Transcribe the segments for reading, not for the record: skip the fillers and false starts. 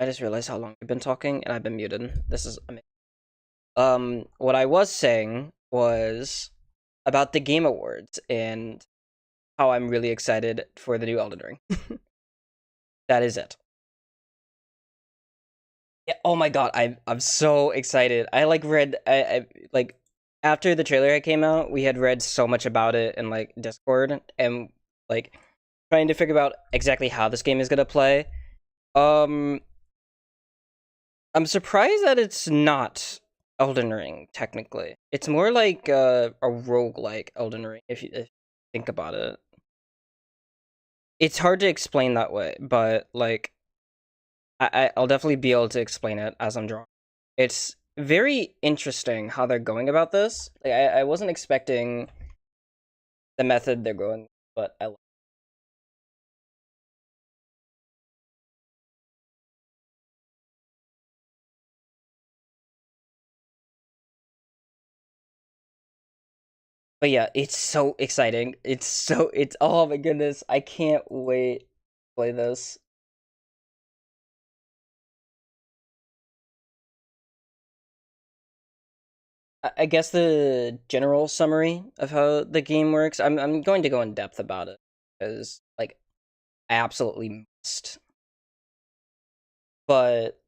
I just realized how long I've been talking and I've been muted. This is amazing. What I was saying was about the Game Awards and how I'm really excited for the new Elden Ring. That is it. Yeah, oh my god, I'm so excited. I like read I like after the trailer came out, we had read so much about it in like Discord and like trying to figure out exactly how this game is gonna play. Um I'm surprised that it's not Elden Ring, technically. It's more like a roguelike Elden Ring, if you think about it. It's hard to explain that way, but like I'll definitely be able to explain it as I'm drawing. It's very interesting how they're going about this. Like I wasn't expecting the method they're going, but I. But yeah, it's so exciting. It's oh my goodness, I can't wait to play this. I guess the general summary of how the game works. I'm going to go in depth about it because like I absolutely must. But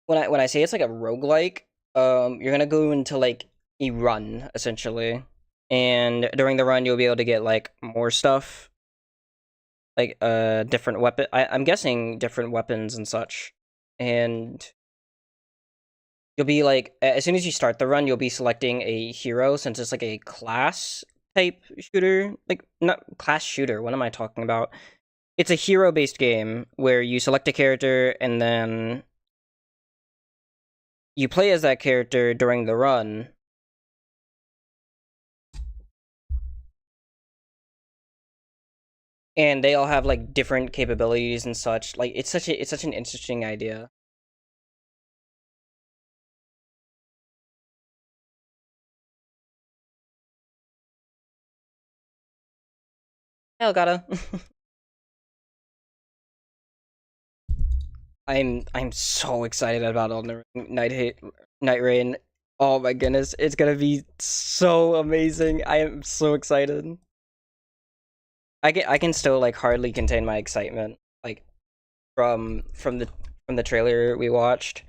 when I say it's like a roguelike, you're gonna go into like a run essentially. And during the run you'll be able to get like more stuff. Like different weapon I'm guessing different weapons and such. And you'll be like, as soon as you start the run, you'll be selecting a hero since it's like a class type shooter. Like, not class shooter. What am I talking about? It's a hero based game where you select a character and then you play as that character during the run. And they all have like different capabilities and such. Like, it's such an interesting idea. Hell, gotta. I'm so excited about Elden Ring Night Rain. Oh my goodness, it's gonna be so amazing. I am so excited. I can still like hardly contain my excitement like from the trailer we watched.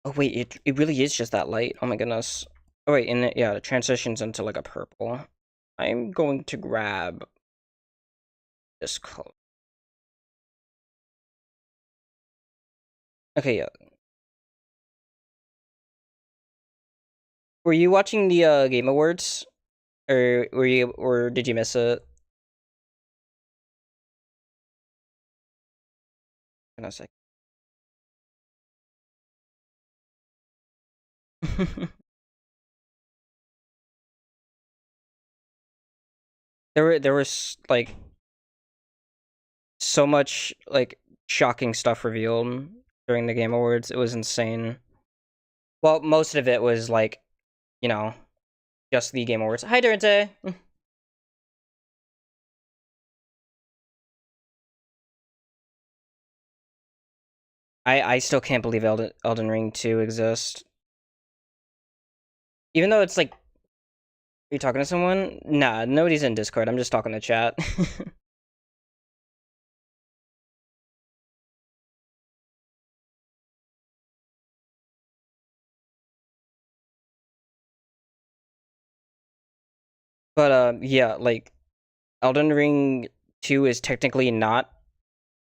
Oh wait, it really is just that light. Oh my goodness. Oh wait, and yeah, it transitions into like a purple. I'm going to grab this color. Okay, yeah. Were you watching the Game Awards, or did you miss it? In a sec. There was like so much like shocking stuff revealed during the Game Awards. It was insane. Well, most of it was like, you know, just the Game Awards. Hi, Durante. I still can't believe Elden Ring 2 exists. Even though it's like, are you talking to someone? Nah, nobody's in Discord. I'm just talking to chat. But yeah, like Elden Ring 2 is technically not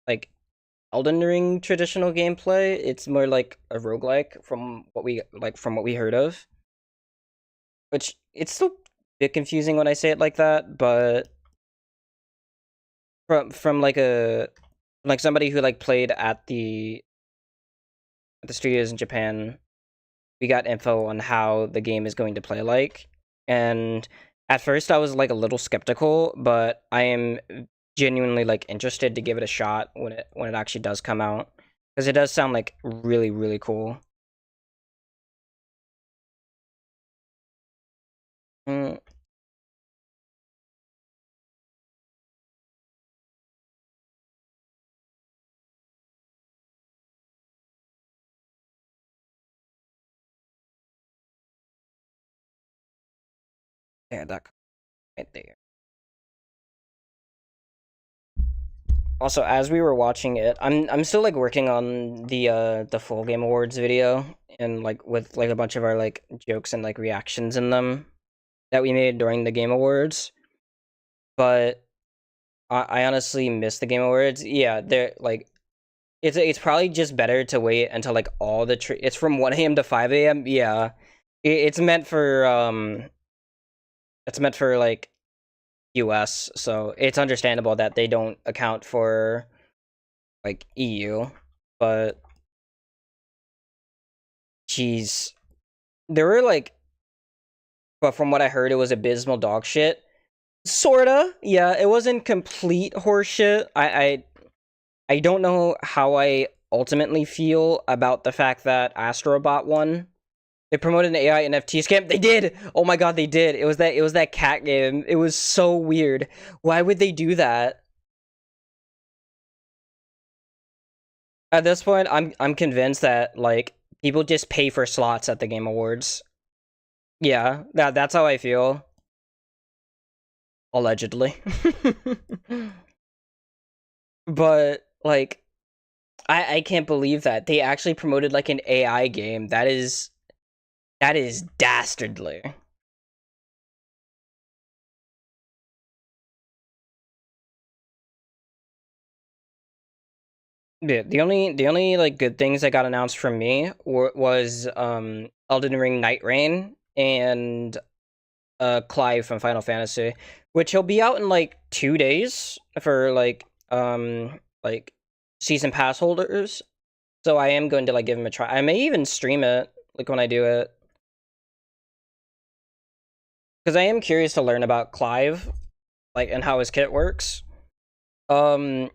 like Elden Ring traditional gameplay. It's more like a roguelike from what we heard of. Which it's still a bit confusing when I say it like that, but from like somebody who like played at the studios in Japan, we got info on how the game is going to play like. And at first I was like a little skeptical, but I am genuinely like interested to give it a shot when it actually does come out, because it does sound like really really cool. Mm, Yeah, that right there. Also, as we were watching it, I'm still like working on the full Game Awards video and like with like a bunch of our like jokes and like reactions in them that we made during the Game Awards. But I honestly miss the Game Awards. Yeah, they're like it's probably just better to wait until like all the it's from 1 a.m. to 5 a.m. Yeah. It's meant for like US, so it's understandable that they don't account for like EU, but geez, there were like, but from what I heard, it was abysmal dog shit. Sorta, yeah. It wasn't complete horseshit. I don't know how I ultimately feel about the fact that Astrobot won. They promoted an AI NFT scam. They did. Oh my god, they did. It was that cat game. It was so weird. Why would they do that? At this point, I'm convinced that like people just pay for slots at the Game Awards. Yeah, that's how I feel. Allegedly. But like I can't believe that they actually promoted like an AI game. That is dastardly. Yeah, the only like good things that got announced from me was Elden Ring Night Rain and Clive from Final Fantasy, which he'll be out in like 2 days for like season pass holders. So I am going to like give him a try. I may even stream it like when I do it. Because I am curious to learn about Clive, like, and how his kit works. Um,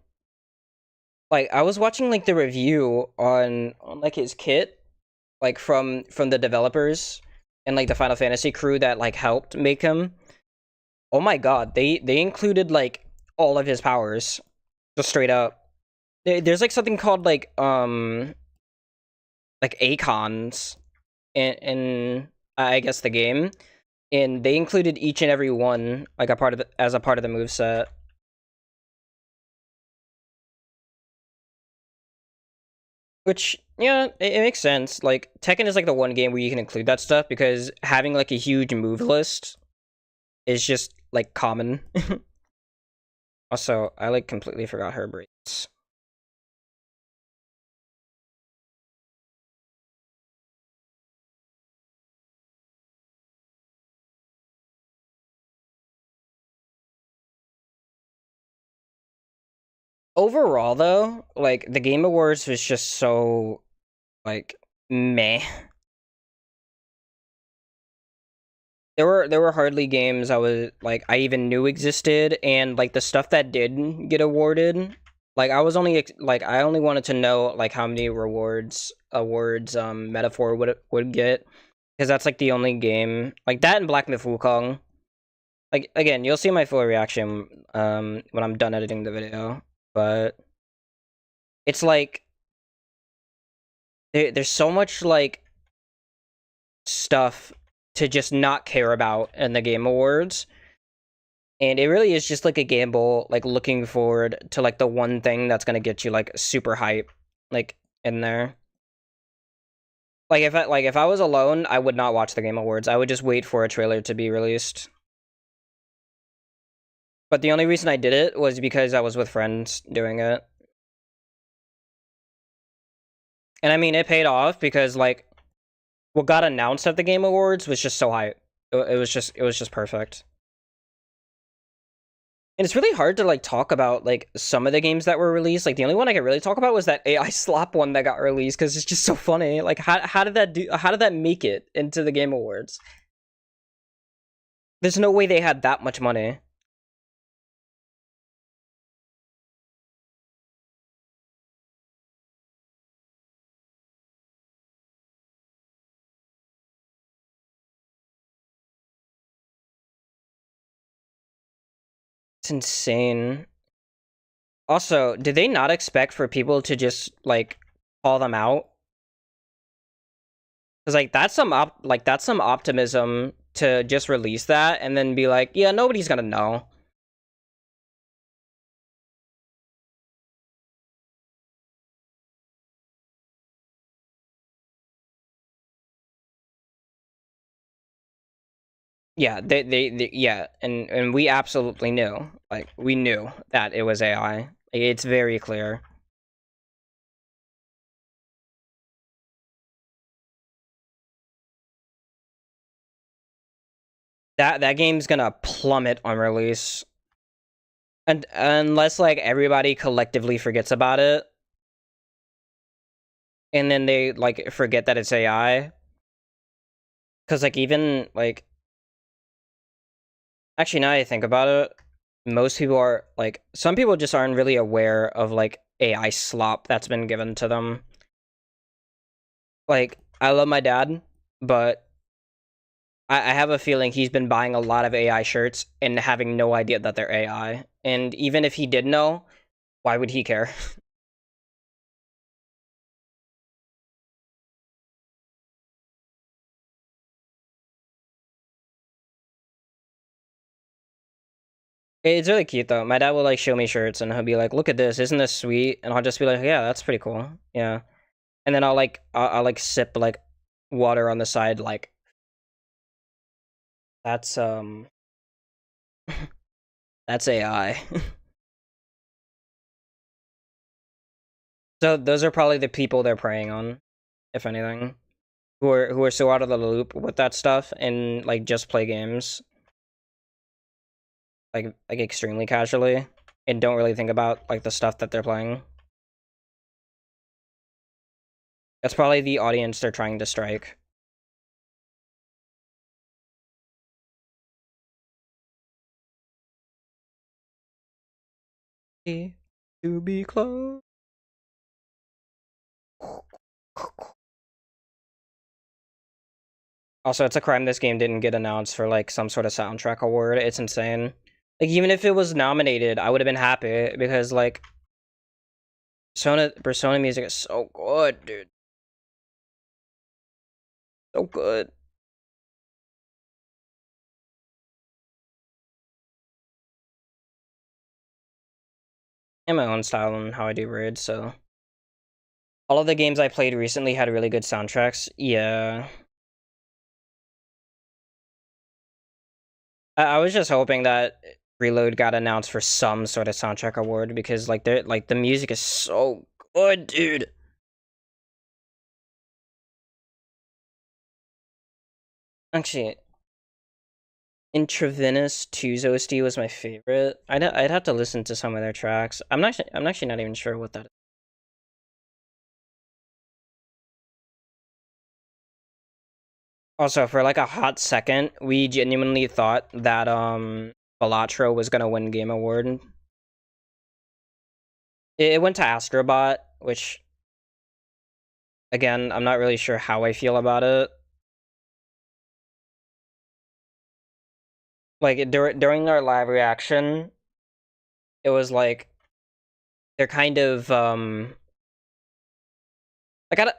like I was watching like the review on like his kit, like from the developers and like the Final Fantasy crew that like helped make him. Oh my god, they included like all of his powers, just straight up. There's like something called like Acons in I guess the game, and they included each and every one like a part of as a part of the moveset. Which, yeah, it makes sense. Like, Tekken is like the one game where you can include that stuff because having like a huge move list is just like common. Also, I like completely forgot her braids. Overall, though, like the Game Awards was just so like meh. There were hardly games I even knew existed, and like the stuff that did get awarded, like I only wanted to know like how many awards Metaphor would get, because that's like the only game like that and Black Myth Wukong. Like again, you'll see my full reaction when I'm done editing the video, but it's like there's so much like stuff to just not care about in the Game Awards. And it really is just like a gamble, like looking forward to like the one thing that's gonna get you like super hype, like in there. Like if I was alone, I would not watch the Game Awards. I would just wait for a trailer to be released. But the only reason I did it was because I was with friends doing it. And I mean, it paid off because like what got announced at the Game Awards was just so hype. It was just perfect. And it's really hard to like talk about like some of the games that were released. Like the only one I could really talk about was that AI slap one that got released because it's just so funny. Like how did that make it into the Game Awards? There's no way they had that much money. It's insane. Also, did they not expect for people to just like call them out? Because like that's some optimism to just release that and then be like, yeah, nobody's gonna know. Yeah, yeah, and we absolutely knew. Like, we knew that it was AI. It's very clear. That game's gonna plummet on release. And unless like everybody collectively forgets about it, and then they like forget that it's AI. Cause like even like actually now I think about it, most people are like some people just aren't really aware of like AI slop that's been given to them. Like, I love my dad, but I have a feeling he's been buying a lot of AI shirts and having no idea that they're AI. And even if he did know, why would he care? It's really cute though. My dad will like show me shirts and he'll be like, "Look at this, isn't this sweet?" And I'll just be like, "Yeah, that's pretty cool." Yeah, and then I'll like sip like water on the side, like that's that's AI. So those are probably the people they're preying on, if anything, who are so out of the loop with that stuff and like just play games like extremely casually and don't really think about like the stuff that they're playing. That's probably the audience they're trying to strike. To be close. Also, it's a crime this game didn't get announced for like some sort of soundtrack award. It's insane. Like even if it was nominated, I would have been happy because like Persona music is so good, dude. So good. And my own style and how I do raids, so all of the games I played recently had really good soundtracks. Yeah. I was just hoping that Reload got announced for some sort of soundtrack award because like the music is so good, dude. Actually, Intravenous 2's OST was my favorite. I'd have to listen to some of their tracks. I'm actually not even sure what that is. Also, for like a hot second, we genuinely thought that Balatro was gonna win Game Award. It went to Astrobot, which again, I'm not really sure how I feel about it. Like during our live reaction, it was like they're kind of I gotta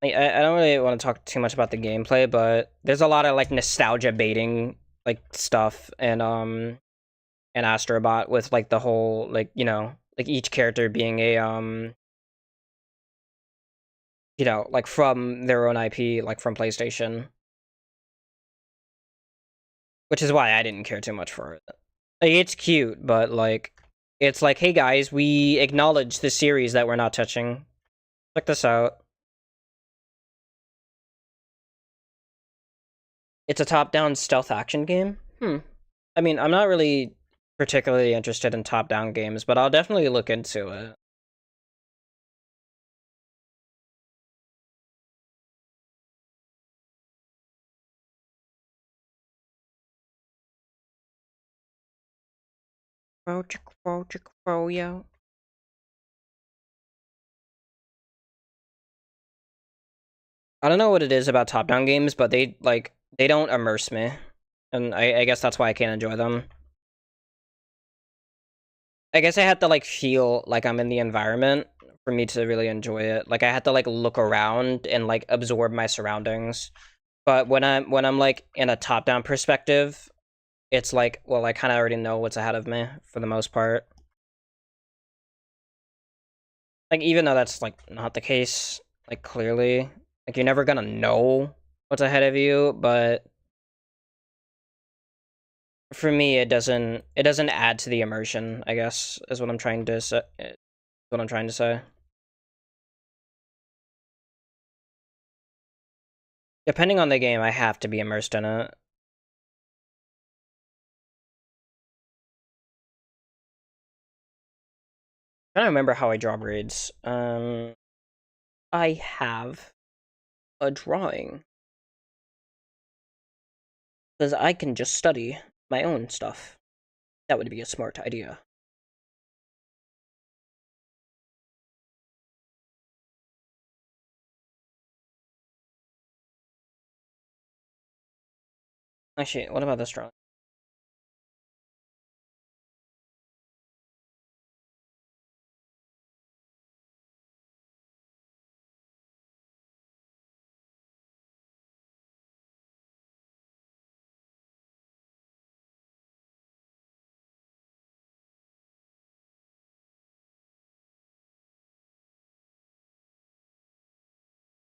I don't really want to talk too much about the gameplay, but there's a lot of like nostalgia baiting like stuff and Astrobot with like the whole like like each character being a like from their own IP, like from PlayStation, which is why I didn't care too much for it. Like, it's cute, but like it's like, hey guys, we acknowledge the series that we're not touching. Check this out. It's a top-down stealth action game. I mean, I'm not really particularly interested in top-down games, but I'll definitely look into it. Yo. I don't know what it is about top-down games, but they don't immerse me, and I guess that's why I can't enjoy them. I guess I had to like feel like I'm in the environment for me to really enjoy it. Like I had to like look around and like absorb my surroundings. But when I'm like in a top-down perspective, it's like, well, I kind of already know what's ahead of me for the most part. Like, even though that's like not the case, like clearly, like you're never gonna know what's ahead of you, but for me it doesn't add to the immersion, I guess, is what I'm trying to say. What I'm trying to say. Depending on the game, I have to be immersed in it. I don't remember how I draw braids. I have a drawing. Because I can just study my own stuff. That would be a smart idea. Actually, what about this drawing?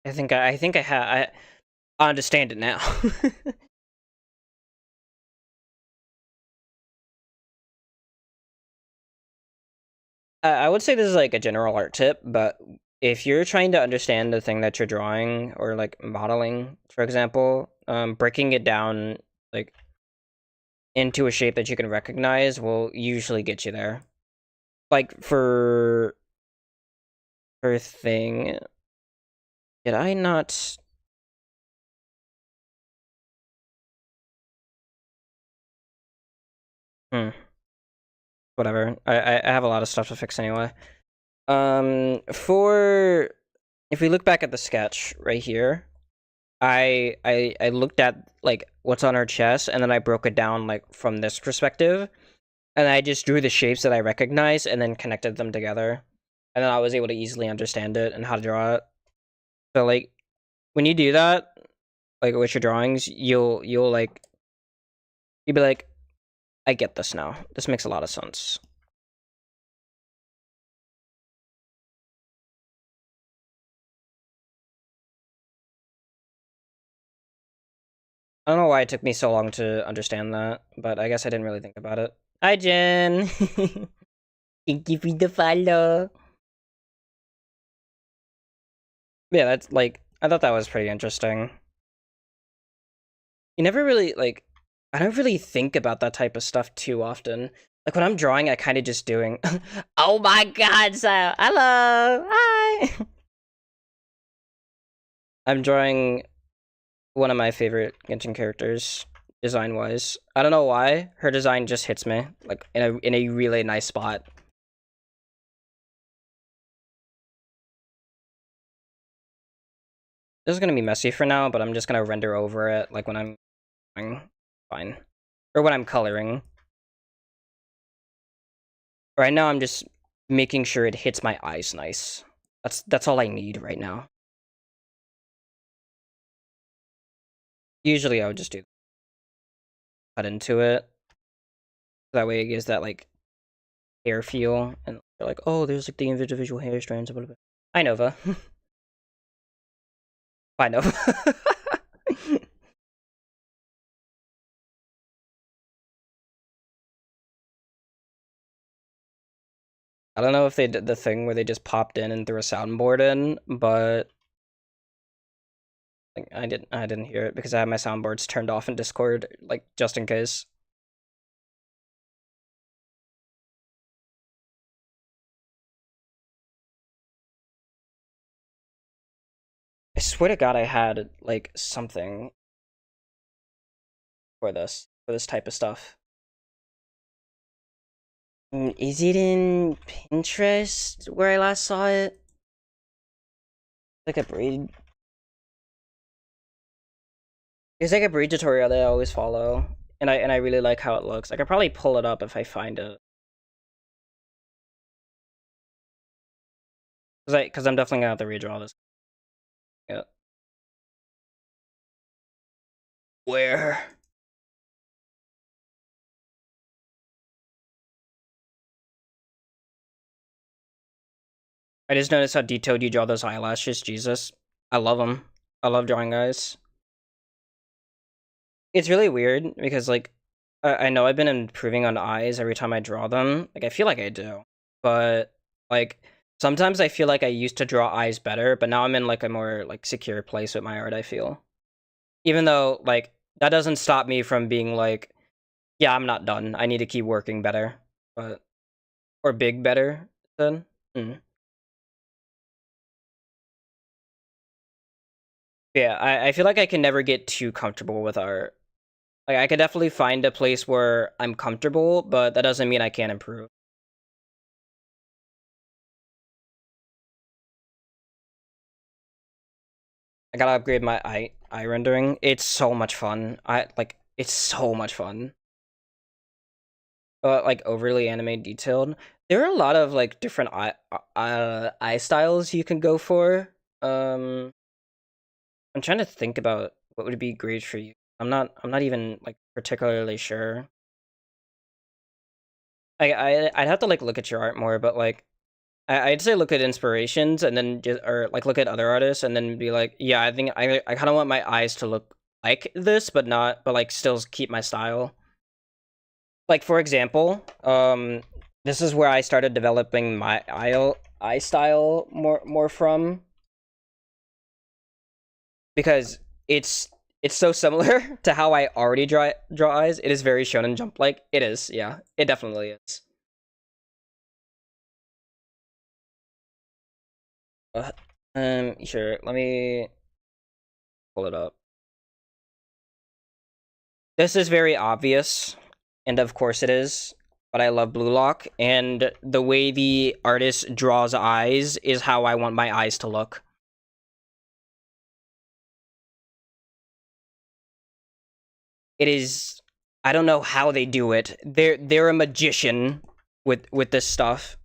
I understand it now. I would say this is like a general art tip, but if you're trying to understand the thing that you're drawing or like modeling, for example, breaking it down like into a shape that you can recognize will usually get you there. Like for thing, did I not? Hmm. Whatever. I have a lot of stuff to fix anyway. For if we look back at the sketch right here, I looked at like what's on her chest, and then I broke it down like from this perspective, and I just drew the shapes that I recognized, and then connected them together, and then I was able to easily understand it and how to draw it. So like when you do that, like with your drawings, you'll like you'll be like, I get this now. This makes a lot of sense. I don't know why it took me so long to understand that, but I guess I didn't really think about it. Hi, Jen. Thank you for the follow. Yeah, that's like I thought that was pretty interesting. You never really like I don't really think about that type of stuff too often. Like when I'm drawing, I kind of just doing. Oh my god, so hello, hi. I'm drawing one of my favorite Genshin characters, design wise. I don't know why her design just hits me like in a really nice spot. This is gonna be messy for now, but I'm just gonna render over it like when I'm drawing. Fine, or when I'm coloring. Right now, I'm just making sure it hits my eyes nice. That's all I need right now. Usually, I would just do cut into it. That way, it gives that like hair feel, and they're like, oh, there's like the individual hair strands. Blah, blah, blah. Hi, Nova. Bye, Nova. I don't know if they did the thing where they just popped in and threw a soundboard in, but like, I didn't hear it because I had my soundboards turned off in Discord, like just in case. I swear to God, I had like something for this type of stuff. Is it in Pinterest where I last saw it? Like a breed. It's like a breed tutorial that I always follow, and I really like how it looks. I could probably pull it up if I find it. Cause I'm definitely gonna have to redraw this. Yeah. Where? I just noticed how detailed you draw those eyelashes. Jesus. I love them. I love drawing eyes. It's really weird because, like, I know I've been improving on eyes every time I draw them. Like, I feel like I do. But, like, sometimes I feel like I used to draw eyes better, but now I'm in, like, a more, like, secure place with my art, I feel. Even though, like, that doesn't stop me from being like, yeah, I'm not done. I need to keep working better. But, or big better, then. Mm. Yeah, I feel like I can never get too comfortable with art. Like, I could definitely find a place where I'm comfortable, but that doesn't mean I can't improve. I gotta upgrade my eye rendering. It's so much fun. It's so much fun. Like overly anime detailed. There are a lot of like different eye styles you can go for. I'm trying to think about what would be great for you. I'm not even like particularly sure. I'd have to like look at your art more, but like I'd say look at inspirations and then just or like look at other artists and then be like, yeah, I think I kind of want my eyes to look like this, but like still keep my style. Like for example, this is where I started developing my eye style more from because it's so similar to how I already draw eyes. It is very Shonen Jump like. It is, yeah, it definitely is. Uh, sure. Let me pull it up. This is very obvious, and of course it is, but I love Blue Lock, and the way the artist draws eyes is how I want my eyes to look. It is I don't know how they do it. They're a magician with this stuff.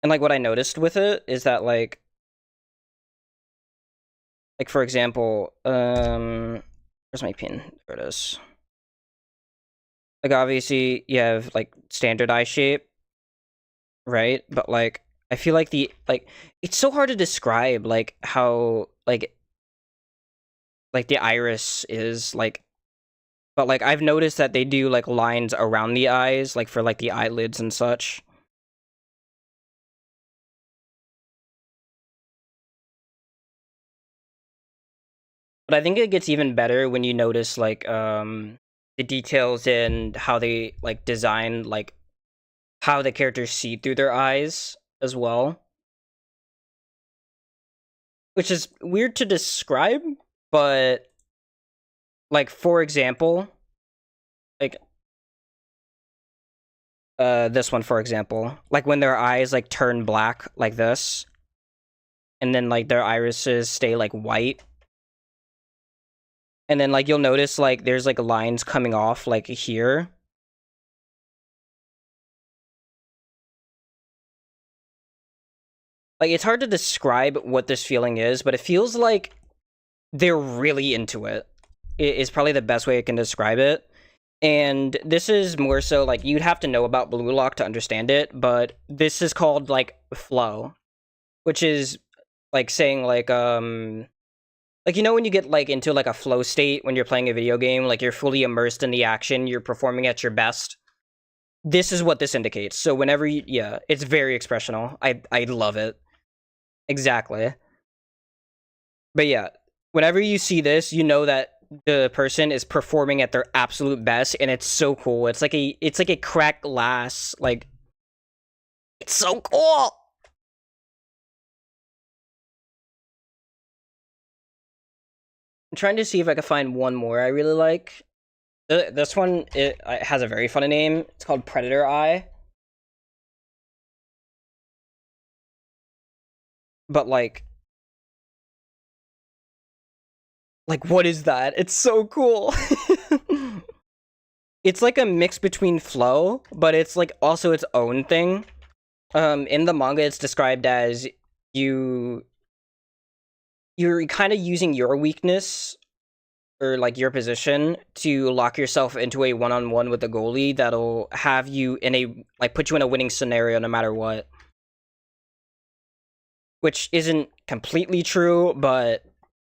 And like what I noticed with it is that like for example, where's my pin? There it is. Like obviously you have like standard eye shape, right? But like I feel like it's so hard to describe like how like the iris is like, but like I've noticed that they do like lines around the eyes like for like the eyelids and such. But I think it gets even better when you notice like the details in how they like design like how the characters see through their eyes as well, which is weird to describe, but like for example, like this one for example, like when their eyes like turn black like this and then like their irises stay like white, and then like you'll notice like there's like lines coming off like here. Like it's hard to describe what this feeling is, but it feels like they're really into it. Is probably the best way I can describe it. And this is more so like you'd have to know about Blue Lock to understand it, but this is called like flow, which is like saying like you know when you get like into like a flow state when you're playing a video game, like you're fully immersed in the action, you're performing at your best. This is what this indicates. So whenever you, yeah, it's very expressional. I love it. Exactly. But yeah, whenever you see this, you know that the person is performing at their absolute best, and it's so cool. It's like a cracked glass. Like it's so cool. I'm trying to see if I can find one more I really like. This one it has a very funny name. It's called Predator Eye. But like what is that? It's so cool. It's like a mix between flow, but it's like also its own thing. In the manga, it's described as you you're kind of using your weakness or like your position to lock yourself into a one-on-one with the goalie that'll have you in a like put you in a winning scenario no matter what. Which isn't completely true, but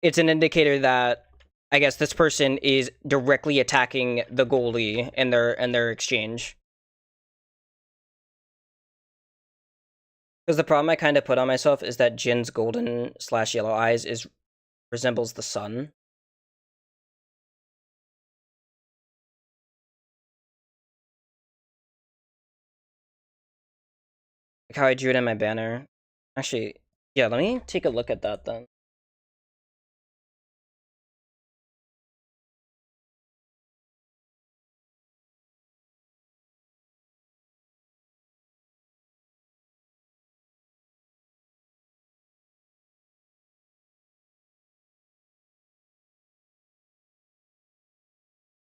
it's an indicator that I guess this person is directly attacking the goalie in their exchange. Because the problem I kind of put on myself is that Jin's golden/yellow eyes resembles the sun. Like how I drew it in my banner. Actually, yeah, let me take a look at that then.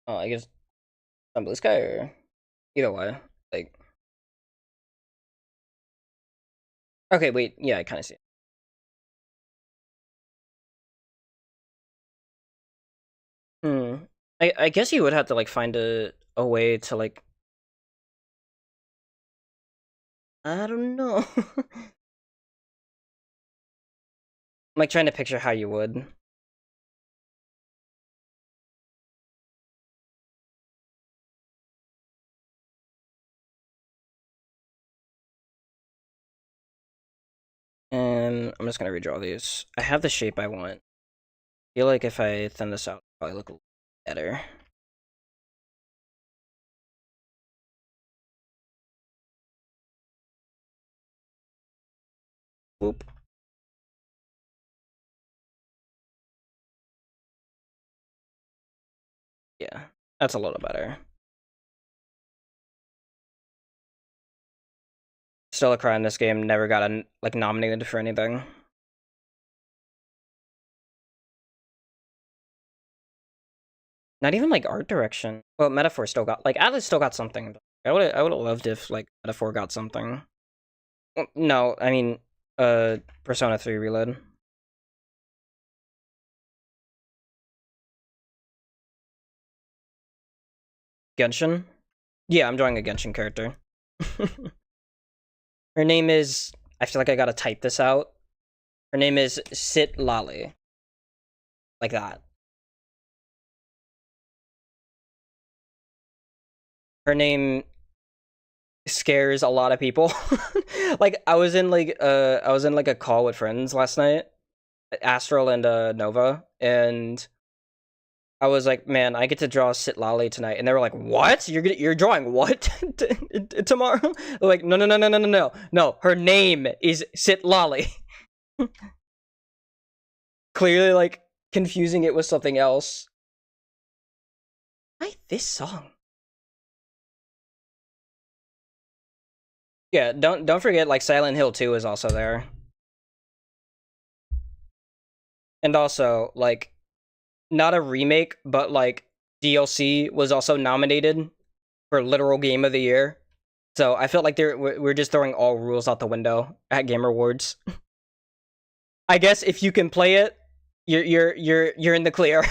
Oh, I guess some blue sky or either way. Like, okay, wait, yeah, I kind of see it. Hmm. I guess you would have to like find a way to like I don't know. I'm like trying to picture how you would. And I'm just gonna redraw these. I have the shape I want. I feel like if I thin this out, it'll probably look a little better. Whoop. Yeah, that's a little better. Still a cry in this game. Never got like nominated for anything. Not even like art direction. Well, Metaphor still got like Atlas still got something. I would have loved if like Metaphor got something. Well, no, I mean, Persona 3 Reload. Genshin. Yeah, I'm drawing a Genshin character. Her name is. I feel like I gotta type this out. Her name is Citlali. Like that. Her name scares a lot of people. Like I was in like a call with friends last night, Astral and Nova, and I was like, man, I get to draw Citlali tonight, and they were like, what? You're drawing what tomorrow? They're like, no, no, no, no, no, no, no, no. Her name is Citlali. Clearly, like confusing it with something else. Why this song? Yeah, don't forget like Silent Hill 2 is also there. And also like not a remake, but like DLC was also nominated for literal game of the year. So I felt like we're just throwing all rules out the window at Game Awards. I guess if you can play it, you're in the clear.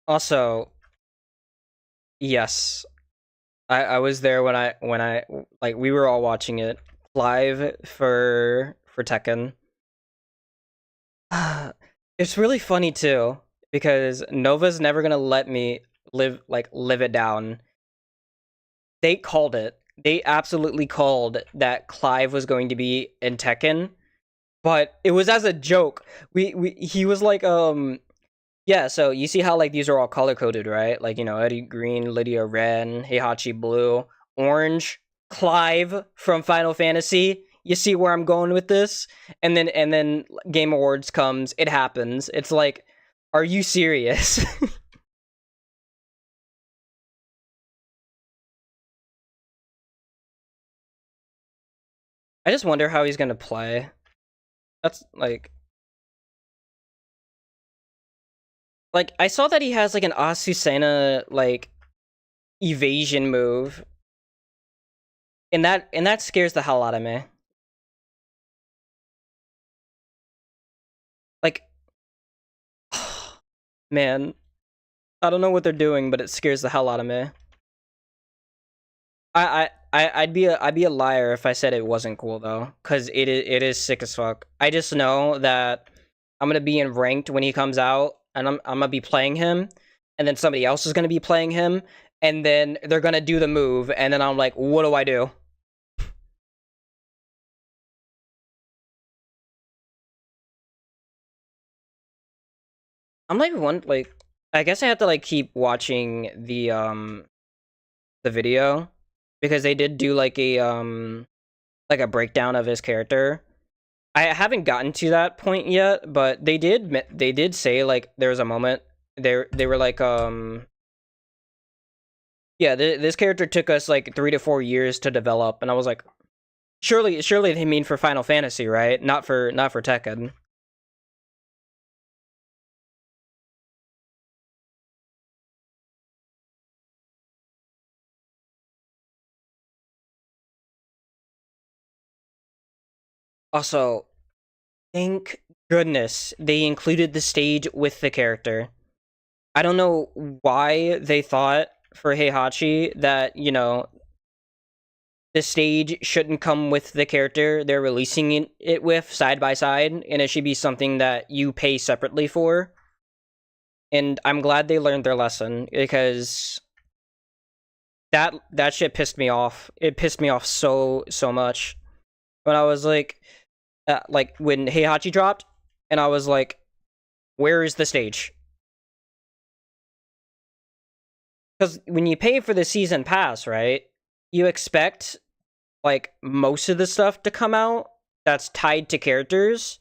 Also, yes, I was there when I like we were all watching it live for Tekken. It's really funny too because Nova's never gonna let me live it down. They called it. They absolutely called that Clive was going to be in Tekken, but it was as a joke. We he was like yeah, so you see how like these are all color coded, right? Like, you know, Eddie Green, Lydia Red, Heihachi Blue, Orange, Clive from Final Fantasy. You see where I'm going with this? And then Game Awards comes, it happens. It's like, are you serious? I just wonder how he's gonna play. That's like Like, I saw that he has, like, an Asusena, like, evasion move. And that scares the hell out of me. Like, man, I don't know what they're doing, but it scares the hell out of me. I'd be a liar if I said it wasn't cool though, cause it is sick as fuck. I just know that I'm gonna be in ranked when he comes out, and I'm gonna be playing him, and then somebody else is gonna be playing him, and then they're gonna do the move, and then I'm like, what do I do? I'm like one like I guess I have to like keep watching the video because they did do like a breakdown of his character. I haven't gotten to that point yet, but they did say like there was a moment they were like yeah, this character took us like 3 to 4 years to develop, and I was like, surely they mean for Final Fantasy, right? Not for Tekken. Also, thank goodness they included the stage with the character. I don't know why they thought for Heihachi that, you know, the stage shouldn't come with the character they're releasing it with side by side, and it should be something that you pay separately for. And I'm glad they learned their lesson, because that shit pissed me off. It pissed me off so much when I was like when Heihachi dropped, and I was like, where is the stage? Because when you pay for the season pass, right, you expect like most of the stuff to come out that's tied to characters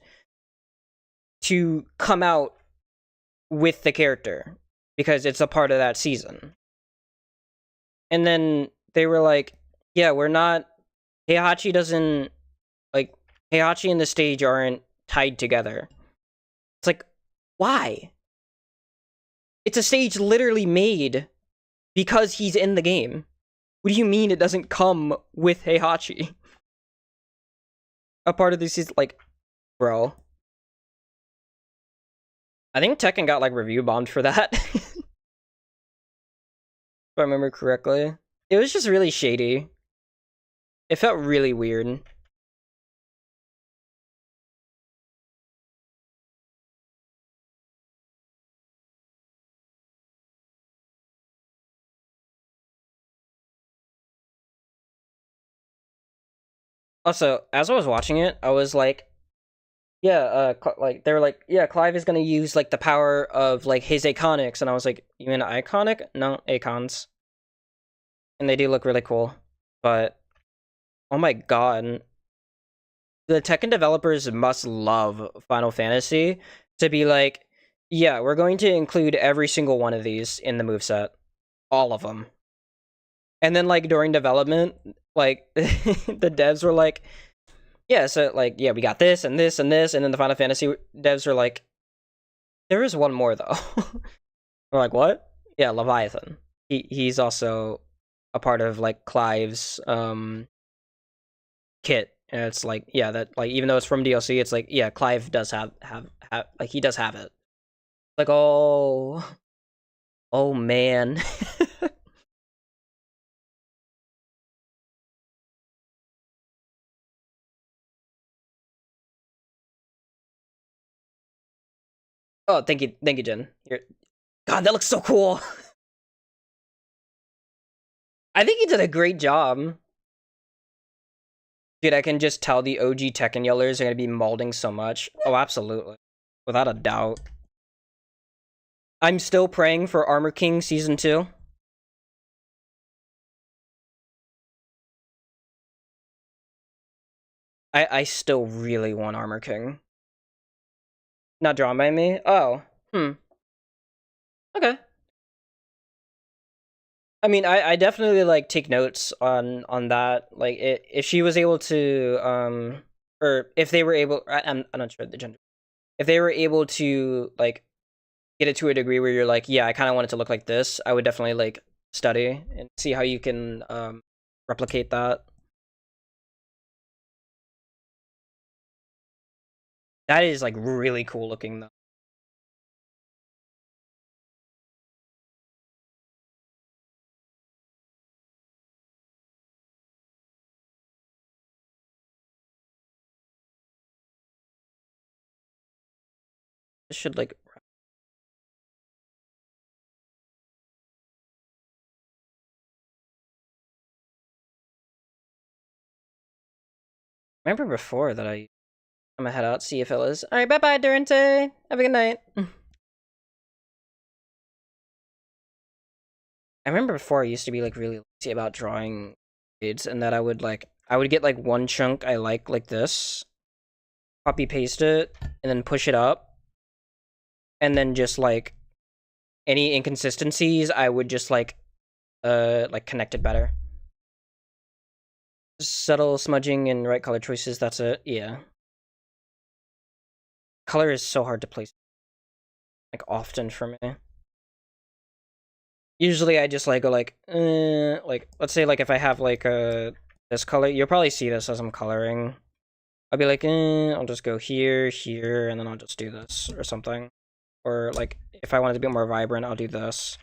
to come out with the character because it's a part of that season. And then they were like, yeah, we're not Heihachi doesn't like Heihachi and the stage aren't tied together. It's like, why? It's a stage literally made because he's in the game. What do you mean it doesn't come with Heihachi? A part of this is like, bro. I think Tekken got like review bombed for that. If I remember correctly. It was just really shady. It felt really weird. Also, as I was watching it, I was like, yeah, like they were like, yeah, Clive is gonna use like the power of like his iconics, and I was like, you mean iconic? No, icons, and they do look really cool. But oh my god, the Tekken developers must love Final Fantasy to be like, yeah, we're going to include every single one of these in the moveset, all of them. And then like during development, like the devs were like, yeah, so like, yeah, we got this and this and this, and then the Final Fantasy devs are like, there is one more though. We're like, what? Yeah, Leviathan. He's also a part of like Clive's kit. And it's like, yeah, that like even though it's from DLC, it's like, yeah, Clive does have like he does have it. Like, oh man. Oh, thank you, Jen. God, that looks so cool. I think he did a great job. Dude, I can just tell the OG Tekken Yellers are gonna be molding so much. Oh, absolutely. Without a doubt. I'm still praying for Armor King Season 2. I still really want Armor King. Not drawn by me? Oh. Okay. I mean, I definitely like take notes on that. Like, if she was able to or if they were able, I'm not sure the gender. If they were able to like get it to a degree where you're like, yeah, I kind of want it to look like this, I would definitely like study and see how you can replicate that. That is like really cool looking though. This should like. Remember before that I'm gonna head out, see you fellas. Alright, bye bye, Durante. Have a good night. I remember before I used to be like really lazy about drawing grades, and that I would get like one chunk I like this, copy paste it, and then push it up, and then just like any inconsistencies I would just like connect it better. Subtle smudging and right color choices, that's it. Yeah. Color is so hard to place like often for me. Usually I just like go like let's say like if I have like this color, you'll probably see this as I'm coloring. I'll be like, I'll just go here, here, and then I'll just do this or something. Or like if I want it to be more vibrant, I'll do this.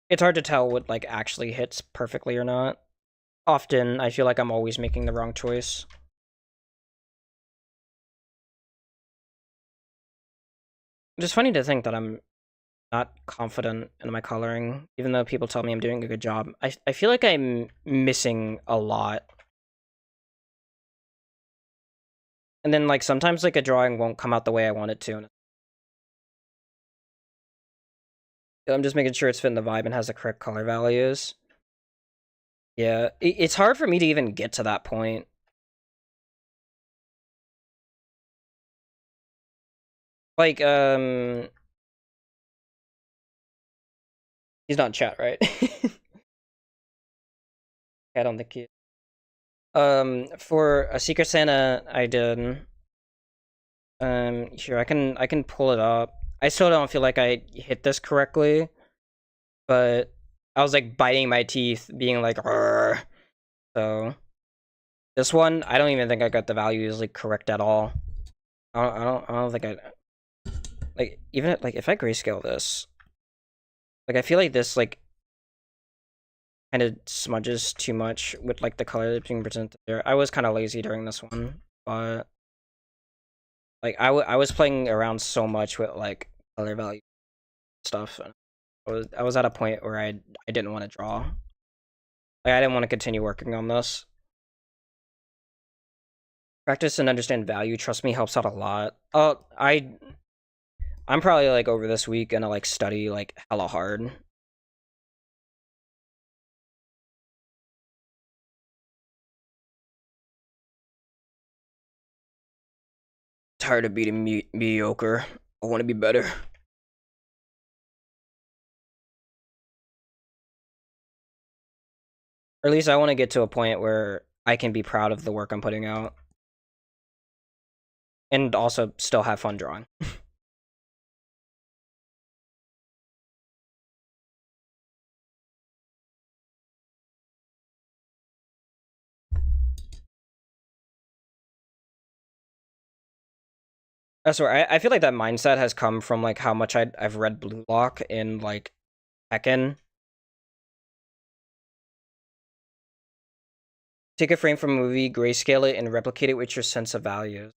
It's hard to tell what like actually hits perfectly or not. Often I feel like I'm always making the wrong choice. It's funny to think that I'm not confident in my coloring, even though people tell me I'm doing a good job. I feel like I'm missing a lot. And then like sometimes like a drawing won't come out the way I want it to. I'm just making sure it's fitting the vibe and has the correct color values. Yeah, it's hard for me to even get to that point. Like, he's not in chat, right? I don't think he. For a Secret Santa, I did. Here I can pull it up. I still don't feel like I hit this correctly, but I was like biting my teeth, being like, "Arr." So this one, I don't even think I got the values like correct at all. I don't think I like even like if I grayscale this, like I feel like this like kind of smudges too much with like the color that's being presented there. I was kind of lazy during this one, but like I was playing around so much with like color value stuff. And I was at a point where I didn't want to draw. Like I didn't want to continue working on this. Practice and understand value. Trust me, helps out a lot. I'm probably like over this week gonna like study like hella hard. Tired of being mediocre. I want to be better. Or at least I want to get to a point where I can be proud of the work I'm putting out. And also still have fun drawing. That's right. I feel like that mindset has come from like how much I've read Blue Lock in like Tekken. Take a frame from a movie, grayscale it, and replicate it with your sense of values.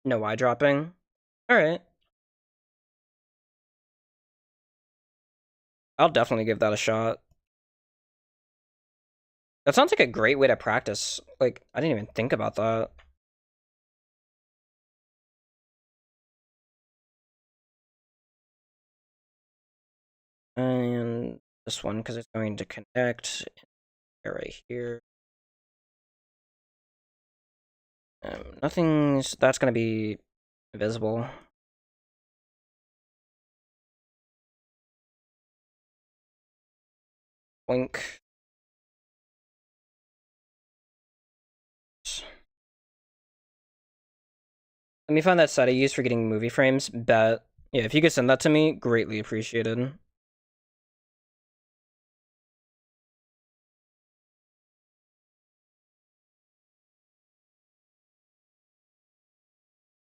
No eye dropping. Alright. I'll definitely give that a shot. That sounds like a great way to practice. Like, I didn't even think about that. And this one, because it's going to connect right here. Nothing's... That's going to be visible. Blink. Let me find that site I use for getting movie frames. Bet. Yeah, if you could send that to me, greatly appreciated.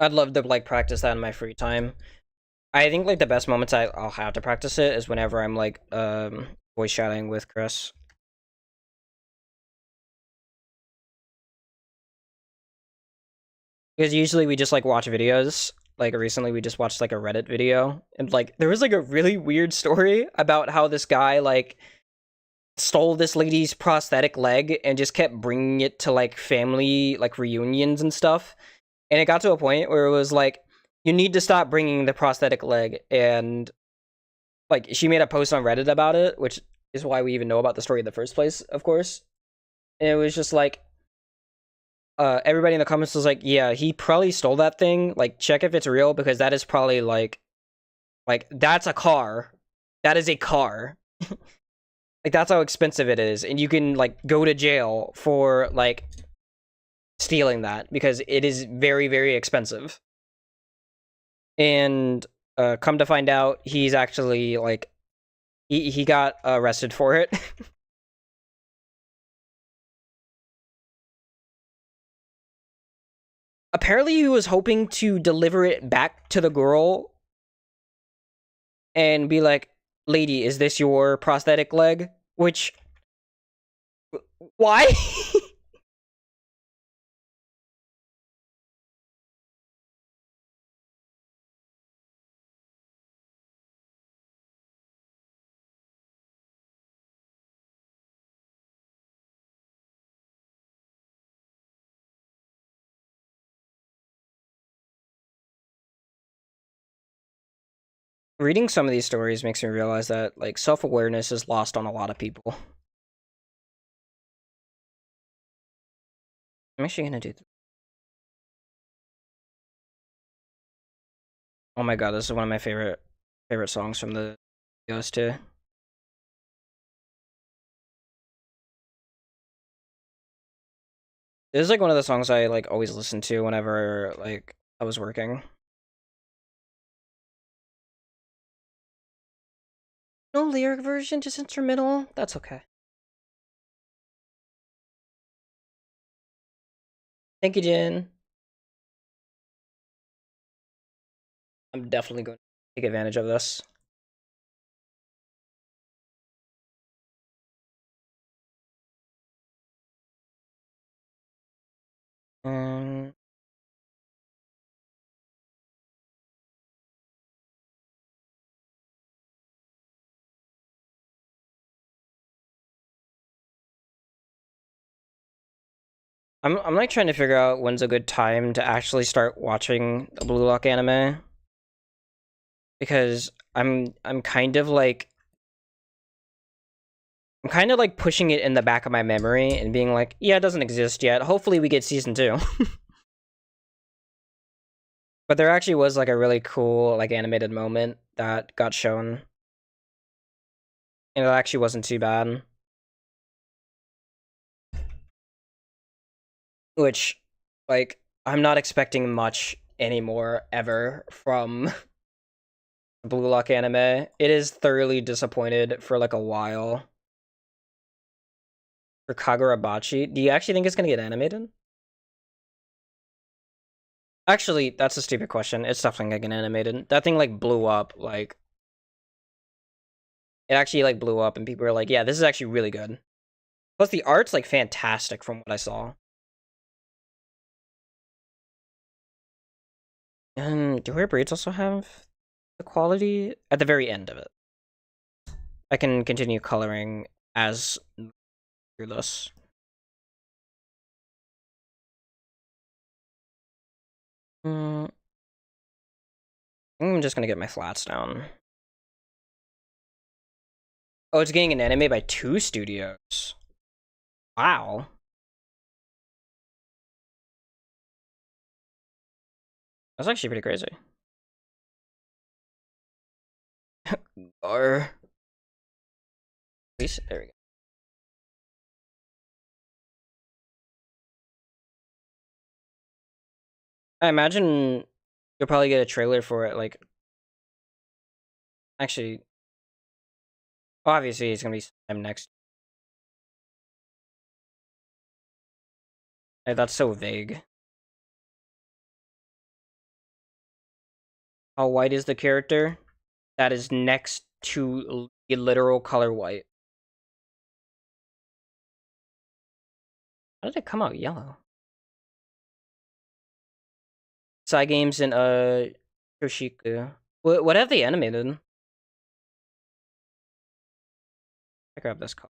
I'd love to like practice that in my free time. I think like the best moments I'll have to practice it is whenever I'm like voice chatting with Chris. Because usually we just like watch videos. Like recently we just watched like a Reddit video and like there was like a really weird story about how this guy like stole this lady's prosthetic leg and just kept bringing it to like family like reunions and stuff. And it got to a point where it was like, you need to stop bringing the prosthetic leg. And like she made a post on Reddit about it, which is why we even know about the story in the first place, of course. And it was just like, everybody in the comments was like, yeah, he probably stole that thing. Like, check if it's real because that is probably like that's a car. That is a car. Like that's how expensive it is, and you can like go to jail for like stealing that because it is very, very expensive. And come to find out, he's actually like he got arrested for it. Apparently, he was hoping to deliver it back to the girl and be like, "Lady, is this your prosthetic leg?" Which, why? Reading some of these stories makes me realize that like self-awareness is lost on a lot of people. I'm actually gonna do. Oh my god, this is one of my favorite songs from the videos too. This is like one of the songs I like always listen to whenever like I was working. No lyric version, just instrumental. That's okay. Thank you, Jin. I'm definitely going to take advantage of this. Um, I'm like trying to figure out when's a good time to actually start watching the Blue Lock anime because I'm kind of like pushing it in the back of my memory and being like, yeah, it doesn't exist yet. Hopefully we get season 2. But there actually was like a really cool like animated moment that got shown. And it actually wasn't too bad. Which like I'm not expecting much anymore ever from Blue Lock anime. It is thoroughly disappointed for like a while. For Kagurabachi, do you actually think it's gonna get animated? Actually, that's a stupid question. It's definitely gonna get animated. That thing like blew up, like it actually like blew up, and people were like, "Yeah, this is actually really good." Plus, the art's like fantastic from what I saw. And do her braids also have the quality at the very end of it? I can continue coloring as through this. I think I'm just gonna get my flats down. Oh, it's getting an anime by 2 studios. Wow. That's actually pretty crazy. Or there we go. I imagine You'll probably get a trailer for it. Like, actually, obviously, it's gonna be sometime next. That's so vague. How white is the character? That is next to the literal color white. How did it come out yellow? Side games in Yoshiku. What have they animated? I grab this color.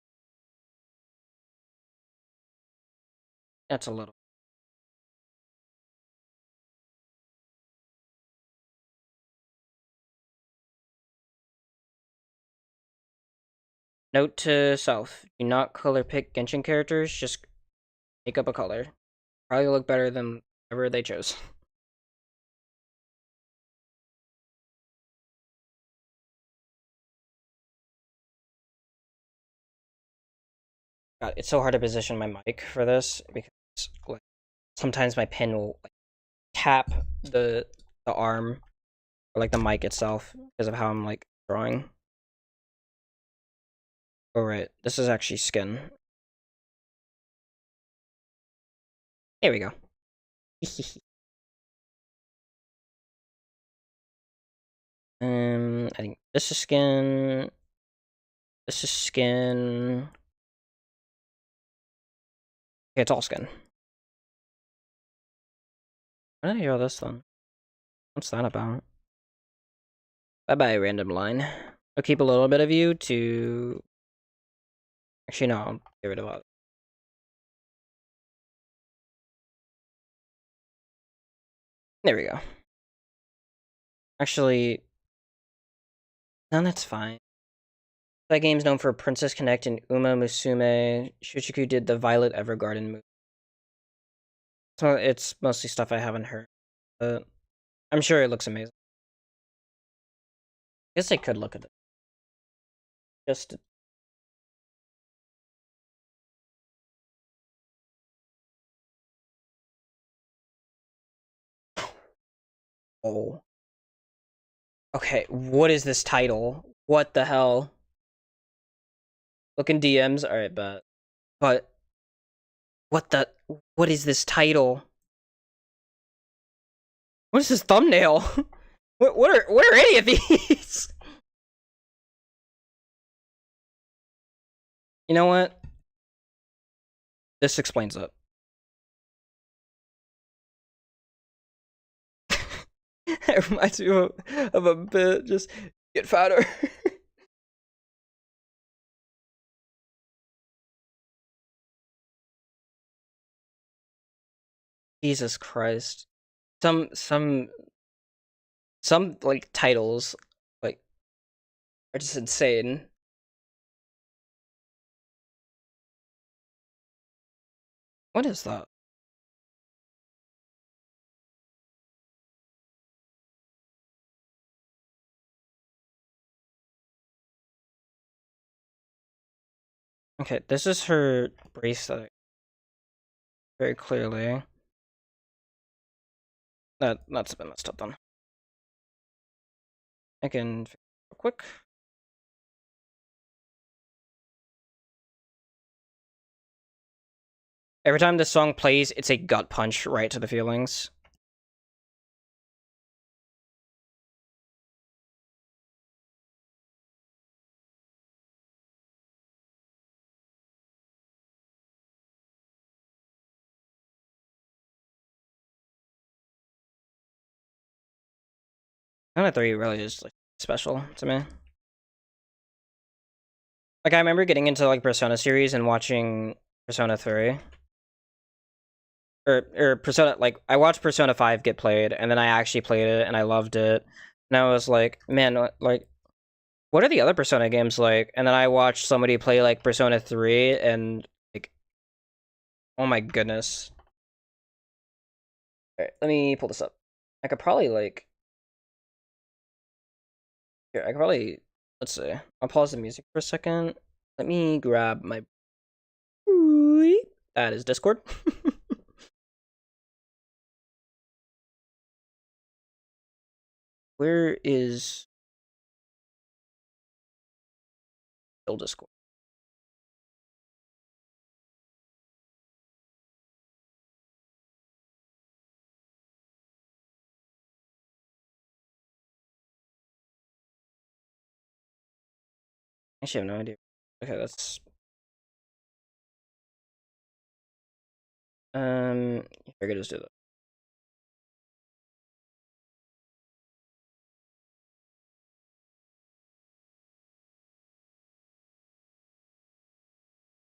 That's a little. Note to self: do not color pick Genshin characters. Just make up a color. Probably look better than whatever they chose. God, it's so hard to position my mic for this because like sometimes my pen will like, tap the arm or like the mic itself because of how I'm like drawing. Oh right, this is actually skin. There we go. I think this is skin. This is skin. Okay, it's all skin. Why did I draw this then? What's that about? Bye bye, random line. I'll keep a little bit of you to. Actually, no, I'll get rid of all. There we go. Actually, no, that's fine. That game's known for Princess Connect and Uma Musume. Shuchiku did the Violet Evergarden movie. So it's mostly stuff I haven't heard, but I'm sure it looks amazing. I guess I could look at it. Just oh. Okay, what is this title? What the hell? Look in DMs. All right, but what is this title? What is this thumbnail? what are any of these? You know what? This explains it. It reminds me of a bit. Just get fatter. Jesus Christ. Some like titles like are just insane. What is that? Okay, this is her bracelet. Very clearly. That's a bit messed up then. I can fix it real quick. Every time this song plays, it's a gut punch right to the feelings. Persona 3 really is like special to me. Like I remember getting into like Persona series and watching Persona 3. Or Persona, like I watched Persona 5 get played and then I actually played it and I loved it. And I was like, man, like what are the other Persona games like? And then I watched somebody play like Persona 3 and like oh my goodness. Alright, let me pull this up. I could probably like here, I could probably let's see. I'll pause the music for a second. Let me grab my that is Discord. Where is Discord? Actually, I have no idea. Okay, that's here, I could just do that.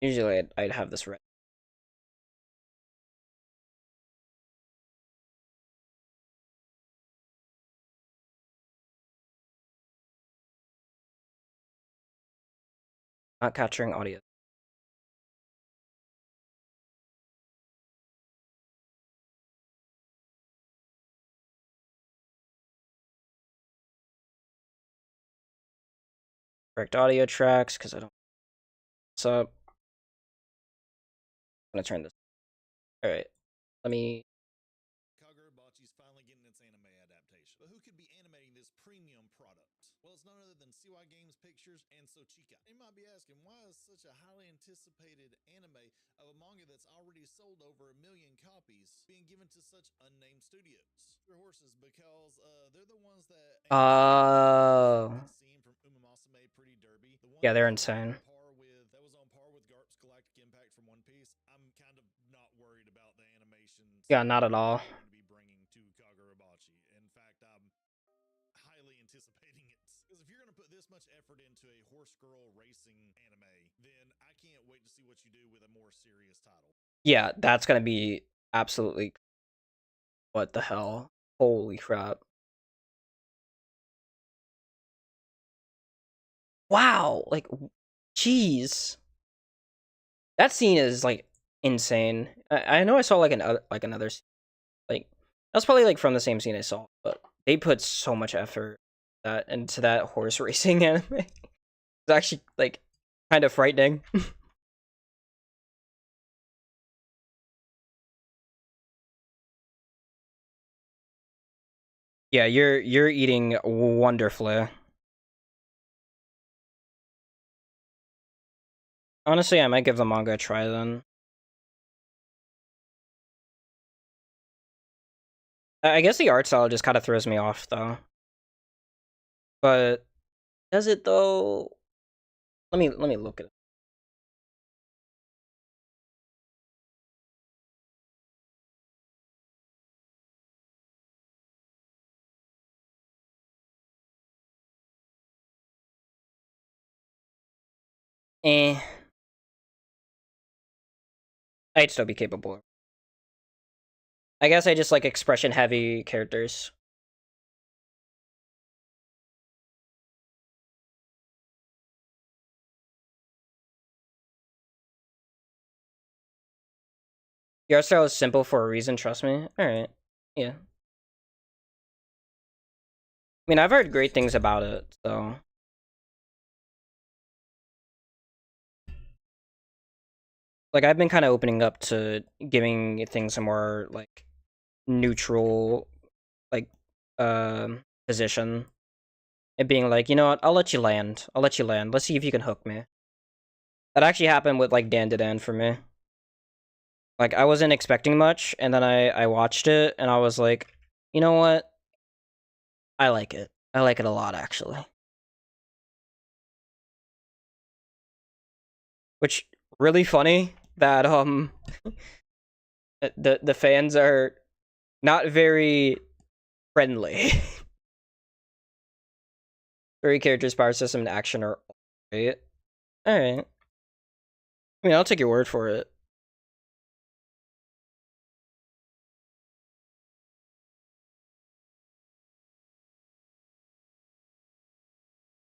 Usually, I'd have this ready. Not capturing audio. Correct audio tracks, because I don't. What's up? I'm gonna turn this. All right, let me. Kagurabachi's finally getting its anime adaptation. But who could be animating this premium product? Well, it's none other than CY Games Pictures and Sochika. You might be asking, why is such a highly anticipated anime of a manga that's already sold over 1 million copies being given to such unnamed studios? Their horses, because they're the ones that Oh. scene from Umamasume Pretty Derby. The one Yeah, they're that insane. was on par with Garp's Galactic Impact from One Piece. I'm kind of not worried about the animations. Yeah, not at all. Going to be bringing to Kagurabachi. In fact, I'm highly anticipating it. Because if you're going to put this much effort into a horse girl racing anime, then I can't wait to see what you do with a more serious title. Yeah, that's gonna be absolutely. What the hell? Holy crap. Wow, like, jeez. That scene is, like, insane. I know I saw, like, another, like, that's probably, like, from the same scene I saw, but they put so much effort into that horse racing anime. It's actually, like, kind of frightening. Yeah, you're eating wonderfully. Honestly, I might give the manga a try then. I guess the art style just kind of throws me off, though. But does it though? Let me look at it. Eh, I'd still be capable. I guess I just like expression heavy characters. The art style is simple for a reason, trust me. Alright. Yeah. I mean, I've heard great things about it, so. Like, I've been kind of opening up to giving things a more, like, neutral, like, position. And being like, you know what, I'll let you land. I'll let you land. Let's see if you can hook me. That actually happened with, like, Dan to Dan for me. Like, I wasn't expecting much, and then I watched it, and I was like, you know what? I like it. I like it a lot, actually. Which, really funny that, the fans are not very friendly. Very characters, power system, and action are great. Alright. I mean, I'll take your word for it.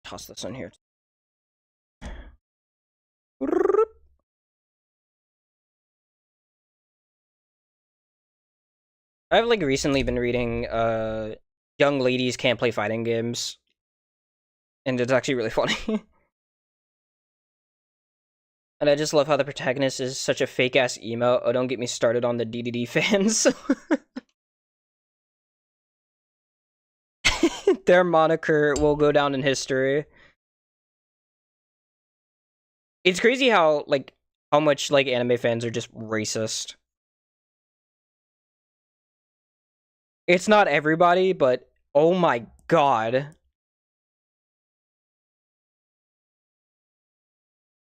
Toss this in here. I've, like, recently been reading, Young Ladies Can't Play Fighting Games. And it's actually really funny. And I just love how the protagonist is such a fake-ass emo. Oh, don't get me started on the DDD fans. Their moniker will go down in history. It's crazy how much like anime fans are just racist. It's not everybody, but oh my god.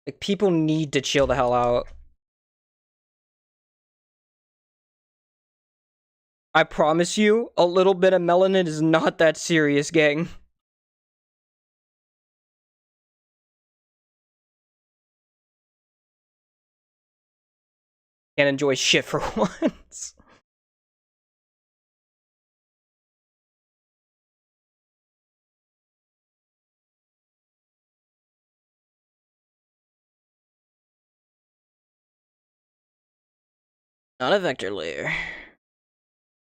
Like, people need to chill the hell out. I promise you, a little bit of melanin is not that serious, gang. Can't enjoy shit for once. Not a vector layer.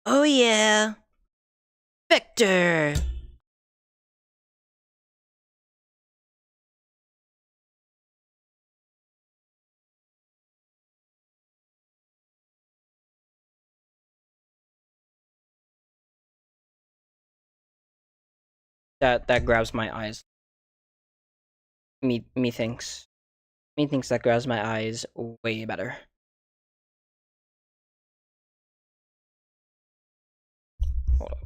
Oh yeah. Vector. That grabs my eyes. Me thinks that grabs my eyes way better. Hold up.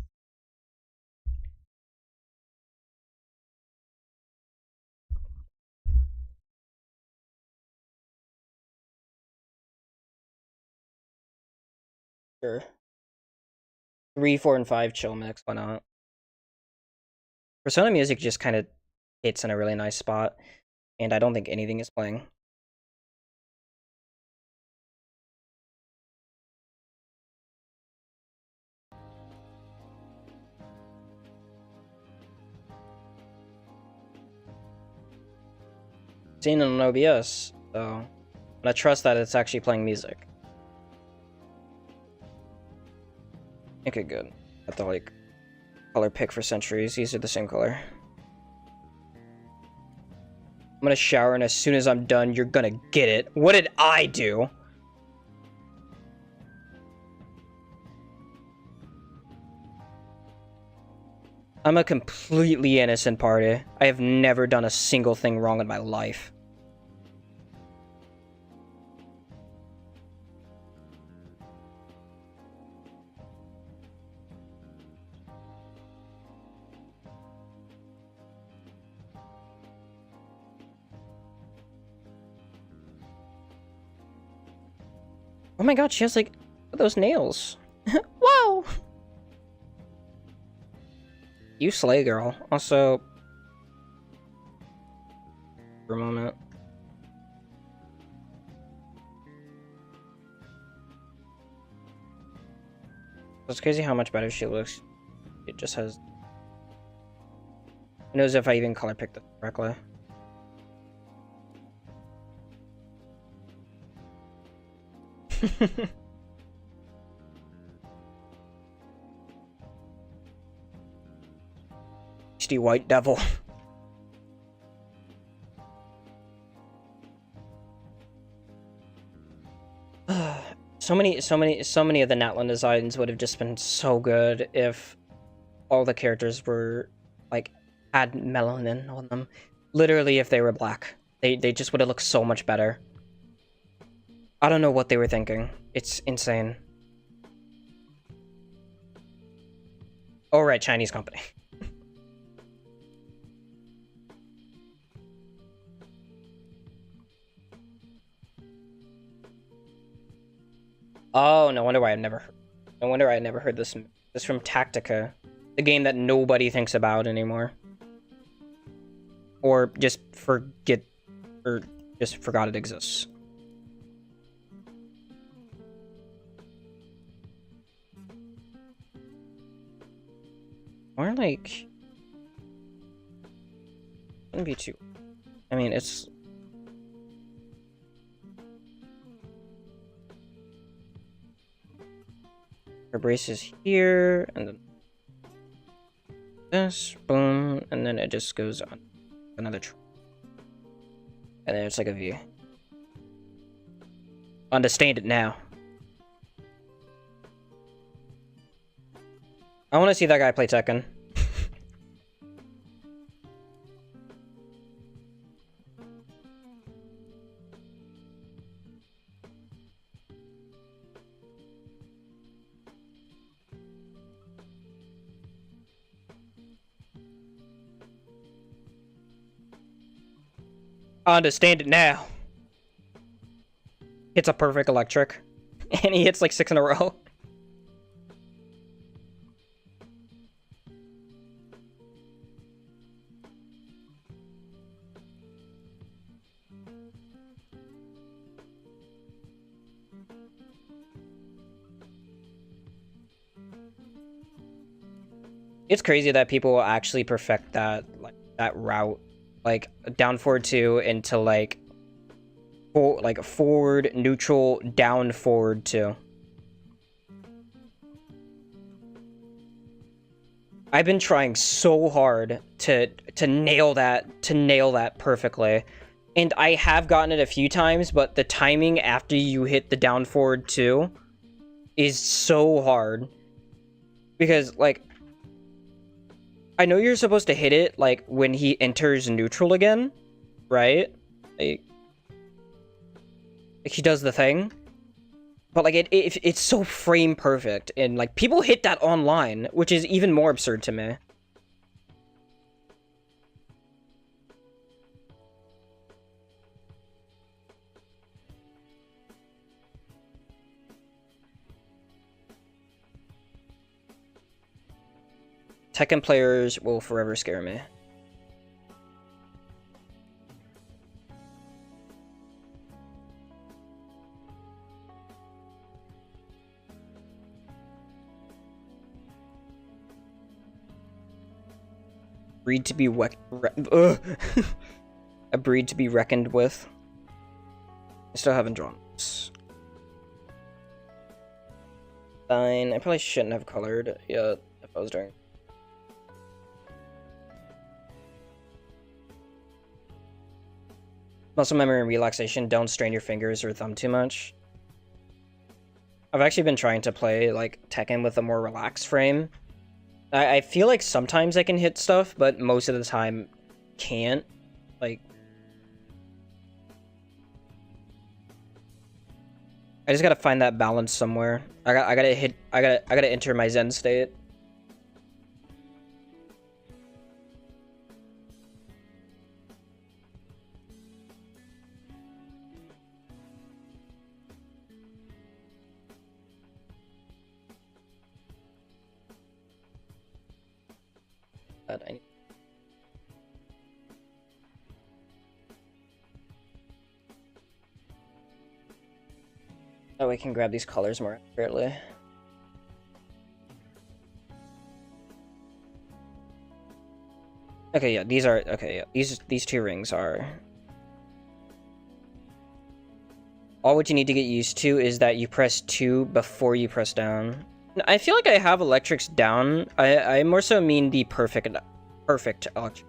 Sure. 3, 4, and 5 chill mix, why not? Persona music just kind of hits in a really nice spot, and I don't think anything is playing. Seen on OBS, so I'm gonna trust that it's actually playing music. Okay, good. Got the like color pick for centuries. These are the same color. I'm gonna shower, and as soon as I'm done, you're gonna get it. What did I do? I'm a completely innocent party. I have never done a single thing wrong in my life. Oh my god, she has like those nails. Whoa! You slay, girl. Also, for a moment. It's crazy how much better she looks. It just has... Who knows if I even color picked it correctly. HD White Devil. So many of the Natlan designs would have just been so good if all the characters were like had melanin on them. Literally, if they were black, they just would have looked so much better. I don't know what they were thinking. It's insane. Oh right, Chinese company. Oh, no wonder why I never heard this. This is from Tactica, the game that nobody thinks about anymore, or just forgot it exists. Or like, wouldn't be too. I mean, it's. Her brace is here, and then this, boom, and then it just goes on another and then it's like a V. Understand it now. I want to see that guy play Tekken. I understand it now. Hits a perfect electric. And he hits like 6 in a row. It's crazy that people will actually perfect that, like, that route, like down forward 2 into like forward neutral down forward 2. I've been trying so hard to nail that perfectly, and I have gotten it a few times, but the timing after you hit the down forward 2 is so hard because, like, I know you're supposed to hit it, like, when he enters neutral again, right? Like he does the thing. But, like, it's so frame perfect, and, like, people hit that online, which is even more absurd to me. Tekken players will forever scare me. Breed to be a breed to be reckoned with. I still haven't drawn this. Fine. I probably shouldn't have colored yet if I was doing. Muscle memory and relaxation. Don't strain your fingers or thumb too much. I've actually been trying to play, like, Tekken with a more relaxed frame. I feel like sometimes I can hit stuff, but most of the time can't. Like, I just gotta find that balance somewhere. I gotta enter my Zen state. Oh, we can grab these colors more accurately. Okay, yeah, these are okay. Yeah, these 2 rings are. All what you need to get used to is that you press 2 before you press down. I feel like I have electrics down. I more so mean the perfect electric,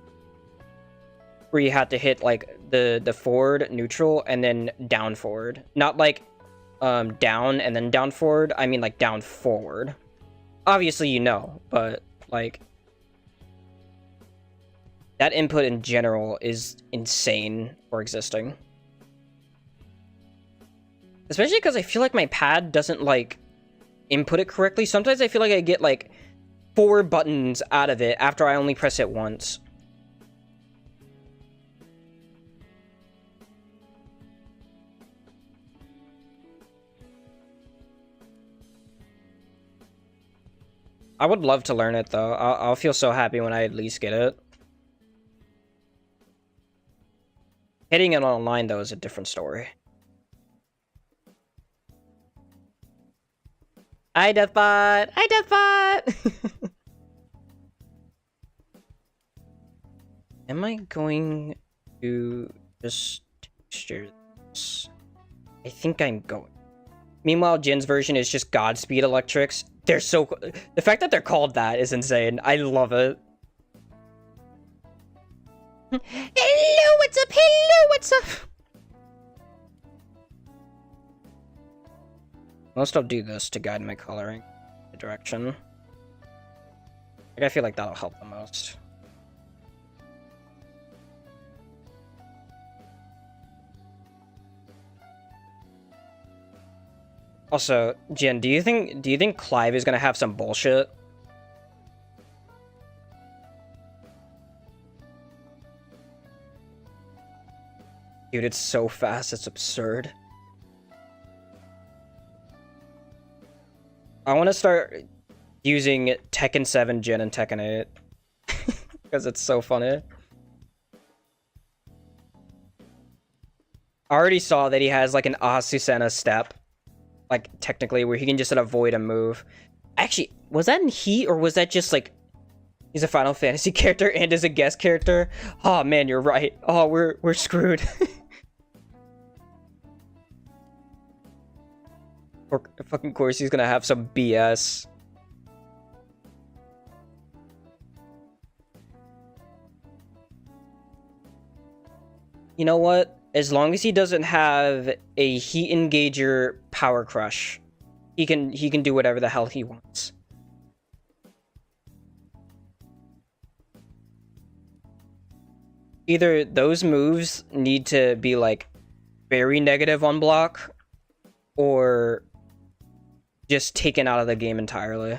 where you have to hit like the forward neutral and then down forward, not like down and then down forward. I mean like down forward. Obviously, you know, but like that input in general is insane for existing. Especially because I feel like my pad doesn't, like, input it correctly. Sometimes I feel like I get, like, 4 buttons out of it after I only press it once. I would love to learn it, though. I'll feel so happy when I at least get it. Hitting it online, though, is a different story. Hi, Deathbot! Hi, Deathbot! Am I going to just texture this? I think I'm going. Meanwhile, Jin's version is just Godspeed Electrics. They're so... The fact that they're called that is insane. I love it. Hello, what's up? Hello, what's up? Most I'll do this to guide my coloring direction. Like, I feel like that'll help the most. Also, Jin, do you think Clive is gonna have some bullshit? Dude, it's so fast, it's absurd. I want to start using Tekken 7 Jin and Tekken 8. Because it's so funny. I already saw that he has like an Asusena step. Like, technically, where he can just avoid a move. Actually, was that in Heat, or was that just like... He's a Final Fantasy character and is a guest character? Oh man, you're right. Oh, we're screwed. Or fucking course he's gonna have some BS. You know what? As long as he doesn't have a Heat Engager Power Crush, he can do whatever the hell he wants. Either those moves need to be like very negative on block, or just taken out of the game entirely.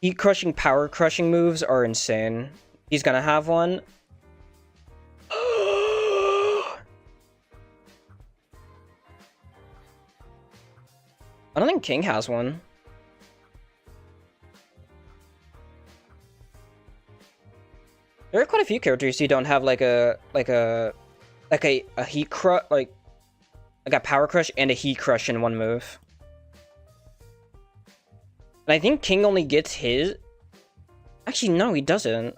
Heat crushing, power crushing moves are insane. He's gonna have one. I don't think King has one. There are quite a few characters who don't have like a heat crush, like a power crush and a heat crush in one move. And I think King only gets his. Actually, no, he doesn't.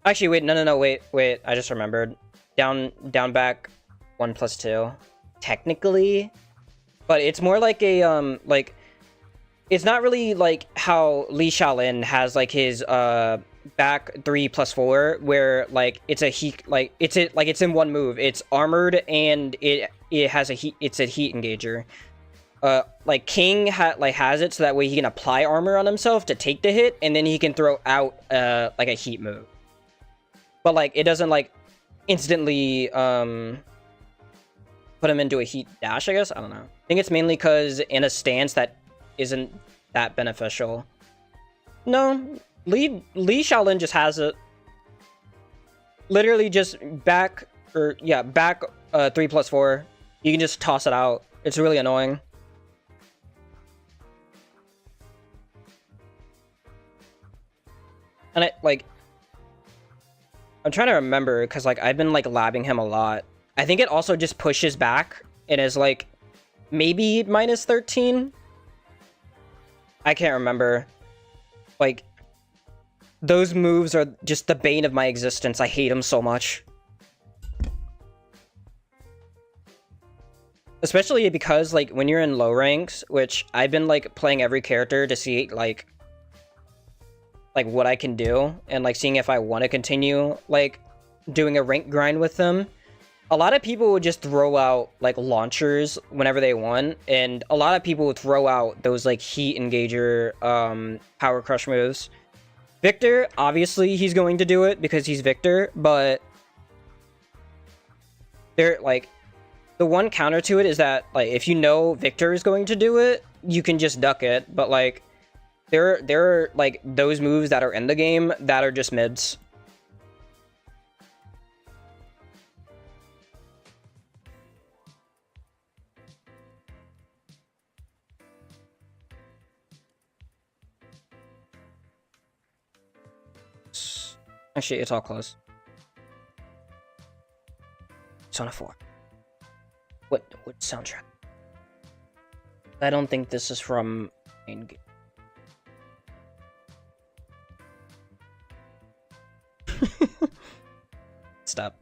Actually, wait, no, wait. I just remembered. Down, back, 1+2. Technically, but it's more like a like. It's not really like how Li Shaolin has like his back 3+4, where like it's a heat, like it's in one move. It's armored and it has a heat. It's a heat engager. Like King has it so that way he can apply armor on himself to take the hit, and then he can throw out like a heat move. But like it doesn't like instantly put him into a heat dash, I guess. I don't know. I think it's mainly because in a stance that isn't that beneficial. No, Li Shaolin just has it. Literally just back 3+4. You can just toss it out. It's really annoying. And I'm trying to remember, because like I've been like labbing him a lot. I think it also just pushes back and is like maybe -13. I can't remember. Like, those moves are just the bane of my existence. I hate them so much. Especially because, like, when you're in low ranks, which I've been, like, playing every character to see, like what I can do, and, like, seeing if I want to continue, like, doing a rank grind with them. A lot of people would just throw out, like, launchers whenever they won, and a lot of people would throw out those, like, heat engager, power crush moves. Victor, obviously, he's going to do it because he's Victor, but they're, like, the one counter to it is that, like, if you know Victor is going to do it, you can just duck it, but, like, there are, like, those moves that are in the game that are just mids. Actually, it's all closed. Persona 4. What soundtrack? I don't think this is from main game. Stop.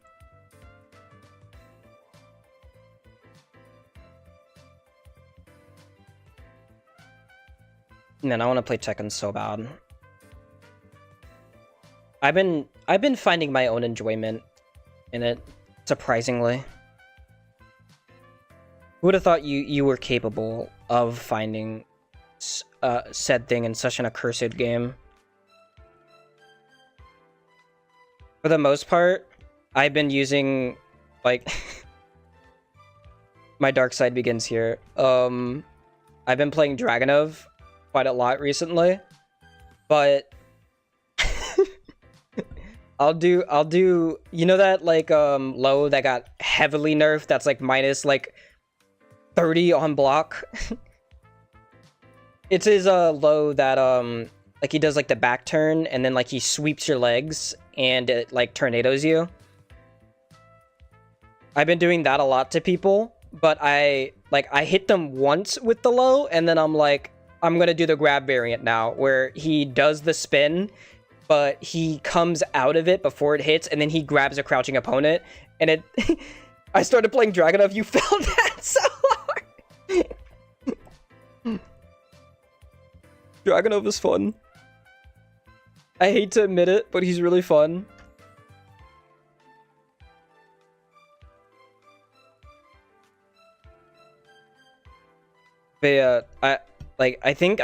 Man, I want to play Tekken so bad. I've been finding my own enjoyment in it, surprisingly. Who would have thought you were capable of finding said thing in such an accursed game? For the most part, I've been using, like, my dark side begins here. I've been playing Dragonov quite a lot recently. but I'll do you know that like low that got heavily nerfed that's like minus like 30 on block? It's his low that like he does like the back turn and then like he sweeps your legs and it like tornadoes you. I've been doing that a lot to people, but I hit them once with the low and then I'm like I'm going to do the grab variant now where he does the spin but he comes out of it before it hits and then he grabs a crouching opponent and it I started playing Dragunov, you felt that so hard. Dragunov is fun. I hate to admit it, but he's really fun. But yeah, I think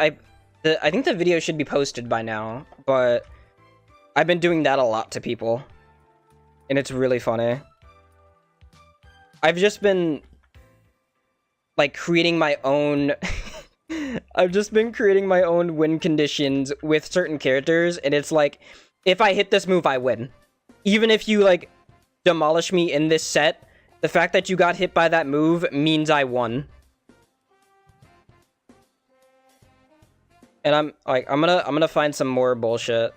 the video should be posted by now, but I've been doing that a lot to people. And it's really funny. I've just been like creating my own I've just been creating my own win conditions with certain characters, and it's like, if I hit this move, I win. Even if you, like, demolish me in this set, the fact that you got hit by that move means I won. And I'm gonna find some more bullshit.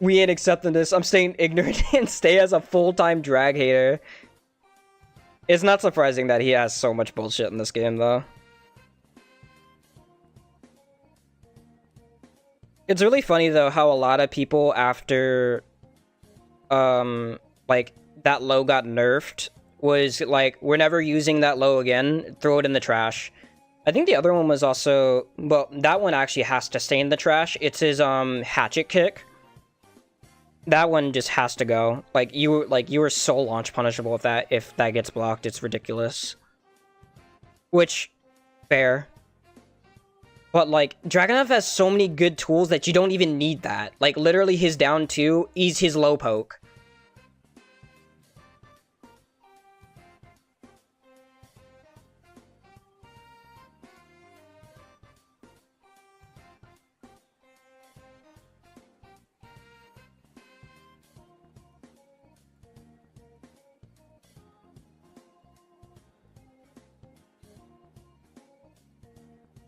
We ain't accepting this. I'm staying ignorant and stay as a full-time drag hater. It's not surprising that he has so much bullshit in this game, though. It's really funny, though, how a lot of people after, like, that low got nerfed was like, we're never using that low again, throw it in the trash. I think the other one was also, well, that one actually has to stay in the trash. It's his, hatchet kick. That one just has to go. Like, you were so launch punishable if that gets blocked. It's ridiculous. Which, fair. But, like, Dragunov has so many good tools that you don't even need that. Like, literally his down 2 is his low poke.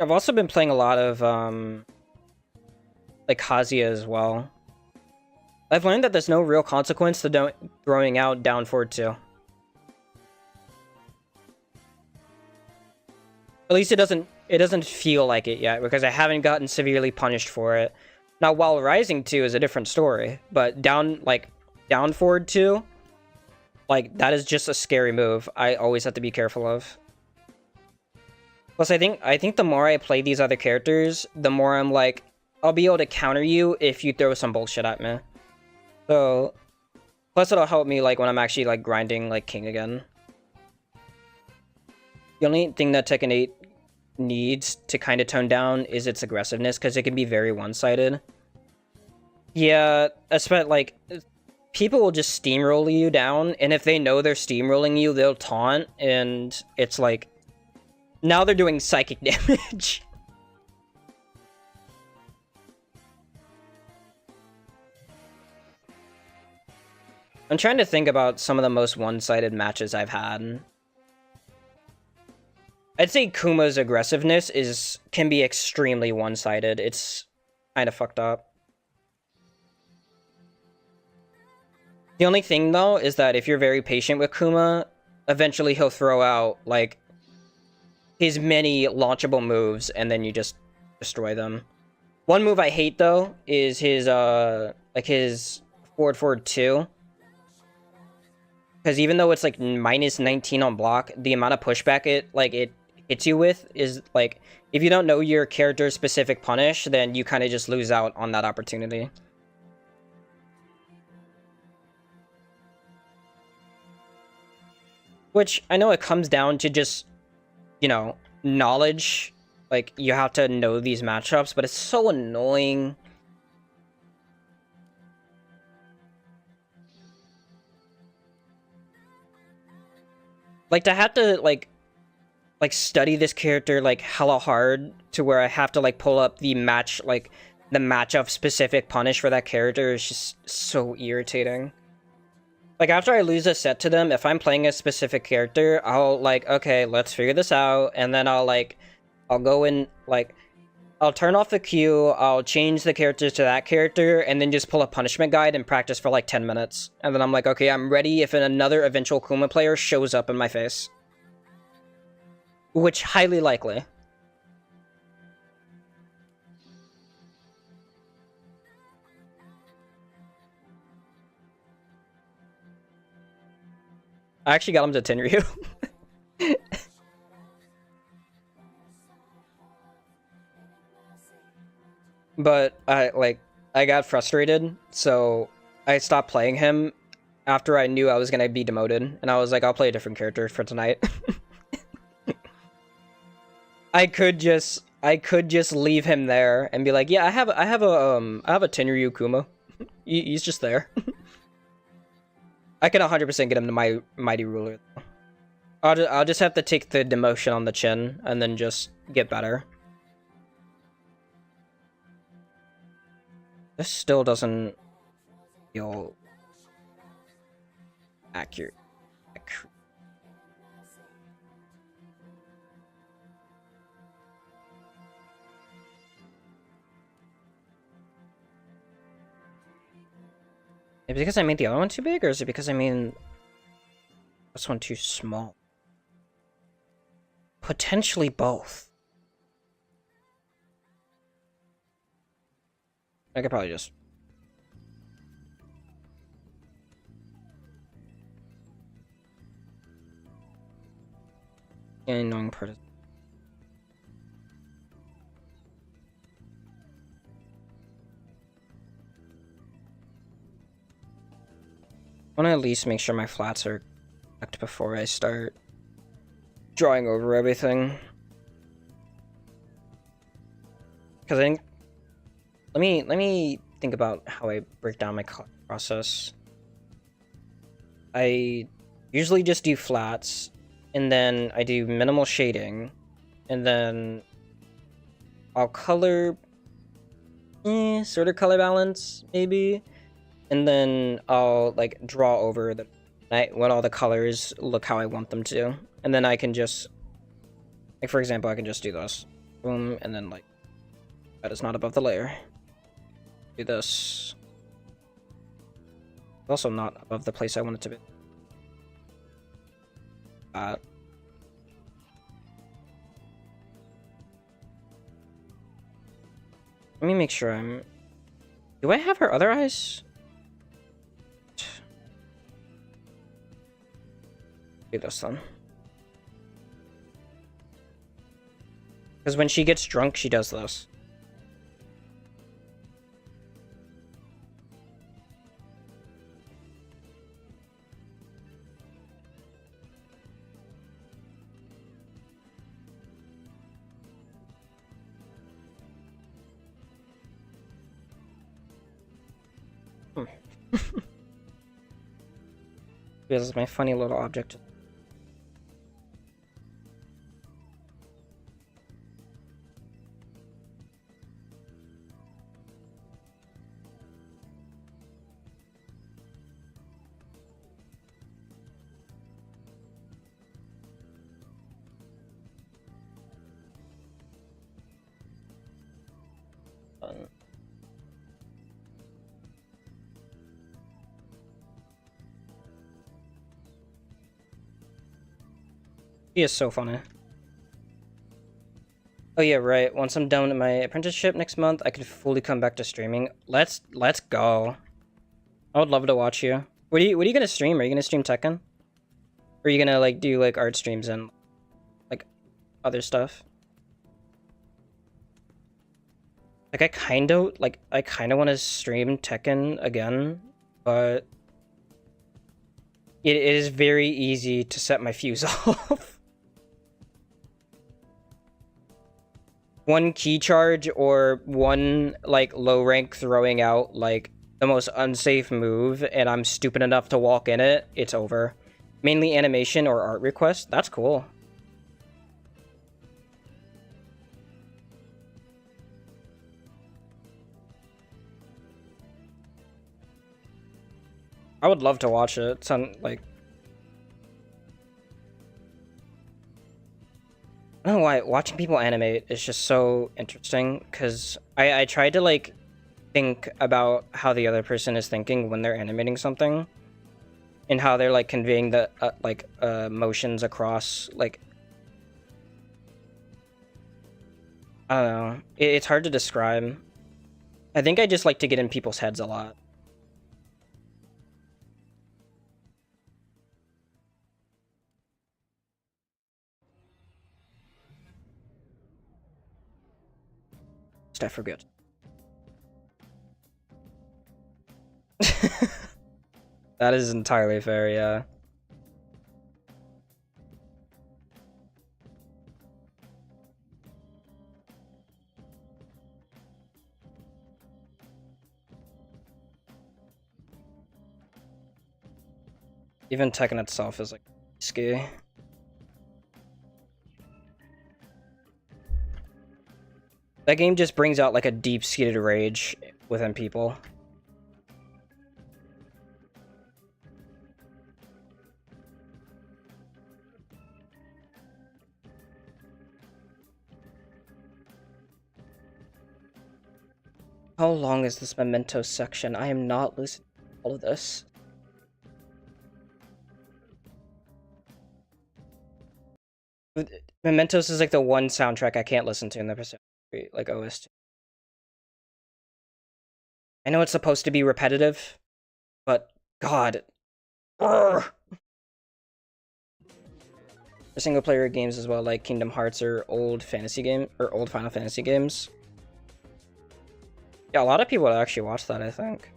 I've also been playing a lot of, like, Kazuya as well. I've learned that there's no real consequence to throwing out down forward 2. At least it doesn't feel like it yet, because I haven't gotten severely punished for it. Now, while Rising 2 is a different story, but down forward 2, like, that is just a scary move I always have to be careful of. Plus, I think the more I play these other characters, the more I'm like, I'll be able to counter you if you throw some bullshit at me. So, plus it'll help me, like, when I'm actually, like, grinding, like, King again. The only thing that Tekken 8 needs to kind of tone down is its aggressiveness, because it can be very one-sided. Yeah, especially, like, people will just steamroll you down, and if they know they're steamrolling you, they'll taunt, and it's like, now they're doing psychic damage. I'm trying to think about some of the most one-sided matches I've had. I'd say Kuma's aggressiveness can be extremely one-sided. It's kind of fucked up. The only thing, though, is that if you're very patient with Kuma, eventually he'll throw out, like, his many launchable moves, and then you just destroy them. One move I hate, though, is his, like, his forward 2. Because even though it's, like, minus 19 on block, the amount of pushback it hits you with is, like, if you don't know your character's specific punish, then you kind of just lose out on that opportunity. Which, I know it comes down to just, you know, knowledge. Like, you have to know these matchups, but it's so annoying. Like, to have to, like, like study this character like hella hard to where I have to like pull up the match, like the match of specific punish for that character is just so irritating. Like after I lose a set to them, if I'm playing a specific character, I'll like, okay, let's figure this out, and then I'll go in, like, I'll turn off the queue, I'll change the characters to that character, and then just pull a punishment guide and practice for like 10 minutes. And then I'm like, okay, I'm ready if another eventual Kuma player shows up in my face. Which, highly likely. I actually got him to Tenryu. But I got frustrated, so I stopped playing him after I knew I was gonna be demoted, and I was like, I'll play a different character for tonight. I could just leave him there and be like, yeah, I have a Tenryu Kuma. He's just there. I can 100% get him to my Mighty Ruler. I'll just have to take the demotion on the chin and then just get better. This still doesn't feel accurate. Is it because I made the other one too big, or is it because I made this one too small? Potentially both. I could probably just... annoying part. I want to at least make sure my flats are correct before I start drawing over everything. Because I think... Let me think about how I break down my process. I usually just do flats, and then I do minimal shading, and then I'll color... sort of color balance, maybe? And then I'll, like, draw over the when all the colors look how I want them to. And then I can just... Like, for example, I can just do this. Boom, and then, like... That is not above the layer. Do this. Also not above the place I want it to be. Let me make sure I'm... Do I have her other eyes? Do this then. Because when she gets drunk, she does this. This is my funny little object. He is so funny. Oh yeah, right. Once I'm done with my apprenticeship next month, I could fully come back to streaming. Let's go. I would love to watch you. What are you gonna stream? Are you gonna stream Tekken? Or are you gonna like do like art streams and like other stuff? Like I kind of want to stream Tekken again, but it is very easy to set my fuse off. One key charge or one like low rank throwing out like the most unsafe move and I'm stupid enough to walk in it, it's over. Mainly animation or art request. That's cool. I would love to watch it. Sound like I don't know why watching people animate is just so interesting because I tried to like think about how the other person is thinking when they're animating something and how they're like conveying the motions across like I don't know. It's hard to describe. I think I just like to get in people's heads a lot. I forget. That is entirely fair, yeah. Even Tekken itself is like risky. That game just brings out like a deep-seated rage within people. How long is this memento section? I am not listening to all of this. Mementos is like the one soundtrack I can't listen to in the Persona 3, like OST. I know it's supposed to be repetitive, but God. Urgh. For single player games as well, like Kingdom Hearts or old Final Fantasy games. Yeah, a lot of people would actually watch that, I think.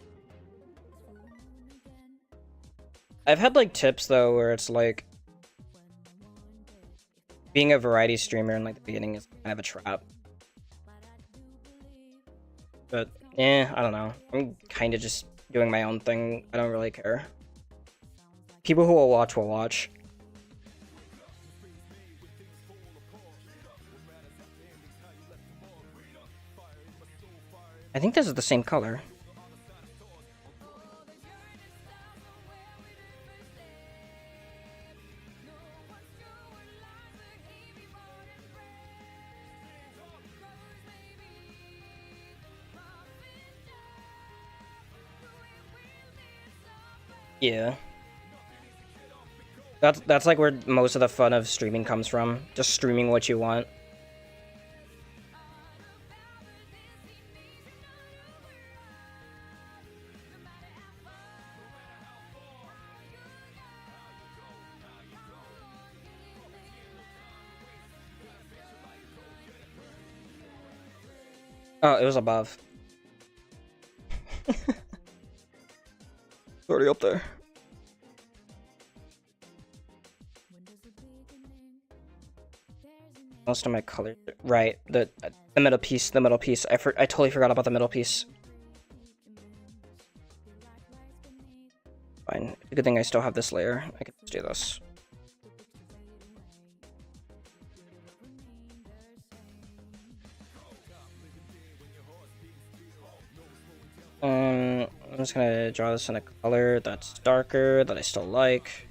I've had like tips though where it's like being a variety streamer in like the beginning is kind of a trap. But I don't know. I'm kind of just doing my own thing. I don't really care. People who will watch. I think this is the same color. Yeah. That's like where most of the fun of streaming comes from. Just streaming what you want. Oh, it was above. Already up there. Most of my colors, right? The middle piece. I totally forgot about the middle piece. Fine. Good thing I still have this layer. I can just do this. I'm just gonna draw this in a color that's darker, that I still like,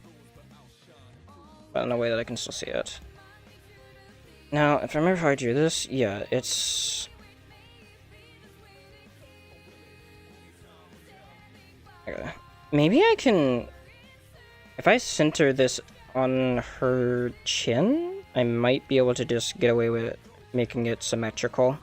but in a way that I can still see it. Now, if I remember how I drew this, yeah, it's... Okay. Maybe I can... If I center this on her chin, I might be able to just get away with making it symmetrical.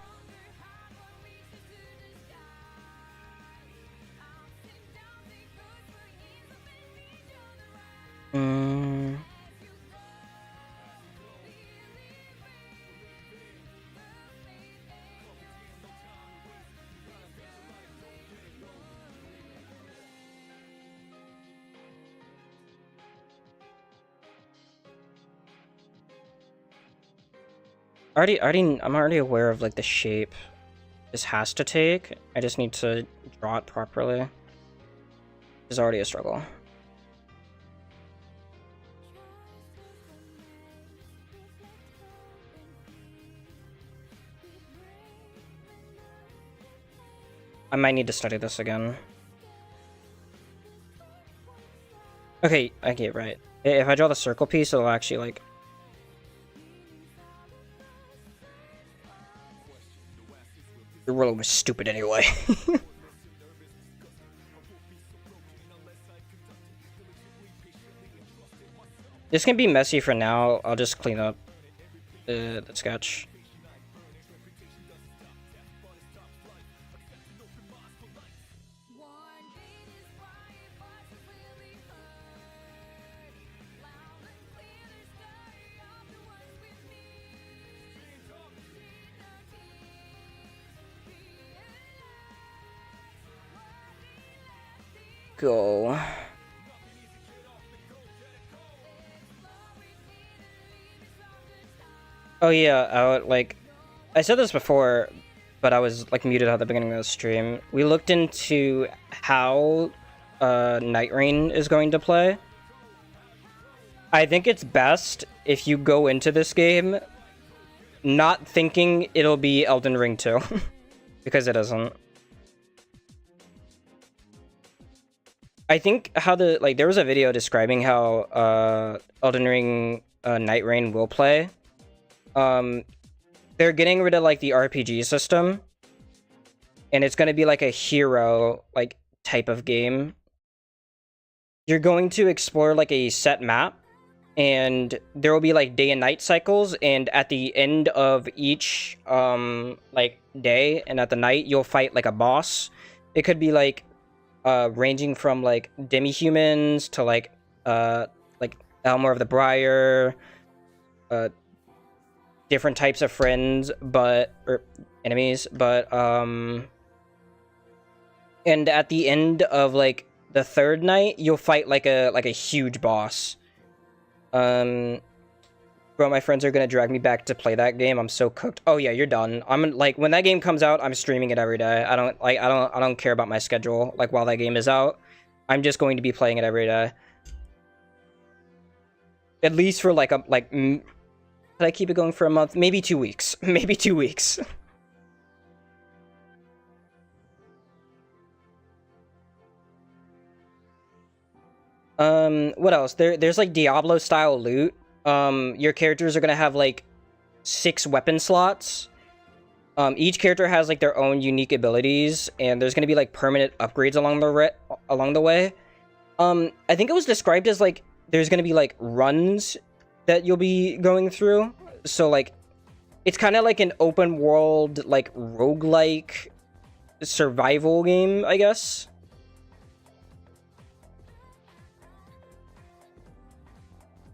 I'm already aware of like the shape this has to take. I just need to draw it properly. It's already a struggle. I might need to study this again. Okay, right. If I draw the circle piece, it'll actually, like... The ruler was stupid anyway. This can be messy for now. I'll just clean up the sketch. Go. Oh yeah, I said this before, but I was like muted at the beginning of the stream. We looked into how Night Rain is going to play. I think it's best if you go into this game not thinking it'll be Elden Ring 2, because it isn't. I think how there was a video describing how Elden Ring Night Rain will play. They're getting rid of like the RPG system, and it's going to be like a hero like type of game. You're going to explore like a set map, and there will be like day and night cycles, and at the end of each like day and at the night you'll fight like a boss. It could be like ranging from like demi-humans to like Elmer of the Briar, different types of friends, or enemies, but and at the end of like the third night you'll fight like a huge boss. Bro, my friends are gonna drag me back to play that game. I'm so cooked. Oh yeah, you're done. I'm like, when that game comes out, I'm streaming it every day. I don't care about my schedule. Like, while that game is out, I'm just going to be playing it every day. At least for like could I keep it going for a month? Maybe 2 weeks. Maybe 2 weeks. What else? There's like Diablo style loot. Your characters are gonna have like 6 weapon slots. Each character has like their own unique abilities, and there's gonna be like permanent upgrades along the way. I think it was described as like there's gonna be like runs that you'll be going through. So like it's kind of like an open world like roguelike survival game, I guess.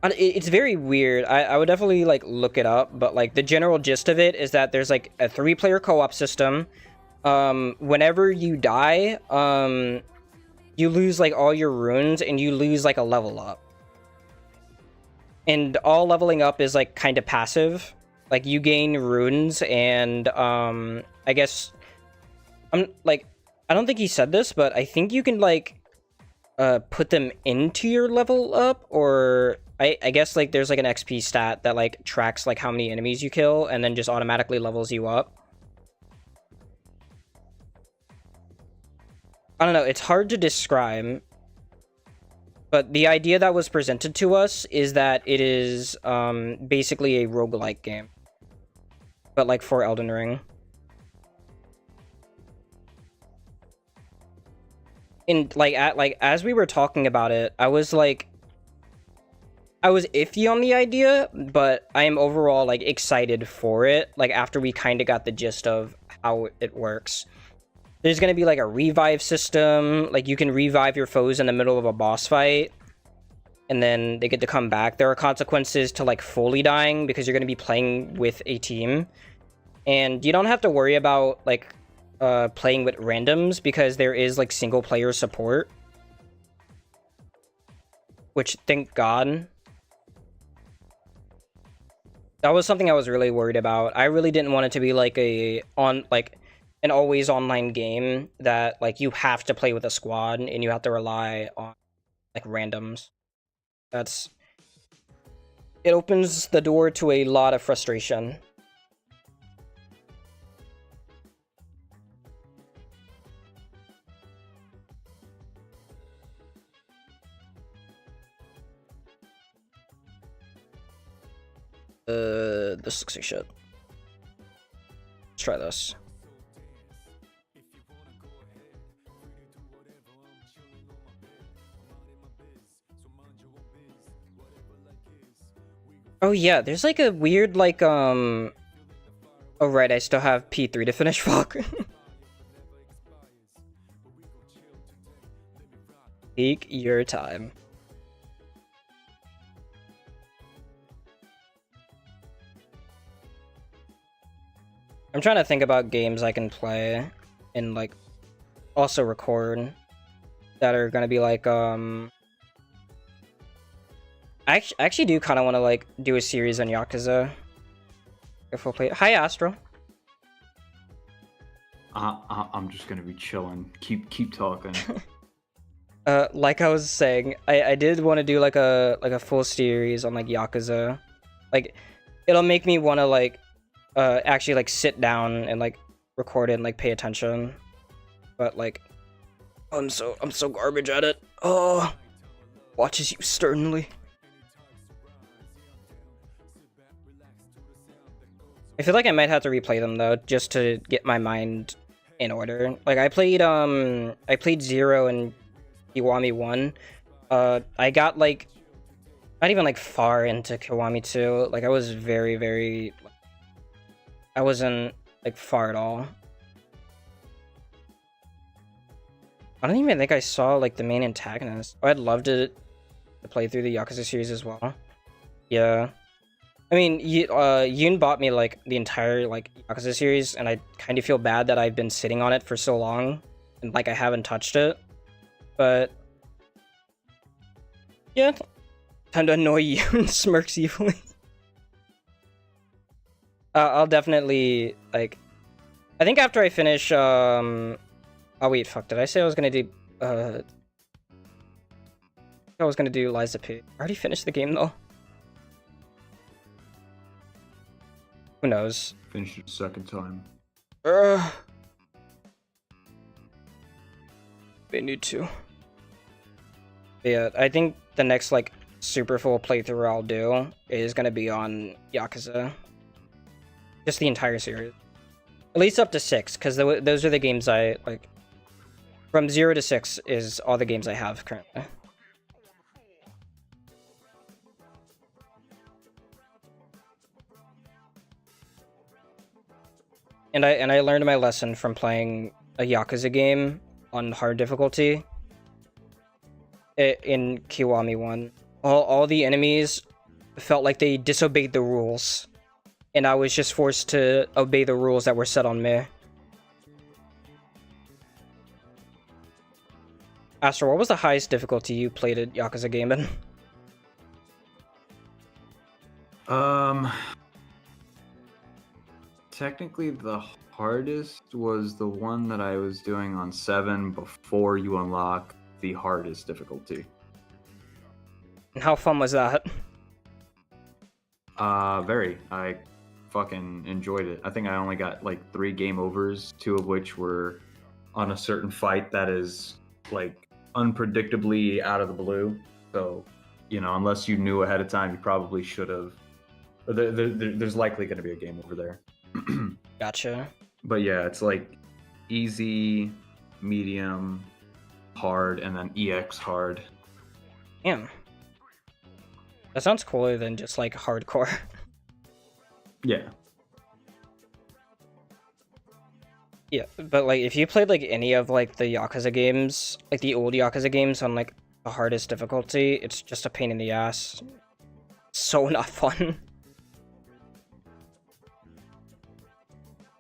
It's very weird. I would definitely like look it up, but like the general gist of it is that there's like a 3-player co-op system. Whenever you die, you lose like all your runes and you lose like a level up. And all leveling up is like kind of passive. Like you gain runes and I guess I don't think he said this, but I think you can like put them into your level up, or I guess like there's like an XP stat that like tracks like how many enemies you kill and then just automatically levels you up. I don't know, it's hard to describe, but the idea that was presented to us is that it is basically a roguelike game, but like for Elden Ring. And like as we were talking about it, I was iffy on the idea, but I am overall like excited for it, like after we kind of got the gist of how it works. There's going to be like a revive system, like you can revive your foes in the middle of a boss fight and then they get to come back. There are consequences to like fully dying because you're going to be playing with a team, and you don't have to worry about like playing with randoms because there is like single player support, which thank God. That was something I was really worried about. I really didn't want it to be like an always online game that like you have to play with a squad and you have to rely on like randoms. It opens the door to a lot of frustration. This looks like shit. Let's try this. Oh yeah, there's like a weird oh right, I still have P3 to finish. Fuck. Take your time. I'm trying to think about games I can play and like also record that are gonna be like I actually do kind of want to like do a series on Yakuza. If we'll play. Hi Astro. I'm just gonna be chilling. Keep talking. Like I was saying, I did want to do like a full series on like Yakuza. Like it'll make me want to like actually like sit down and like record it and like pay attention. But like I'm so garbage at it. Oh, watches you sternly. I feel like I might have to replay them though, just to get my mind in order. Like I played 0 and Kiwami 1. I got like not even like far into Kiwami 2. Like I was very I wasn't like far at all. I don't even think I saw like the main antagonist. Oh, I'd love to play through the Yakuza series as well. Yeah. I mean, Yoon bought me like the entire like Yakuza series, and I kind of feel bad that I've been sitting on it for so long, and like I haven't touched it. But yeah, time to annoy Yoon. Smirks evilly. I'll definitely like. I think after I finish, oh wait, fuck! Did I say I was gonna do? I was gonna do Liza P. I already finished the game though. Who knows? Finished it a second time. They need to. Yeah, I think the next like super full playthrough I'll do is gonna be on Yakuza. Just the entire series. At least up to 6, because those are the games I like. From 0 to 6 is all the games I have currently. And I learned my lesson from playing a Yakuza game on hard difficulty in Kiwami 1. All the enemies felt like they disobeyed the rules, and I was just forced to obey the rules that were set on me. Astro, what was the highest difficulty you played a Yakuza game in? Technically the hardest was the one that I was doing on 7 before you unlock the hardest difficulty. And how fun was that? Very. I fucking enjoyed it. I think I only got like 3 game overs, 2 of which were on a certain fight that is like unpredictably out of the blue. So, you know, unless you knew ahead of time, you probably should have. There's likely going to be a game over there. Gotcha. But yeah, it's like easy, medium, hard, and then EX hard. Damn. That sounds cooler than just like hardcore. Yeah. Yeah, but like if you played like any of like the Yakuza games, like the old Yakuza games on like the hardest difficulty, it's just a pain in the ass. So not fun.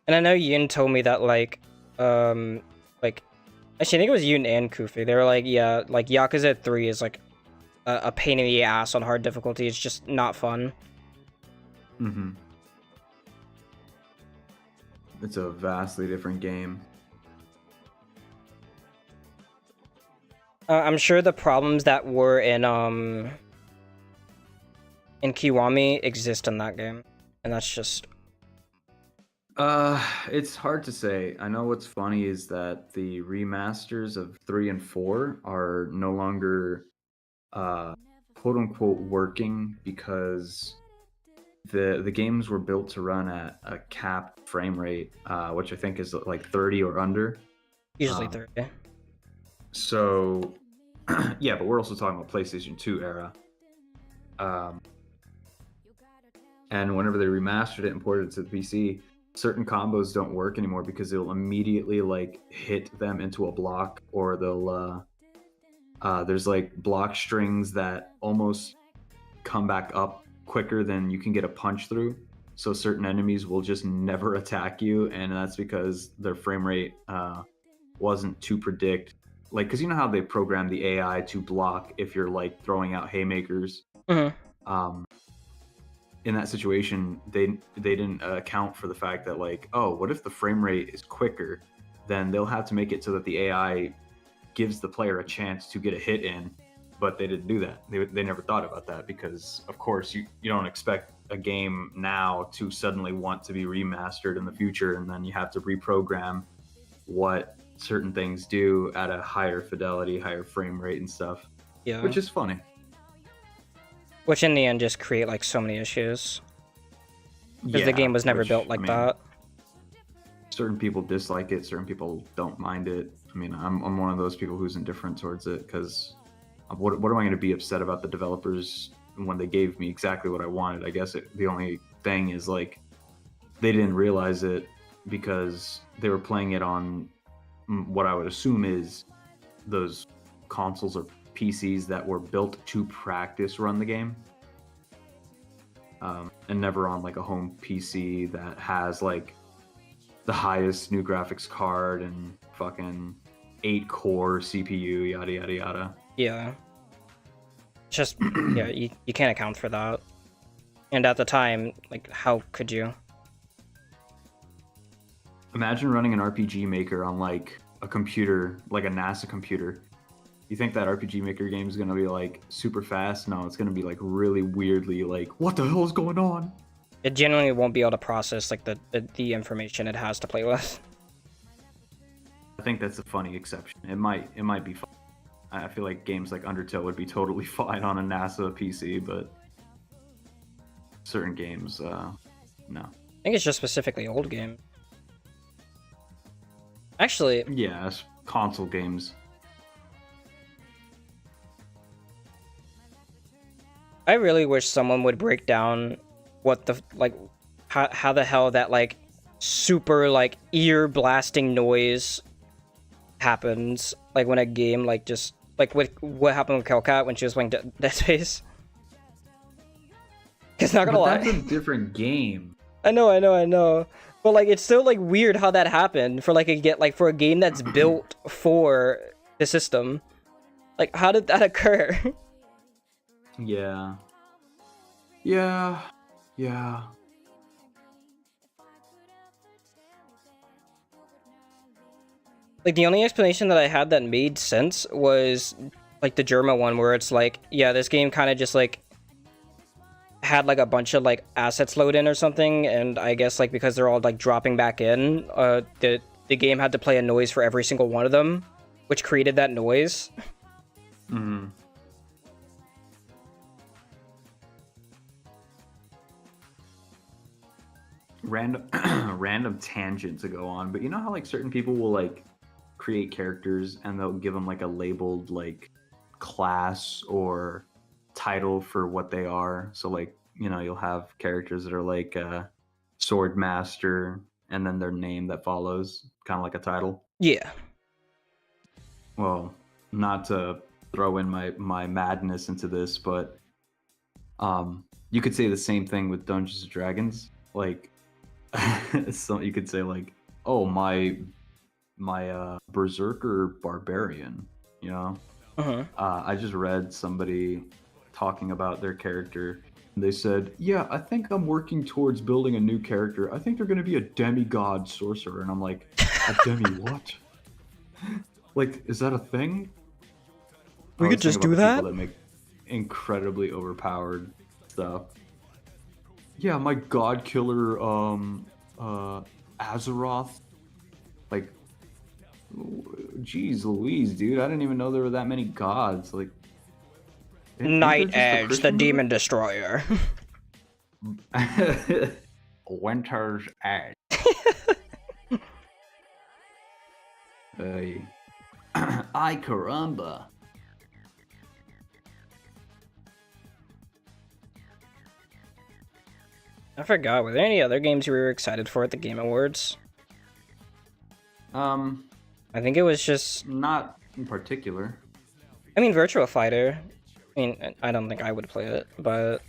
And I know Yoon told me that like actually I think it was Yoon and Kufi. They were like, yeah, like Yakuza 3 is like a pain in the ass on hard difficulty. It's just not fun. Mm-hmm. It's a vastly different game. I'm sure the problems that were in Kiwami exist in that game, and that's just. It's hard to say. I know what's funny is that the remasters of 3 and 4 are no longer quote unquote working because the games were built to run at a capped frame rate, which I think is like 30 or under. Usually Um, 30. So, yeah, but we're also talking about PlayStation 2 era. Um, and whenever they remastered it and ported it to the PC, certain combos don't work anymore because it'll immediately like hit them into a block, or they'll there's like block strings that almost come back up quicker than you can get a punch through. So certain enemies will just never attack you, and that's because their frame rate wasn't to predict. Like, because you know how they program the AI to block if you're like throwing out haymakers. Mm-hmm. In that situation, they didn't account for the fact that like, oh, what if the frame rate is quicker? Then they'll have to make it so that the AI gives the player a chance to get a hit in, but they didn't do that. They never thought about that because, of course, you don't expect a game now to suddenly want to be remastered in the future, and then you have to reprogram what certain things do at a higher fidelity, higher frame rate and stuff, Yeah. which is funny. Which in the end just create like so many issues. Because the game was never built like that. Certain people dislike it, certain people don't mind it. I mean, I'm one of those people who's indifferent towards it because what am I going to be upset about the developers when they gave me exactly what I wanted? I guess the only thing is like they didn't realize it because they were playing it on what I would assume is those consoles or PCs that were built to practice run the game, and never on like a home PC that has like the highest new graphics card and fucking 8-core CPU, yada yada yada. Yeah. Just yeah, you can't account for that. And at the time, like, how could you? Imagine running an RPG Maker on like a computer, like a NASA computer. You think that RPG Maker game is gonna be like super fast? No, it's gonna be like really weirdly like, what the hell is going on? It genuinely won't be able to process like the information it has to play with. I think that's a funny exception. It might be fun. I feel like games like Undertale would be totally fine on a NASA PC, but certain games, no. I think it's just specifically old games. Actually, yeah, it's console games. I really wish someone would break down what the like how the hell that like super like ear blasting noise happens, like when a game like just like what happened with Kelcat when she was playing Dead Space. It's not gonna lie, that's a different game. I know, but like it's still like weird how that happened for like for a game that's built for the system. Like, how did that occur? Yeah. Like, the only explanation that I had that made sense was, like, the Germa one, where it's like, yeah, this game kind of just, like, had, like, a bunch of, like, assets load in or something, and I guess, like, because they're all, like, dropping back in, the game had to play a noise for every single one of them, which created that noise. Mm-hmm. Random tangent to go on, but you know how, like, certain people will, like, create characters and they'll give them like a labeled like class or title for what they are. So like, you know, you'll have characters that are like sword master and then their name that follows, kind of like a title. Yeah. Well, not to throw in my madness into this, but you could say the same thing with Dungeons and Dragons. Like, so you could say like, oh, my berserker barbarian, you know. I just read somebody talking about their character. They said, yeah, I think I'm working towards building a new character. I think they're going to be a demigod sorcerer. And I'm like, a demi what? Like, is that a thing? We could just do that? People that make incredibly overpowered stuff. Yeah, my god killer Azeroth. Like, jeez Louise, dude, I didn't even know there were that many gods. Like, Night Edge, the Demon Destroyer. Winter's Edge. Ay. Ay caramba. I forgot. Were there any other games you were excited for at the Game Awards? I think it was just. Not in particular. I mean, Virtua Fighter. I mean, I don't think I would play it, but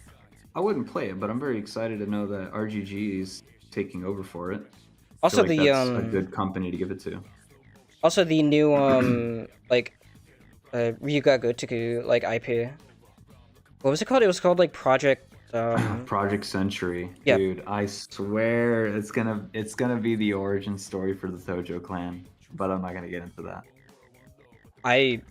I wouldn't play it, but I'm very excited to know that RGG is taking over for it. also I feel the like that's a good company to give it to. also the new like Ryuga Gotoku like IP. What was it called? It was called like Project. Project Century, Yeah. dude. I swear it's gonna be the origin story for the Tojo clan, but I'm not gonna get into that. I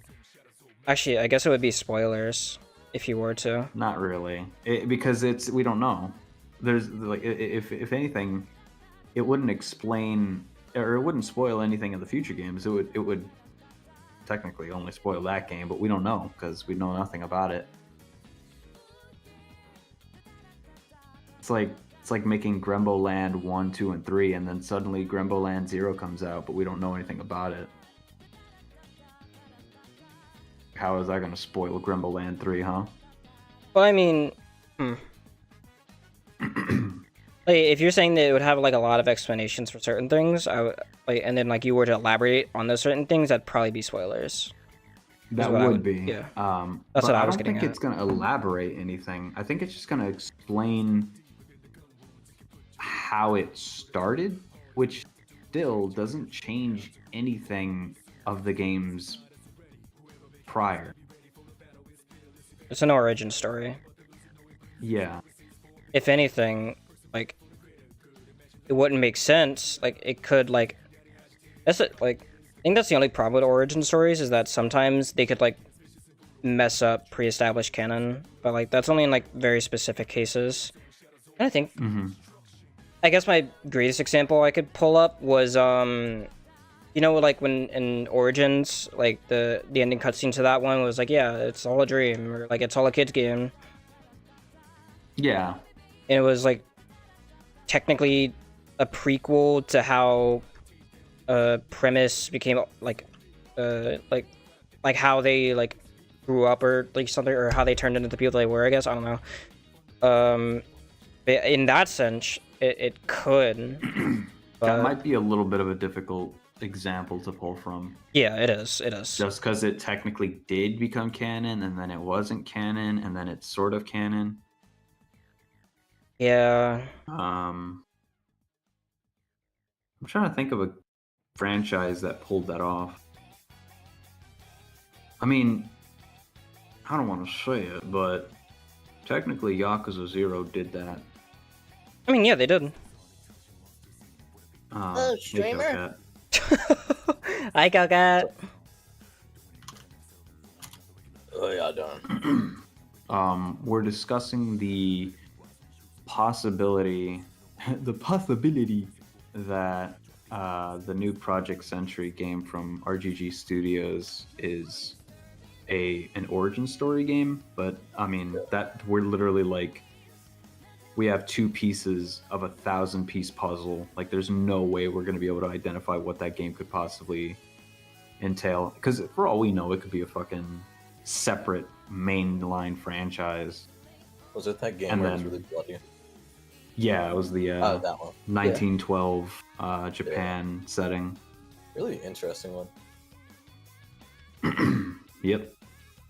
guess it would be spoilers if you were to. Not really, because we don't know. There's like if anything, it wouldn't explain or it wouldn't spoil anything in the future games. It would technically only spoil that game, but we don't know because we know nothing about it. It's like making Grembo Land 1, 2, and 3, and then suddenly Grembo Land 0 comes out, but we don't know anything about it. How is that going to spoil Grembo Land 3, huh? Well, I mean, like if you're saying that it would have like a lot of explanations for certain things, I would like, and then like you were to elaborate on those certain things, that'd probably be spoilers. That would be. Yeah. That's what I was don't getting think at. it's going to elaborate anything. I think it's just going to explain how it started, which still doesn't change anything of the games prior. It's an origin story. Yeah. If anything, like it wouldn't make sense. Like it could like that's it. Like I think that's the only problem with origin stories is that sometimes they could like mess up pre-established canon, but like that's only in like very specific cases. And I think I guess my greatest example I could pull up was you know, like when in Origins, like the ending cutscene to that one was like, yeah, it's all a dream, or like it's all a kid's game. Yeah. And it was like technically a prequel to how Premise became like how they like grew up or like something, or how they turned into the people they were. I guess I don't know. But in that sense, it could. That might be a little bit of a difficult example to pull from. Yeah, it is. It is. Just because it technically did become canon, and then it wasn't canon, and then it's sort of canon. Yeah. I'm trying to think of a franchise that pulled that off. I mean, I don't want to say it, but technically Yakuza 0 did that. I mean, yeah, they did. Streamer? Hi, Calcat. Oh, yeah, done. We're discussing the possibility that the new Project Century game from RGG Studios is an origin story game, but I mean that we're literally like we have 2 pieces of a 1,000-piece puzzle. Like there's no way we're going to be able to identify what that game could possibly entail, because for all we know it could be a fucking separate mainline franchise. Was it that game And where it then- was really bloody? Yeah, it was the Oh, that one. 1912 Japan setting. Really interesting one. Yep.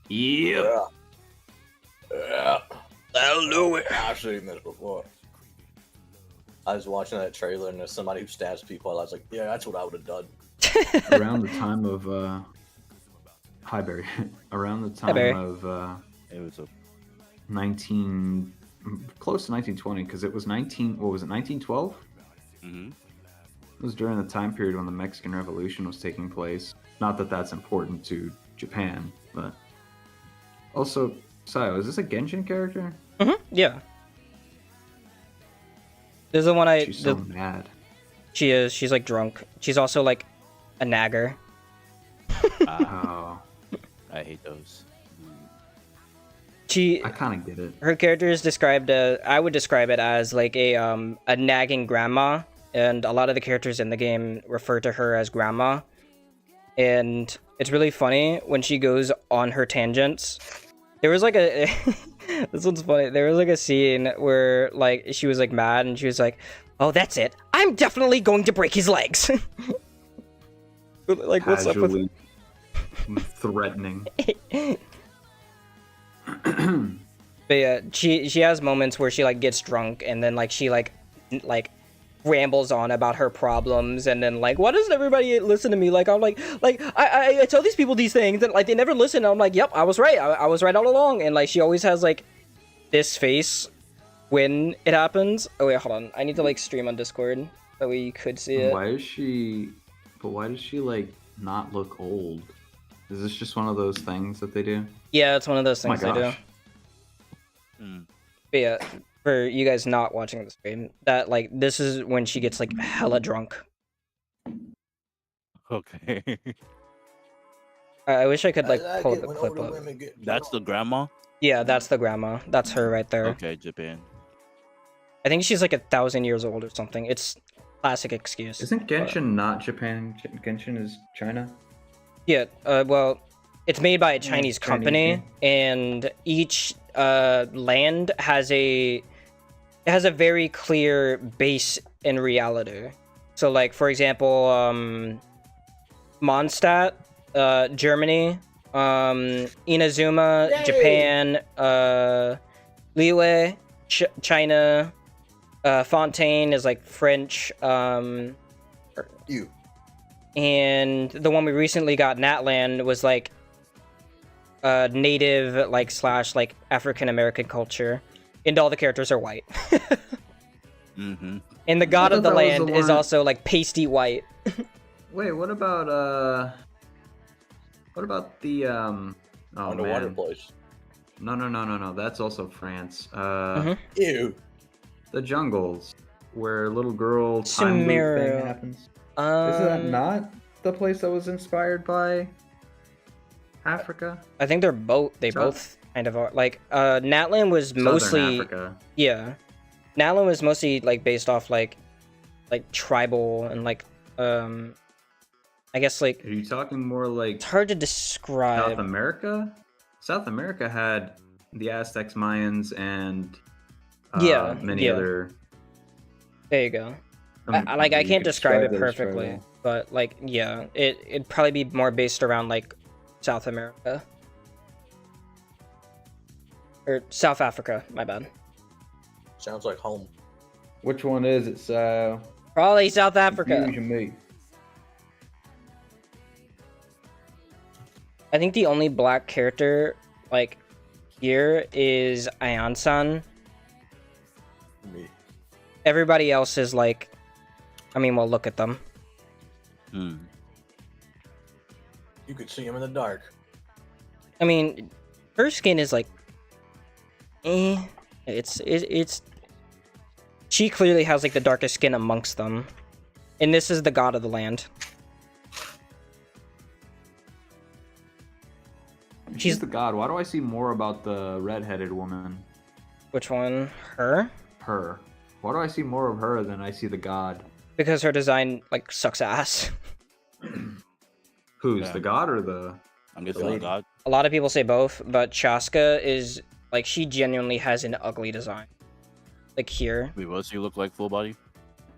Yeah. Yeah. I'll do it. I've seen this before. I was watching that trailer and there's somebody who stabs people. I was like, yeah, that's what I would have done. Around the time of hi Barry. Around the time Barry. of It was a 19 close to 1920, because it was 1912? mm-hmm. It was during the time period when the Mexican Revolution was taking place. Not that that's important to Japan, but also, Sayo, is this a Genshin character? Yeah. There's the one She's so the, mad. she is. She's like drunk. She's also like a nagger. Oh, I hate those. I kind of get it. her character is described. I would describe it as like a nagging grandma, and a lot of the characters in the game refer to her as grandma. And it's really funny when she goes on her tangents. There was like a this one's funny. There was like a scene where like she was like mad and she was like, "Oh, that's it. I'm definitely going to break his legs." Like, what's up with Casually threatening. But yeah, she has moments where she like gets drunk and then like she like rambles on about her problems, and then like, why doesn't everybody listen to me? Like I'm like I tell these people these things and like they never listen. And I'm like, yep, I was right. I was right all along. And like she always has like this face when it happens. Oh wait, hold on. I need to like stream on Discord so we could see it. Why is she? But why does she like not look old? Is this just one of those things that they do? Yeah, it's one of those Oh my things they do. gosh. But yeah, for you guys not watching the stream, that like this is when she gets like hella drunk. Okay. I wish I could like I pull get up a when clip older up. women get That's the drunk. grandma? Yeah, that's the grandma. That's her right there. Okay, Japan. I think she's like 1,000 years old or something. It's classic excuse. Isn't Genshin not Japan? Genshin is China. Yeah, well, it's made by a Chinese Chinese company, game. and each land has a very clear base in reality. So, like for example, Mondstadt, Germany, Inazuma, Yay! Japan, Liyue, China, Fontaine is like French, You. and the one we recently got, Natland, was like native like slash like African American culture, and all the characters are white. Mm-hmm. And the god I of the thought that was land the is one- also like pasty white. Wait, what about the oh Underwater man. place. No. That's also France. Mhm. Ew. The jungles where little girl time loop Sumeria. thing happens. Is that Um, not the place that was inspired by Africa? I think they're both. They So- both kind of are. Like Natland was Southern mostly Africa. yeah. Natland was mostly like based off like tribal and like I guess like Are you talking more like it's hard to South describe. America? South America had the Aztecs, Mayans, and Yeah, many yeah. other. There you go. I I you can't could describe it those perfectly, tribal. but like yeah, it'd probably be more based around like South America or South Africa. My bad. Sounds like home. Which one is it? So Probably South Africa. Confusion me. I think the only black character like here is Ayan-san. Me. Everybody else is like, I mean, well, look at them. Mm. You could see him in the dark. I mean, her skin is like, it's. She clearly has like the darkest skin amongst them, and this is the god of the land. She's the god. Why do I see more about the redheaded woman? Which one? Her? Her. Why do I see more of her than I see the god? Because her design like sucks ass. Who's Yeah. the god or the? I'm guessing Lady. the god. A lot of people say both, but Chaska is like she genuinely has an ugly design. Like here. Wait, what does he look like full body?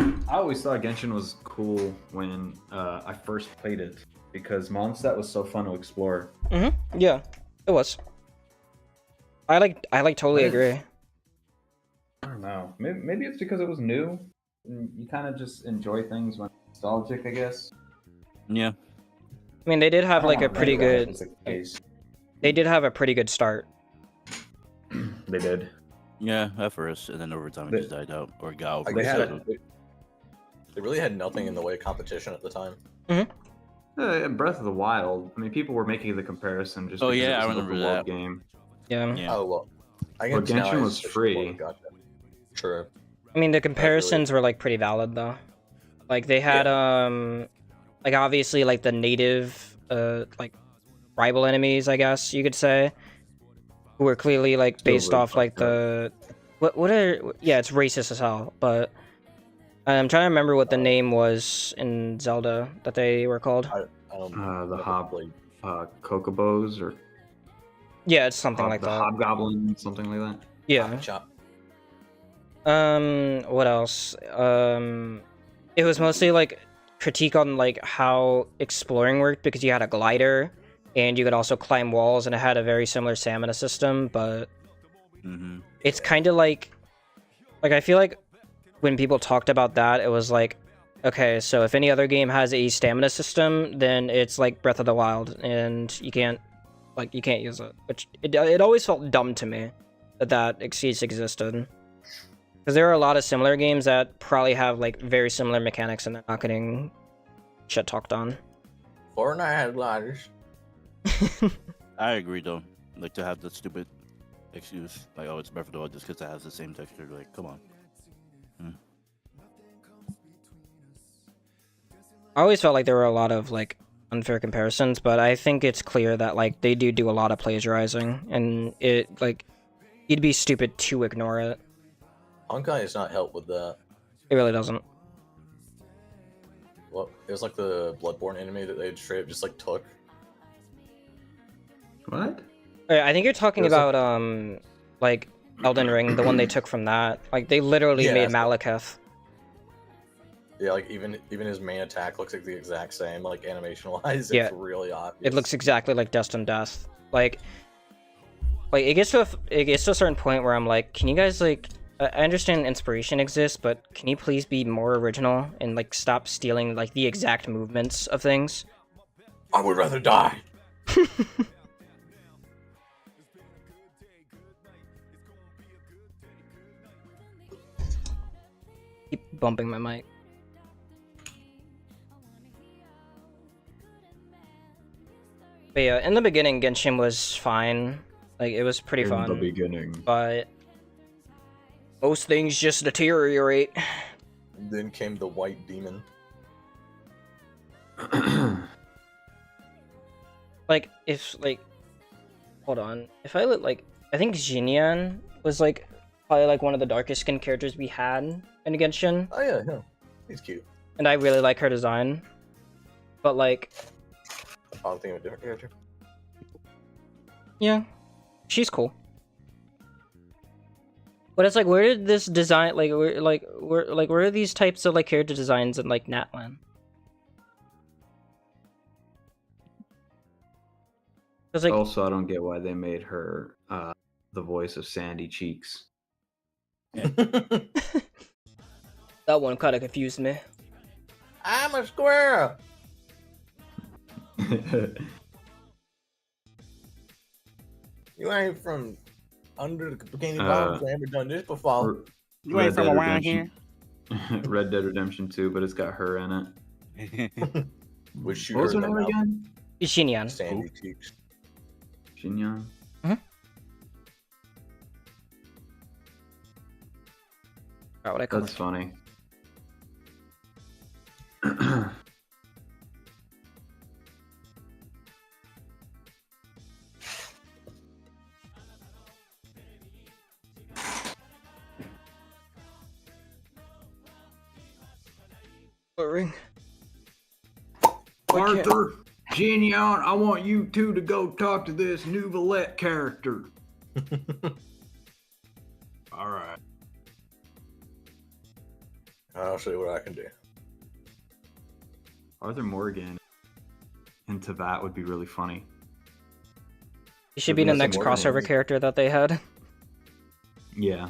I always thought Genshin was cool when I first played it because Mondstadt was so fun to explore. Mm-hmm. Yeah, it was. I totally What is- agree. I don't know. Maybe it's because it was new. And you kind of just enjoy things when it's nostalgic, I guess. Yeah. I mean, they did have I like a don't pretty think that good. was the case. They did have a pretty good start. They did. Yeah, at first, and then over time it They- just died out or got I over. They guess had they really had nothing in the way of competition at the time. Breath of the Wild. I mean, people were making the comparison just Oh, because yeah, it I was an remember open world that. game. Yeah. Yeah. Oh well. I Well, guess now Genshin I was switched to free. Florida, gotcha. True. I mean, the comparisons were like pretty valid though. Like they had like obviously like the native like tribal enemies, I guess you could say. who were clearly like Still based really off like fucked up. the what are yeah, it's racist as hell, but I'm trying to remember what the name was in Zelda that they were called. I don't The never played. Kokobos or Yeah, it's something like the that. Hobgoblin, something like that. Yeah. Chop. What else? It was mostly like critique on like how exploring worked because you had a glider and you could also climb walls and it had a very similar stamina system, but Mm-hmm. it's kind of like I feel like when people talked about that, it was like, okay, so if any other game has a stamina system, then it's like Breath of the Wild, and you can't use it. Which it always felt dumb to me that excuse existed, because there are a lot of similar games that probably have like very similar mechanics, and they're not getting shit talked on. Fortnite has gliders. I agree though. Like to have the stupid excuse, like oh it's Breath of the Wild just because it has the same texture. Like come on. I always felt like there were a lot of like unfair comparisons, but I think it's clear that like they do a lot of plagiarizing, and it like you'd be stupid to ignore it. Honkai does not help with that. It really doesn't. Well, it was like the Bloodborne anime that they straight up just like took. What? I think you're talking There's a- about like Elden Ring, the one they took from that. Like they literally Yeah, made that's Malekith. Yeah, like even his main attack looks like the exact same, like animation wise. Yeah. It's really obvious. It looks exactly like Destined Death. Like it gets to a certain point where I'm like, can you guys like? I understand inspiration exists, but can you please be more original and like stop stealing like the exact movements of things? I would rather die. Keep bumping my mic. But yeah, in the beginning, Genshin was fine. Like it was pretty In the fun. beginning. But most things just deteriorate. And then came the white demon. Like if like, hold on. If I look like, I think Xinyan was like probably like one of the darkest skinned characters we had in Genshin, Oh yeah, yeah. He's cute. and I really like her design. But like, I'm thinking of a different character. yeah, she's cool. But it's like, where did this design where are these types of like character designs in like Natlan? Because like, Also, I don't get why they made her the voice of Sandy Cheeks. that one kind of confused me. I'm a squirrel. You ain't from under the bikini bottom. I haven't done this before. You ain't from around here. Red Dead Redemption 2, but it's got her in it. Which shoot What was her her in the name mouth. again? Xinyan. Sandy cheeks. Xinyan. Forgot what I call That's it. funny. Ring. Arthur, Xinyan, I want you two to go talk to this Nouvellette character. All right. I'll show you what I can do. Arthur Morgan into that would be really funny. He should be the Nothing next more than crossover it. character that they had. Yeah.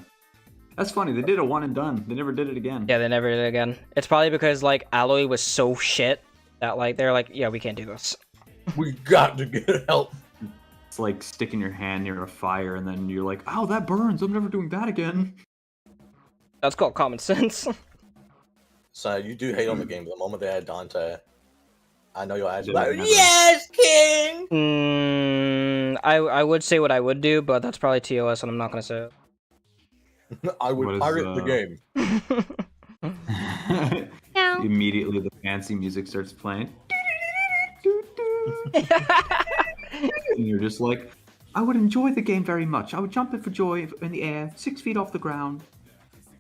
That's funny. They did a one and done. They never did it again. Yeah, they never did it again. It's probably because like Alloy was so shit that like they're like, yeah, we can't do this. We got to get help. It's like sticking your hand near a fire and then you're like, oh, that burns. I'm never doing that again. That's called common sense. So you do hate on the game, but the moment they had Dante, I know you'll actually Yeah, like, never. yes, King! I would say what I would do, but that's probably TOS, and I'm not gonna say it. I What would is, pirate the game. Immediately the fancy music starts playing. And you're just like, I would enjoy the game very much. I would jump it for joy in the air, 6 feet off the ground,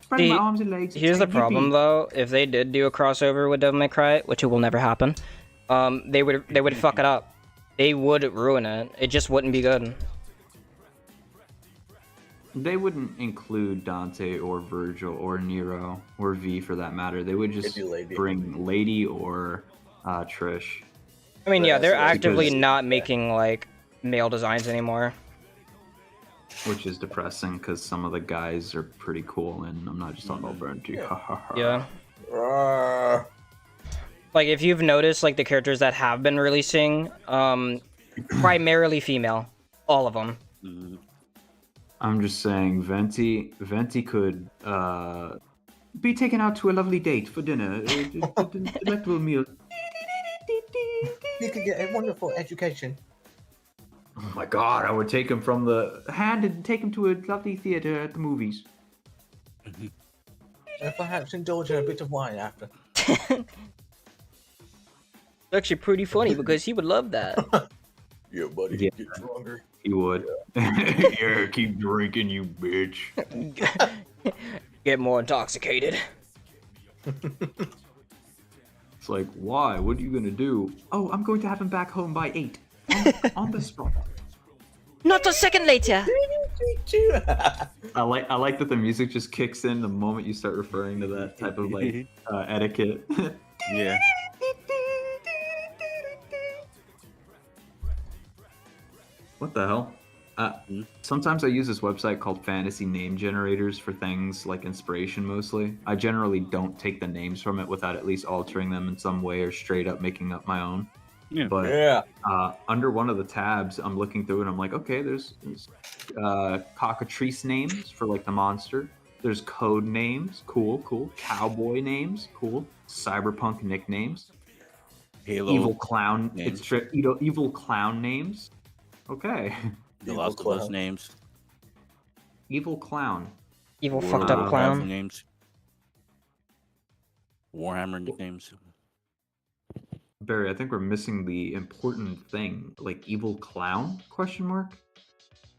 spreading my See, arms and legs. And Here's the saying, problem "Yippee." though. If they did do a crossover with Devil May Cry, which it will never happen, they would fuck it up. They would ruin it. It just wouldn't be good. They wouldn't include Dante or Virgil or Nero or V for that matter. They would just They'd do Lady. bring Lady or Trish. I mean, yeah, they're Because- actively not making like male designs anymore. Which is depressing because some of the guys are pretty cool, and I'm not just talking about Bernty. Yeah. Roar. Like if you've noticed, like the characters that have been releasing, primarily female, all of them. I'm just saying, Venti could be taken out to a lovely date for dinner, delectable meal. You could get a wonderful education. Oh my god, I would take him from the hand and take him to a lovely theater at the movies. And perhaps indulge in a bit of wine after. It's actually pretty funny because he would love that. Yeah, buddy. Yeah. Get stronger. He would. Yeah, keep drinking, you bitch. Get more intoxicated. It's like, why? What are you gonna do? Oh, I'm going to have him back home by 8. On the spot. Not a second later. I like that the music just kicks in the moment you start referring to that type of like etiquette. Yeah. What the hell? Sometimes I use this website called Fantasy Name Generators for things like inspiration mostly. I generally don't take the names from it without at least altering them in some way or straight up making up my own. Yeah. But Yeah. under one of the tabs, I'm looking through and I'm like, okay, there's cockatrice names for like the monster. There's code names, cool. Cowboy names, cool. Cyberpunk nicknames. Halo. Evil clown. names. Evil clown names. Okay. The Evil Last of Us Clown. names. Evil clown. Evil Wow. fucked up Rifle clown. names. Warhammer nicknames. Barry, I think we're missing the important thing. Like evil clown? Question mark.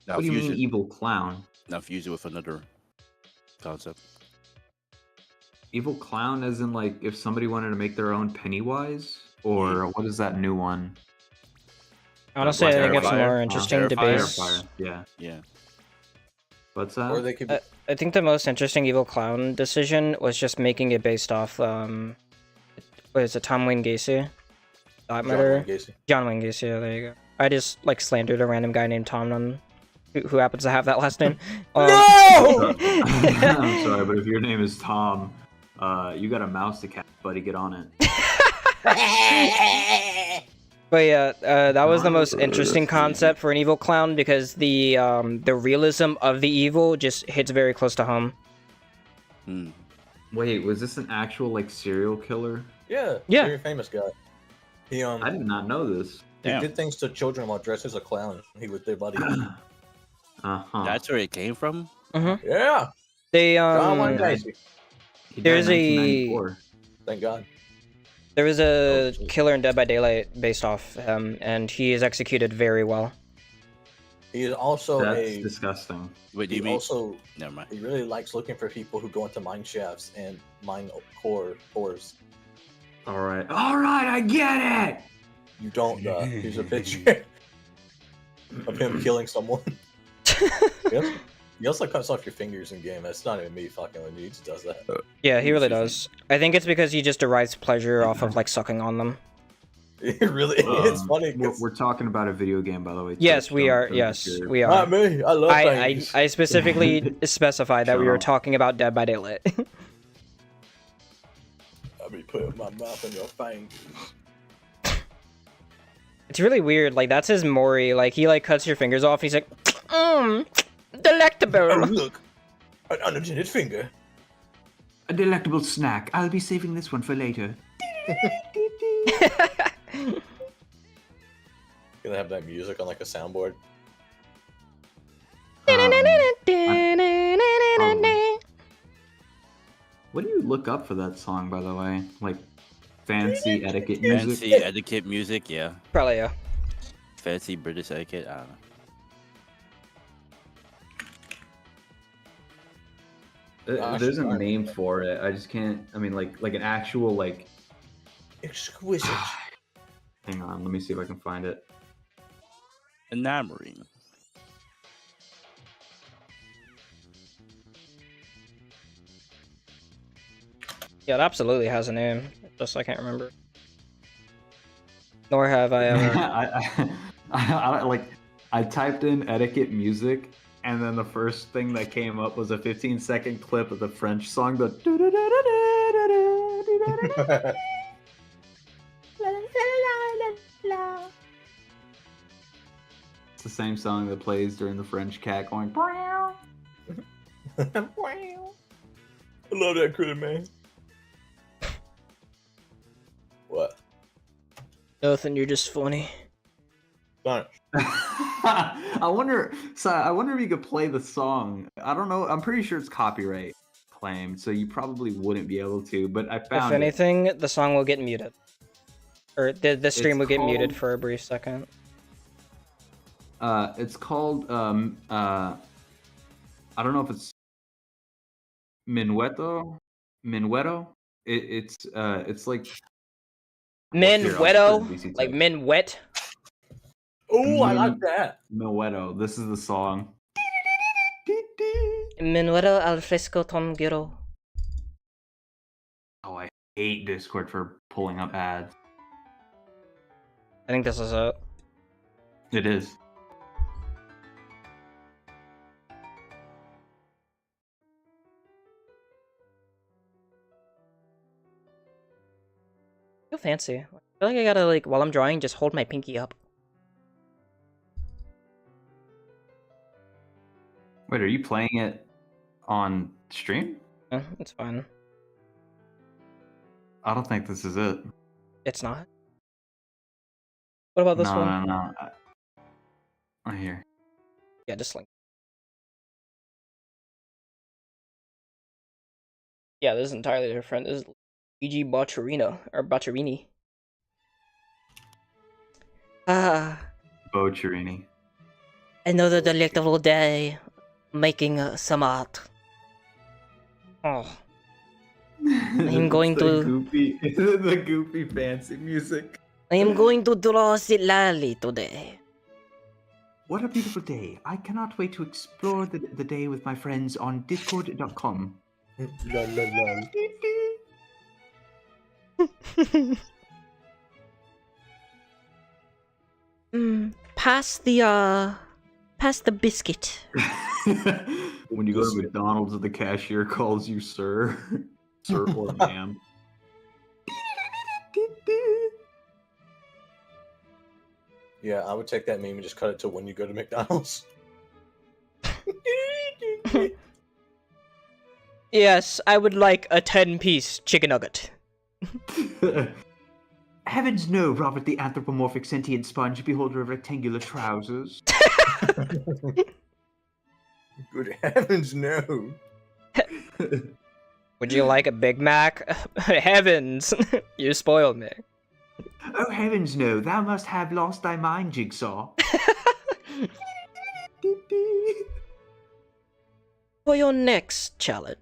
Now What do you fuse mean it. evil clown? Now fuse it with another concept. Evil clown, as in like if somebody wanted to make their own Pennywise, or what is that new one? Honestly, I think it's Terrifier. more interesting to Terrifier. base. Terrifier. Yeah. Yeah. What's that? Or they could be I think the most interesting evil clown decision was just making it based off what is it, Tom Wayne Gacy? Thought John Murder? Wayne Gacy. John Wayne Gacy, yeah, there you go. I just like slandered a random guy named Tom on who happens to have that last name. No! I'm sorry, but if your name is Tom, you got a mouse to catch, buddy. Get on it. But yeah, that was the most interesting concept for an evil clown because the realism of the evil just hits very close to home. Hmm. Wait, was this an actual like serial killer? Yeah. Yeah. Very famous guy. He I did not know this. he Damn. did things to children while dressed as a clown. He was their buddy. Uh-huh. That's where it came from? Yeah. They John Wayne um, Gacy. He died there's in a- 1994. Thank God. there was a shit. killer in Dead by Daylight based off him, and he is executed very well. He is also That's disgusting. Wait, do he you mean? also Never mind. he really likes looking for people who go into mine shafts and mine cores. All right, I get it. You don't. Here's a picture of him killing someone. He also cuts off your fingers in game. That's not even me fucking with you. He just does that. Yeah, he really does. I think it's because he just derives pleasure off of like sucking on them. It really it's funny. We're talking about a video game, by the way. Yes, Twitch, we don't- are. don't Yes, be scared. we are. Not me. I love I things. I specifically specified that we were Shut up. talking about Dead by Daylight. I'll be putting my mouth in your fingers. It's really weird. Like that's his Mori. Like he like cuts your fingers off. And he's like, delectable. Oh look, an unattended finger. A delectable snack. I'll be saving this one for later. Gonna have that music on like a soundboard. What do you look up for that song, by the way? Like fancy etiquette music? Fancy etiquette music, yeah. Probably yeah. Fancy British etiquette, I don't know. There's a name for it. I just can't. I mean, like an actual like. Exquisite. Hang on, let me see if I can find it. Enamoring. Yeah, it absolutely has a name. Just I can't remember. Nor have I ever. I typed in etiquette music, and then the first thing that came up was a 15-second clip of the French song. The it's the same song that plays during the French cat going. I love that critter, man. What? Nothing. You're just funny. Fine. I wonder if you could play the song. I don't know. I'm pretty sure it's copyright claimed, so you probably wouldn't be able to. But I found If anything, the song will get muted, or the stream will get muted called- for a brief second. It's called I don't know if it's Minueto. It's like Minueto, Here, like minuet. Oh, I like that. Minueto. This is the song. Minueto al fresco con giro. Oh, I hate Discord for pulling up ads. I think this is it. It is. Feel fancy. I feel like I gotta like while I'm drawing, just hold my pinky up. Wait, are you playing it on stream? Yeah, it's fine. I don't think this is it. It's not. What about this no, one? No. I hear. Yeah, just like. Yeah, this is entirely different. This is Luigi Bocciarino or Bocciarini. Ah, Bocciarini. another delectable day, making some art. Oh, I'm going It's the to- goofy, the goofy fancy music. I am going to draw Citlali today. What a beautiful day! I cannot wait to explore the day with my friends on Discord.com. La, la, la. Pass the biscuit. When you go to McDonald's, the cashier calls you sir, sir or ma'am. Yeah, I would take that meme and just cut it to when you go to McDonald's. Yes, I would like a 10-piece chicken nugget. Heavens no, Robert the anthropomorphic sentient sponge, beholder of rectangular trousers. Good heavens, no. Would you like a Big Mac? Heavens, you spoiled me. Oh heavens no, thou must have lost thy mind, Jigsaw. For your next challenge,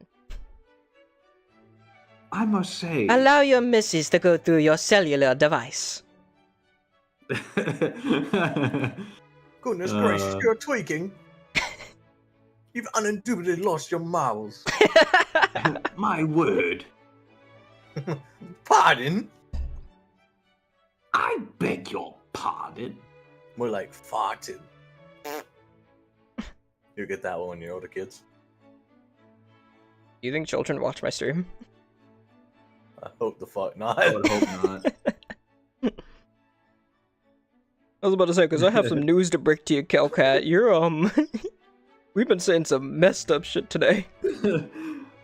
I must say. allow your missus to go through your cellular device. Goodness gracious, you're tweaking. You've undoubtedly lost your marbles. My word. Pardon? I beg your pardon. More like farted. You'll get that one when you're older, kids. You think children watch my stream? I hope the fuck not. I would hope not. I was about to say, because I have some news to break to you, Kelcat. You're, we've been saying some messed up shit today.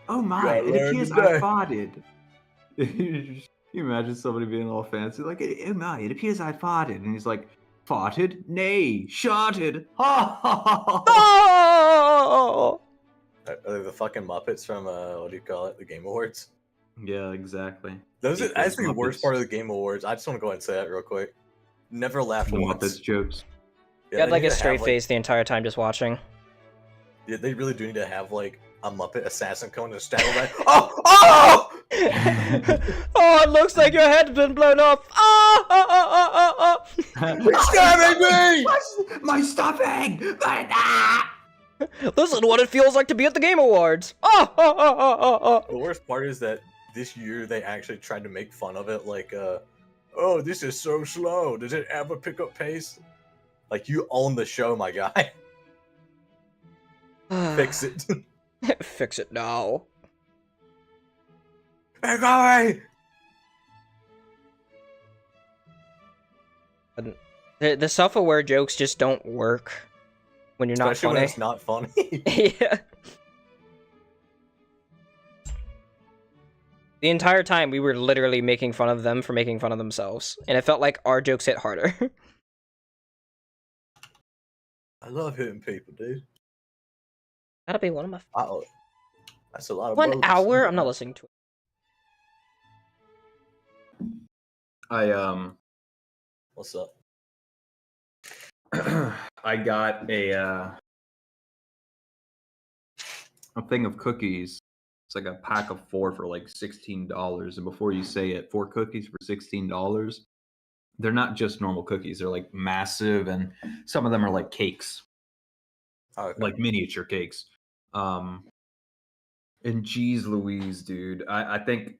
Oh my, Gotta it learn appears today. I farted. Can you imagine somebody being all fancy? Like, oh my, it appears I farted. And he's like, farted? Nay, sharted. Ha ha ha ha. Oh! Are they the fucking Muppets from, what do you call it? The Game Awards? Yeah, exactly. That's Equals the worst Muppets. part of the Game Awards. I just want to go ahead and say that real quick. Never laughed The once. Muppets jokes. You had they like need a to straight have, face the entire time just watching. Yeah, they really do need to have like a Muppet assassin coming to stab him. Like, oh! Oh, it looks like your head's been blown off. He's stabbing me! My stuffing! This is what it feels like to be at the Game Awards. The worst part is that this year they actually tried to make fun of it, like, oh, this is so slow. Does it ever pick up pace? Like, you own the show, my guy. Fix it. Fix it now. Hey, guy! The self-aware jokes just don't work when you're Especially not when funny. it's not funny. Yeah. The entire time we were literally making fun of them for making fun of themselves, and it felt like our jokes hit harder. I love hitting people, dude. That'll be one of my Uh-oh. That's a lot of 1 votes. hour. I'm not listening to it. What's up? I got a thing of cookies. It's like a pack of 4 for like $16. And before you say it, 4 cookies for $16. They're not just normal cookies. They're like massive, and some of them are like cakes, Okay. like miniature cakes. And geez Louise, dude, I think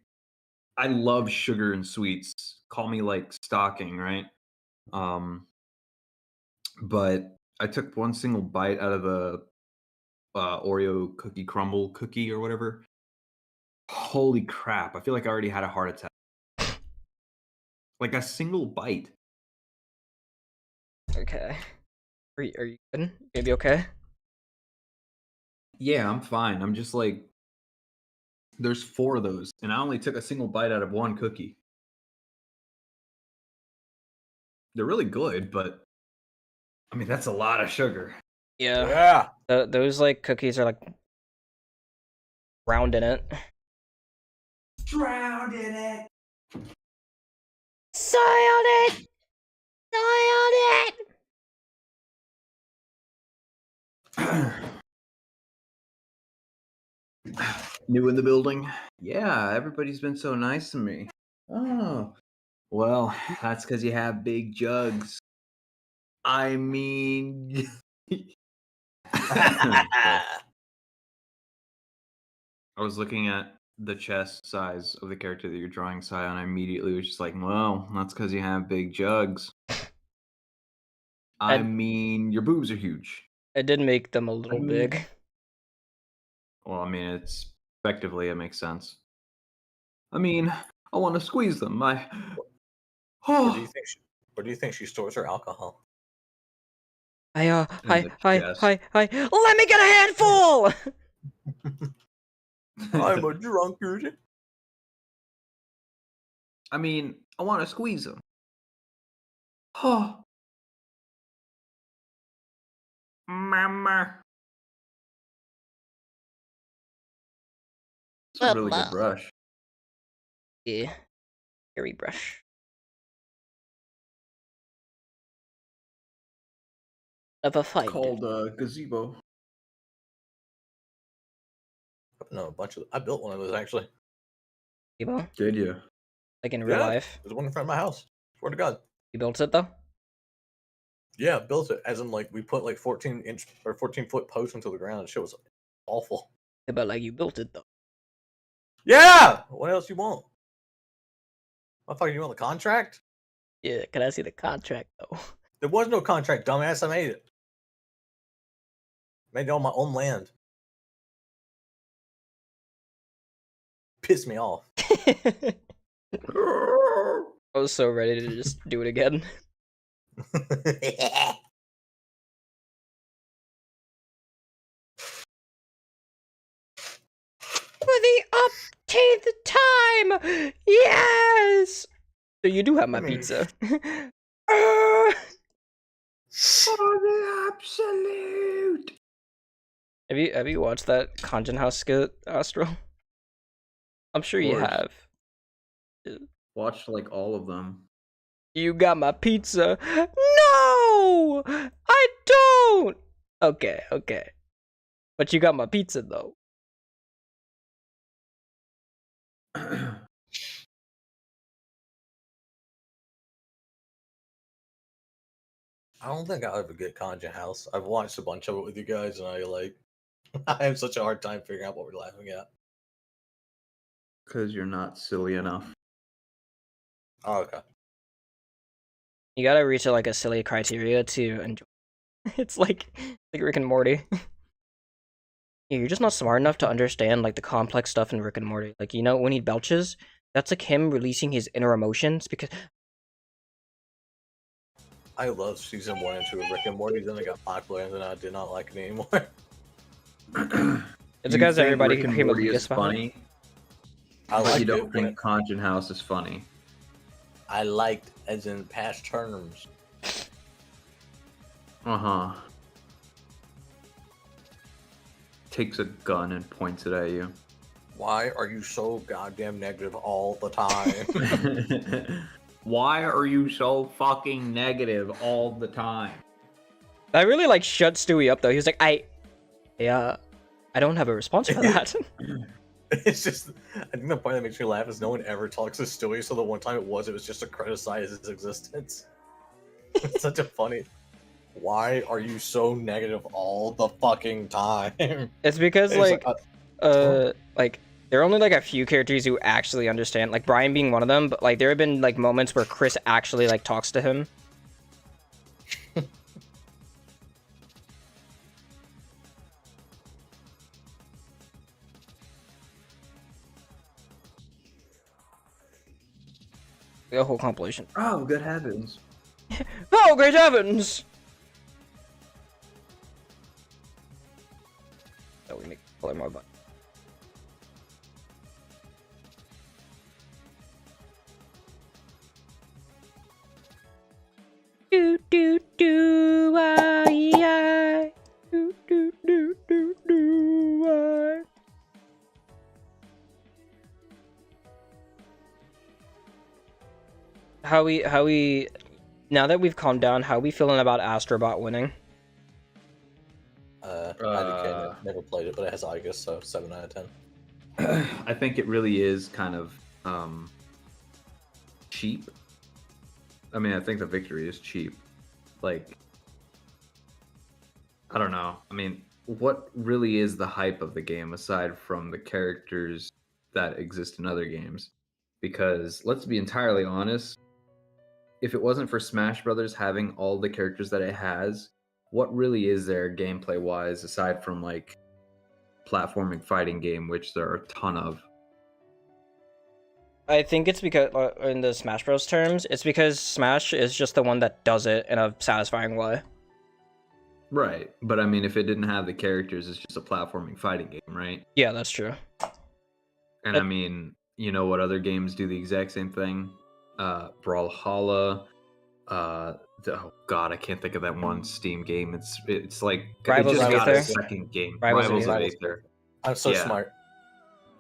I love sugar and sweets. Call me like stocking, right? But I took one single bite out of the Oreo cookie crumble cookie or whatever. Holy crap! I feel like I already had a heart attack. Like a single bite. Okay. Are you good? Maybe okay? Yeah, I'm fine. I'm just like, there's 4 of those, and I only took a single bite out of one cookie. They're really good, but I mean, that's a lot of sugar. Yeah. Yeah. Those like cookies are like round in it. Drowned in it. Soiled it. Soiled it. New in the building? Yeah, everybody's been so nice to me. Oh, well, that's because you have big jugs. I mean, I was looking at the chest size of the character that you're drawing, Sai, and I immediately was just like, well, that's because you have big jugs. I mean, your boobs are huge. It did make them a little big. Well, I mean, it's effectively, it makes sense. I mean, I want to squeeze them. Where do you think she stores her alcohol? Hi, In the chest. hi. Let me get a handful! I'm a drunkard. I mean, I want to squeeze them. Oh. Mama. It's a really good brush. Yeah. Hairy brush. Of a fight. Called gazebo. No, a bunch of. I built one of those actually. Gazebo? Did you? Like in real life? There's one in front of my house. Swear to God. You built it though? Yeah, built it. As in, like, we put like 14-inch or 14-foot posts into the ground. Shit was awful. Yeah, but like you built it though. Yeah. What else you want? Motherfucker, you want the contract? Yeah, can I see the contract though? There was no contract, dumbass. I made it. Made it on my own land. Pissed me off. I was so ready to just do it again. For the upteenth time! Yes! So you do have my pizza. For the absolute. Have you watched that Conjun House skit, Astro? I'm sure you course. have. Watched like all of them. You got my pizza. No! I don't! Okay. But you got my pizza though. I don't think I'll ever get Conjure House. I've watched a bunch of it with you guys, and I have such a hard time figuring out what we're laughing at. Because you're not silly enough. Oh, okay. You gotta reach like a silly criteria to enjoy. It's like Rick and Morty. Yeah, you're just not smart enough to understand like the complex stuff in Rick and Morty. Like, you know, when he belches, that's like him releasing his inner emotions because I love season 1 and 2 of Rick and Morty, then it got popular, and then I did not like it anymore. it's You because think everybody Rick and became Morty is elitist behind it. funny, I but you liked don't it when think it, Conjure House is funny. I liked as in past terms. Uh-huh. Takes a gun and points it at you. Why are you so goddamn negative all the time? Why are you so fucking negative all the time? That really like shut Stewie up though. He was like, I don't have a response for that. It's just, I think the point that makes me laugh is no one ever talks to Stewie, so the one time it was just to criticize his existence. It's such a funny. Why are you so negative all the fucking time? It's because It's like there are only like a few characters who actually understand, like Brian being one of them, but like there have been like moments where Chris actually like talks to him. The whole compilation. Oh, good heavens. Oh, great heavens! Oh, we make color more button. Do do do I do do do do do I. How we now that we've calmed down, how we feeling about Astrobot winning? I never played it, but it has Igus, so 7 out of 10. I think it really is kind of cheap. I mean, I think the victory is cheap. Like, I don't know. I mean, what really is the hype of the game aside from the characters that exist in other games? Because let's be entirely honest, if it wasn't for Smash Brothers having all the characters that it has, what really is there gameplay wise aside from like platforming fighting game, which there are a ton of? I think it's because, in the Smash Bros. Terms, it's because Smash is just the one that does it in a satisfying way. Right, but I mean, if it didn't have the characters, it's just a platforming fighting game, right? Yeah, that's true. And I mean, you know what other games do the exact same thing? Brawlhalla. Oh God, I can't think of that one Steam game. It's like Rivals it just of got a Aether? second game. Rivals of Rivals of Aether. Aether. I'm so Yeah. smart.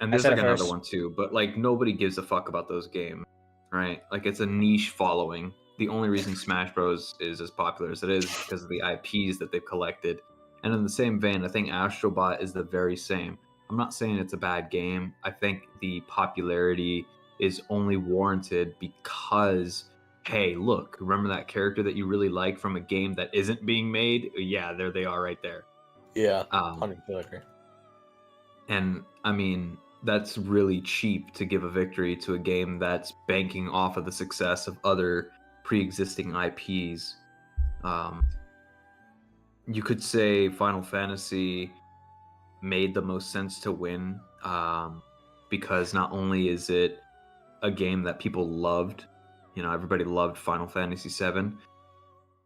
And I there's said like it another first. one too, but like nobody gives a fuck about those games, right? Like it's a niche following. The only reason Smash Bros is as popular as it is because of the IPs that they've collected. And in the same vein, I think Astrobot is the very same. I'm not saying it's a bad game. I think the popularity is only warranted because, hey, look, remember that character that you really like from a game that isn't being made? Yeah, there they are right there. Yeah, Um, 100% agree. and I mean, that's really cheap to give a victory to a game that's banking off of the success of other pre-existing IPs. You could say Final Fantasy made the most sense to win because not only is it a game that people loved, you know, everybody loved Final Fantasy VII,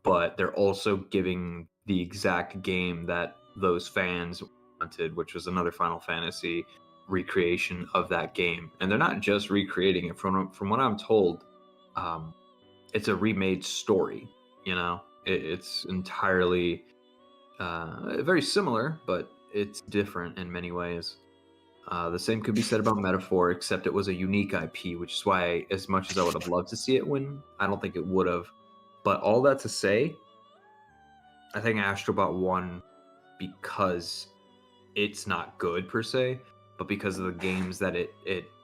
but they're also giving the exact game that those fans wanted, which was another Final Fantasy recreation of that game. And they're not just recreating it. From what I'm told, it's a remade story. You know, it's entirely very similar, but it's different in many ways. The same could be said about Metaphor, except it was a unique IP, which is why, as much as I would have loved to see it win, I don't think it would have. But all that to say, I think Astrobot won because it's not good per se, but because of the games that it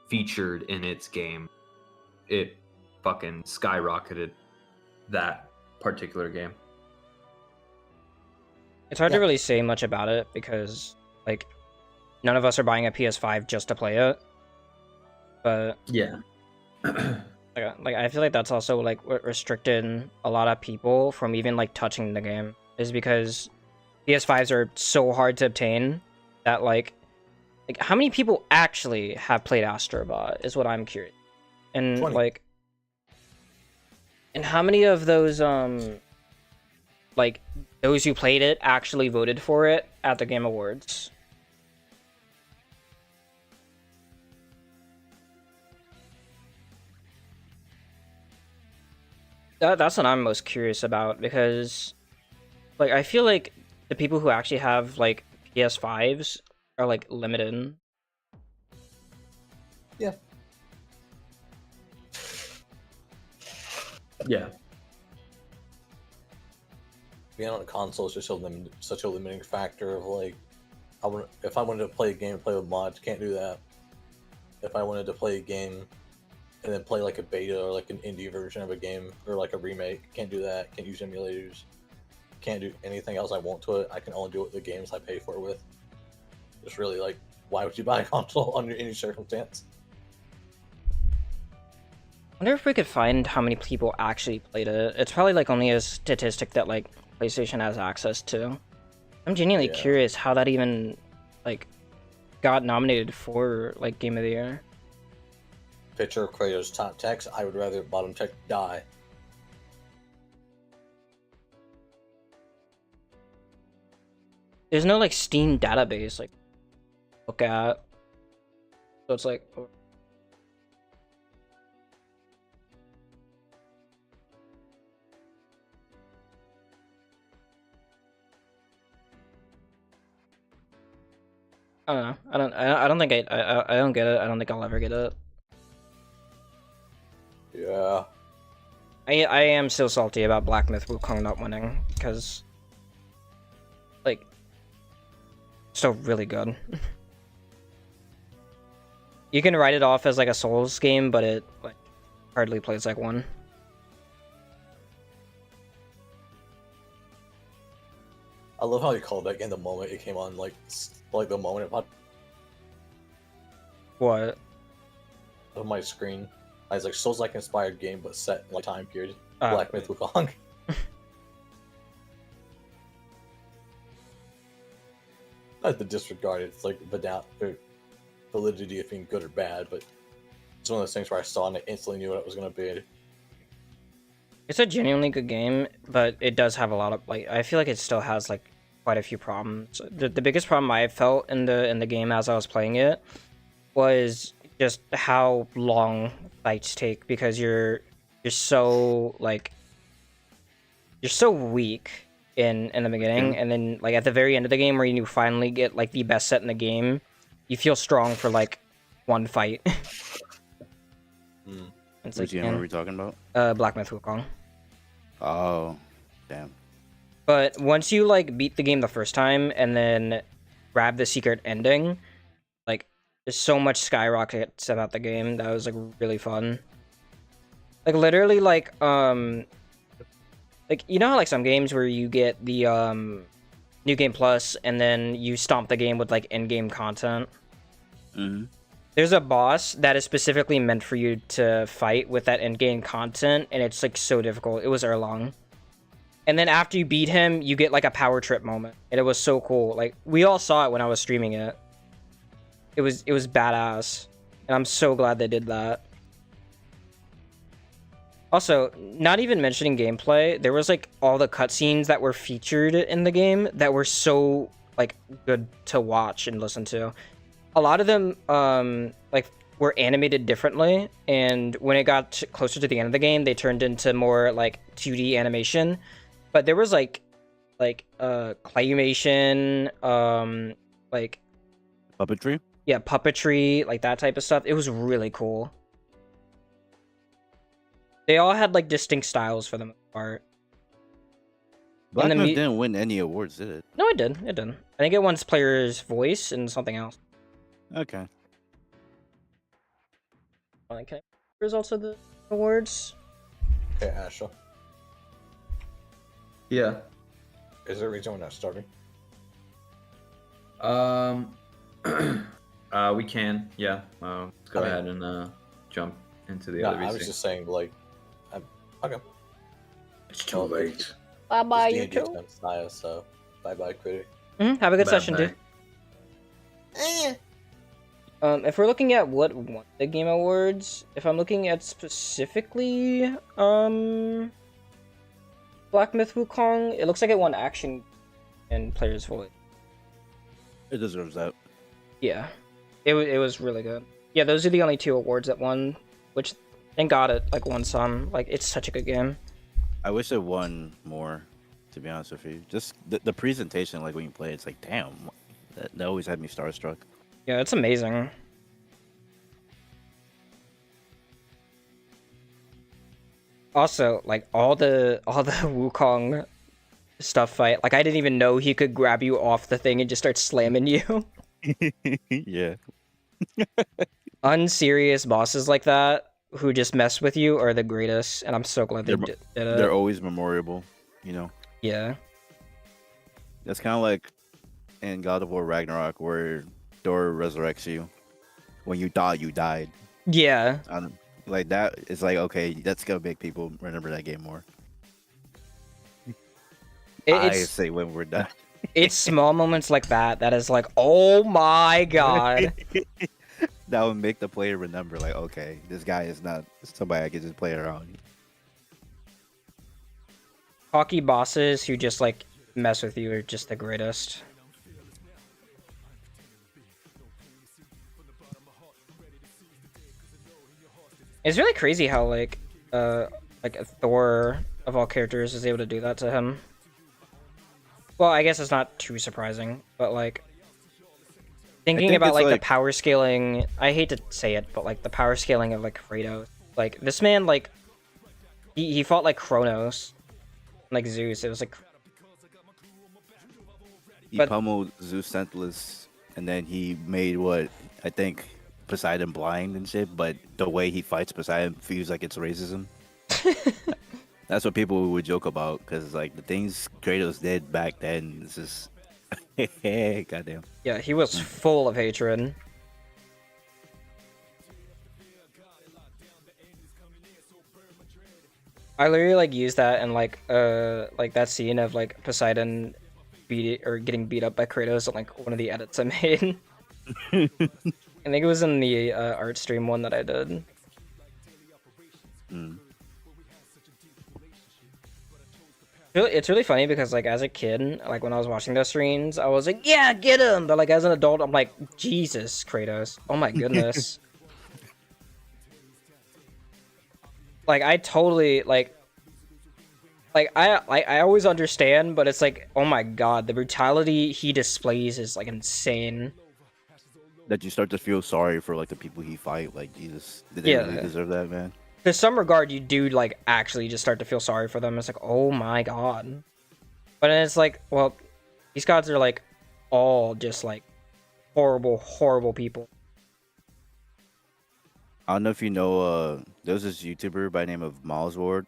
featured in its game, it fucking skyrocketed that particular game. It's hard to Yeah. really say much about it because, like, none of us are buying a PS5 just to play it. But Yeah. like I feel like that's also like what restricted a lot of people from even like touching the game, is because PS5s are so hard to obtain that like how many people actually have played Astrobot is what I'm curious. And 20. and how many of those like those who played it actually voted for it at the Game Awards? That's what I'm most curious about, because like I feel like the people who actually have like PS5s are like limited. Yeah. Yeah. Being on a console is just such a limiting factor of like, if I wanted to play a game, play with mods, can't do that. If I wanted to play a game and then play like a beta or like an indie version of a game or like a remake, can't do that. Can't use emulators. Can't do anything else I want to it. I can only do it with the games I pay for it with. It's really like, why would you buy a console under any circumstance? I wonder if we could find how many people actually played it. It's probably like only a statistic that like PlayStation has access to. I'm genuinely Yeah. curious how that even like got nominated for like Game of the Year. Picture of Kratos top text. I would rather bottom text die. There's no like Steam database like look at. So it's like I don't know. I don't think I don't get it. I don't think I'll ever get it. Yeah. I am still salty about Black Myth Wukong not winning, because like still really good. You can write it off as like a Souls game, but it like hardly plays like one. I love how you called that game the moment it came on, like the moment it popped What? on my screen. I was like, Souls-like inspired game, but set in like time period. Ah. Black Myth Wukong. Not to disregard it, it's like the validity of being good or bad, but it's one of those things where I saw and I instantly knew what it was going to be. It's a genuinely good game, but it does have a lot of like I feel like it still has like quite a few problems. The biggest problem I felt in the game as I was playing it was just how long fights take, because you're so like you're so weak in the beginning, and then like at the very end of the game where you finally get like the best set in the game, you feel strong for like one fight. It's Which like, game are we talking about? Black Myth Wukong. Oh, damn. But once you like beat the game the first time and then grab the secret ending, like there's so much skyrockets about the game that was like really fun. Like literally like you know how like some games where you get the New Game Plus and then you stomp the game with like in-game content. Mm-hmm. There's a boss that is specifically meant for you to fight with that in-game content, and it's like so difficult. It was Erlong. And then after you beat him, you get like a power trip moment, and it was so cool. Like we all saw it when I was streaming it. It was badass, and I'm so glad they did that. Also, not even mentioning gameplay, there was like all the cutscenes that were featured in the game that were so like good to watch and listen to. A lot of them like were animated differently, and when it got closer to the end of the game, they turned into more like 2D animation. But there was like claymation, like Puppetry? yeah, puppetry, like that type of stuff. It was really cool. They all had like distinct styles for the most part. Black the Myth mu- didn't win any awards, did it? No, it did. It did. I think it won player's voice and something else. Okay. Okay. Results of the awards. Okay, Asha. Yeah. Is there a reason we're not starting? We can. Yeah. Let's go ahead and jump into the other VC. I was just saying, like, okay. It's too late. Bye bye, you D&D too. Messiah, so bye bye, critic. Have a good session, dude. Eh. If we're looking at what won the Game Awards, if I'm looking at specifically, Black Myth Wukong, it looks like it won action and player's voice. It deserves that. Yeah, it was really good. Yeah, those are the only 2 awards that won, which thank God it like won some. Like it's such a good game. I wish it won more, to be honest with you. Just the presentation, like when you play, it's like, damn, that always had me starstruck. Yeah, it's amazing. Also, like all the Wukong stuff fight, like I didn't even know he could grab you off the thing and just start slamming you. Yeah. Unserious bosses like that who just mess with you are the greatest, and I'm so glad they did it. They're always memorable, you know. Yeah. That's kind of like in God of War Ragnarok, where Thor resurrects you when you thought you died. Yeah. Like that, it's like, okay, that's gonna make people remember that game more. I say when we're done. It's small moments like that that is like, oh my god. That would make the player remember, like, okay, this guy is not somebody I can just play around. Cocky bosses who just like mess with you are just the greatest. It's really crazy how like Thor of all characters is able to do that to him. Well, I guess it's not too surprising, but like thinking about like the power scaling, I hate to say it, but like the power scaling of like Kratos. Like this man, like he fought like Kronos, like Zeus. It was like he pummeled Zeus senseless, and then he made what I think Poseidon blind and shit. But the way he fights Poseidon feels like it's racism. That's what people would joke about, because like the things Kratos did back then, it's just goddamn. Yeah, he was full of hatred. I literally like use that in like that scene of like Poseidon getting beat up by Kratos on like one of the edits I made. I think it was in the art stream one that I did. It's really funny because like as a kid, like when I was watching those streams, I was like, yeah, get him! But like as an adult, I'm like, Jesus, Kratos. Oh my goodness. Like I totally like I always understand, but it's like, oh my god, the brutality he displays is like insane. That you start to feel sorry for like the people he fight. Like, Jesus, did they really deserve that, man? To some regard, you do like actually just start to feel sorry for them. It's like, oh my god. But then it's like, well, these gods are like all just like horrible, horrible people. I don't know if you know, there was this YouTuber by the name of Miles Ward.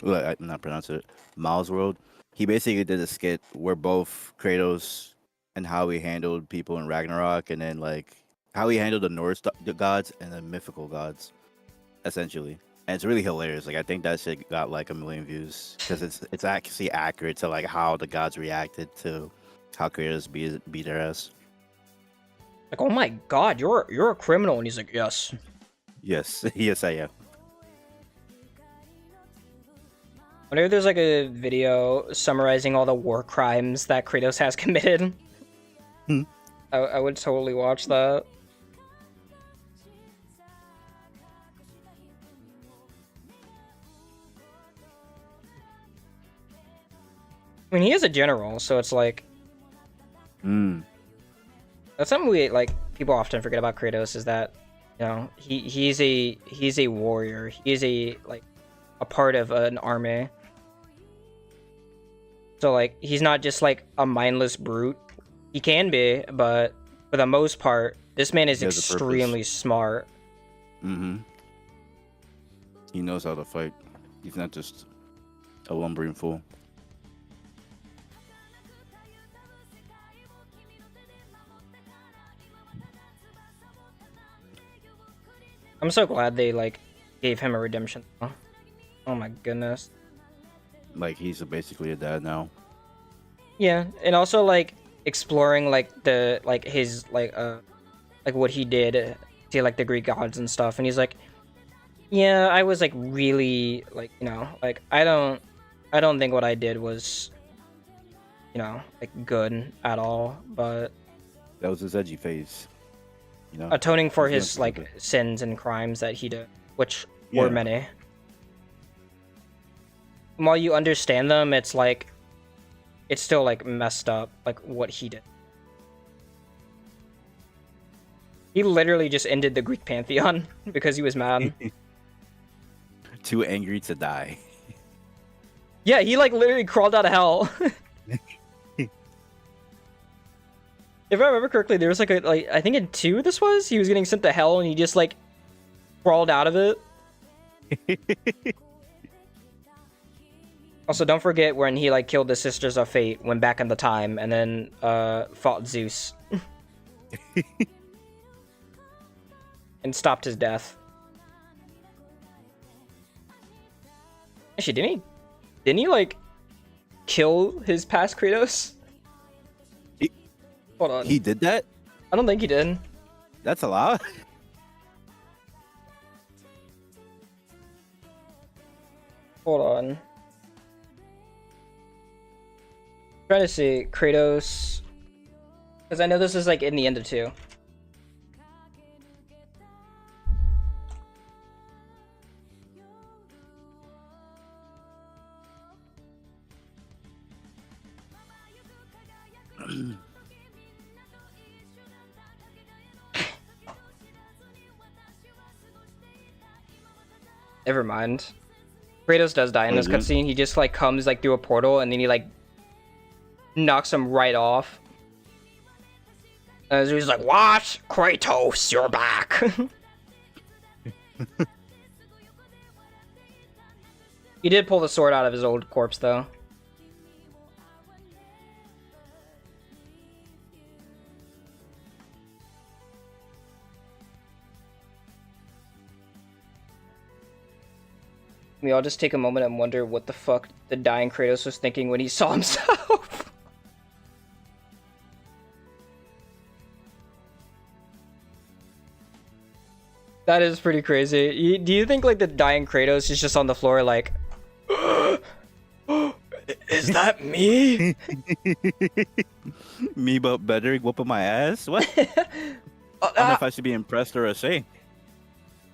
Well, I'm not pronouncing it. Miles World. He basically did a skit where both Kratos and how he handled people in Ragnarok, and then like how he handled the Norse gods and the mythical gods, essentially. And it's really hilarious. Like I think that shit got like 1 million views because it's actually accurate to like how the gods reacted to how Kratos beat their ass. Like, oh my god, you're a criminal, and he's like, yes. Yes, yes, I am. Whenever there's like a video summarizing all the war crimes that Kratos has committed, I would totally watch that. I mean, he is a general, so it's like... That's something we, like, people often forget about Kratos, is that, you know, he's a warrior. He's a part of an army. So, like, he's not just, like, a mindless brute. He can be, but for the most part, this man is extremely smart. He knows how to fight. He's not just a lumbering fool. I'm so glad they like gave him a redemption. Oh my goodness. Like he's basically a dad now. Yeah, and also like exploring like the like his like what he did to like the Greek gods and stuff, and he's like, yeah, I was like really like, you know, like I don't think what I did was, you know, like good at all, but That was his edgy phase. You know, atoning for He's his gonna like prove it. sins and crimes that he did, which were Yeah. many. And while you understand them, it's like it's still like messed up, like what he did. He literally just ended the Greek pantheon because he was mad. Too angry to die. Yeah, he like literally crawled out of hell. If I remember correctly, there was like I think in 2 this was, he was getting sent to hell and he just like crawled out of it. Also, don't forget when he like killed the Sisters of Fate, went back in the time, and then fought Zeus. And stopped his death. Actually, didn't he like kill his past Kratos? Hold on. He did that? I don't think he did. That's a lot. Hold on. Try to see Kratos, because I know this is like in the end of 2. Never mind. Kratos does die in this Mhm. cutscene. He just like comes like through a portal and then he like knocks him right off. And he's like, "What? Kratos, you're back." He did pull the sword out of his old corpse though. We all just take a moment and wonder what the fuck the dying Kratos was thinking when he saw himself. That is pretty crazy. Do you think like the dying Kratos is just on the floor like, is that me? Me but better, whooping my ass? What? I don't know if I should be impressed or ashamed.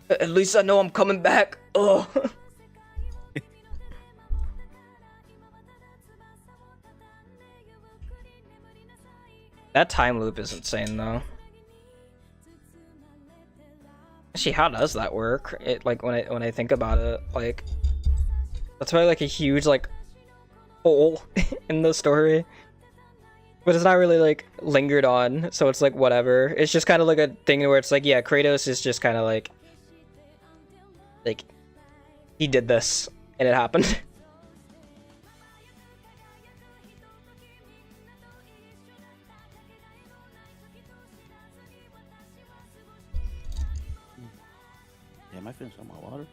At least I know I'm coming back. Oh. That time loop is insane though. Actually, how does that work? It like when I think about it, like that's probably like a huge like hole in the story. But it's not really like lingered on, so it's like whatever. It's just kind of like a thing where it's like, yeah, Kratos is just kind of like he did this and it happened. Yeah, am I finished on my water?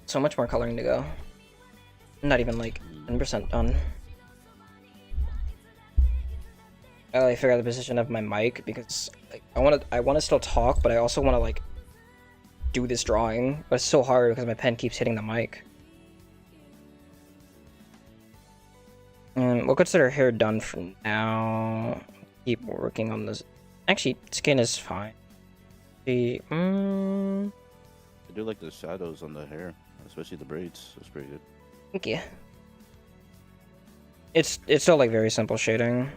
So much more coloring to go. I'm not even like 10% done. I like figure out the position of my mic because like I want to still talk, but I also want to like do this drawing. But it's so hard because my pen keeps hitting the mic. And we'll consider hair done for now. Keep working on this. Actually, skin is fine. I do like the shadows on the hair, especially the braids. That's pretty good. Thank you. It's still like very simple shading.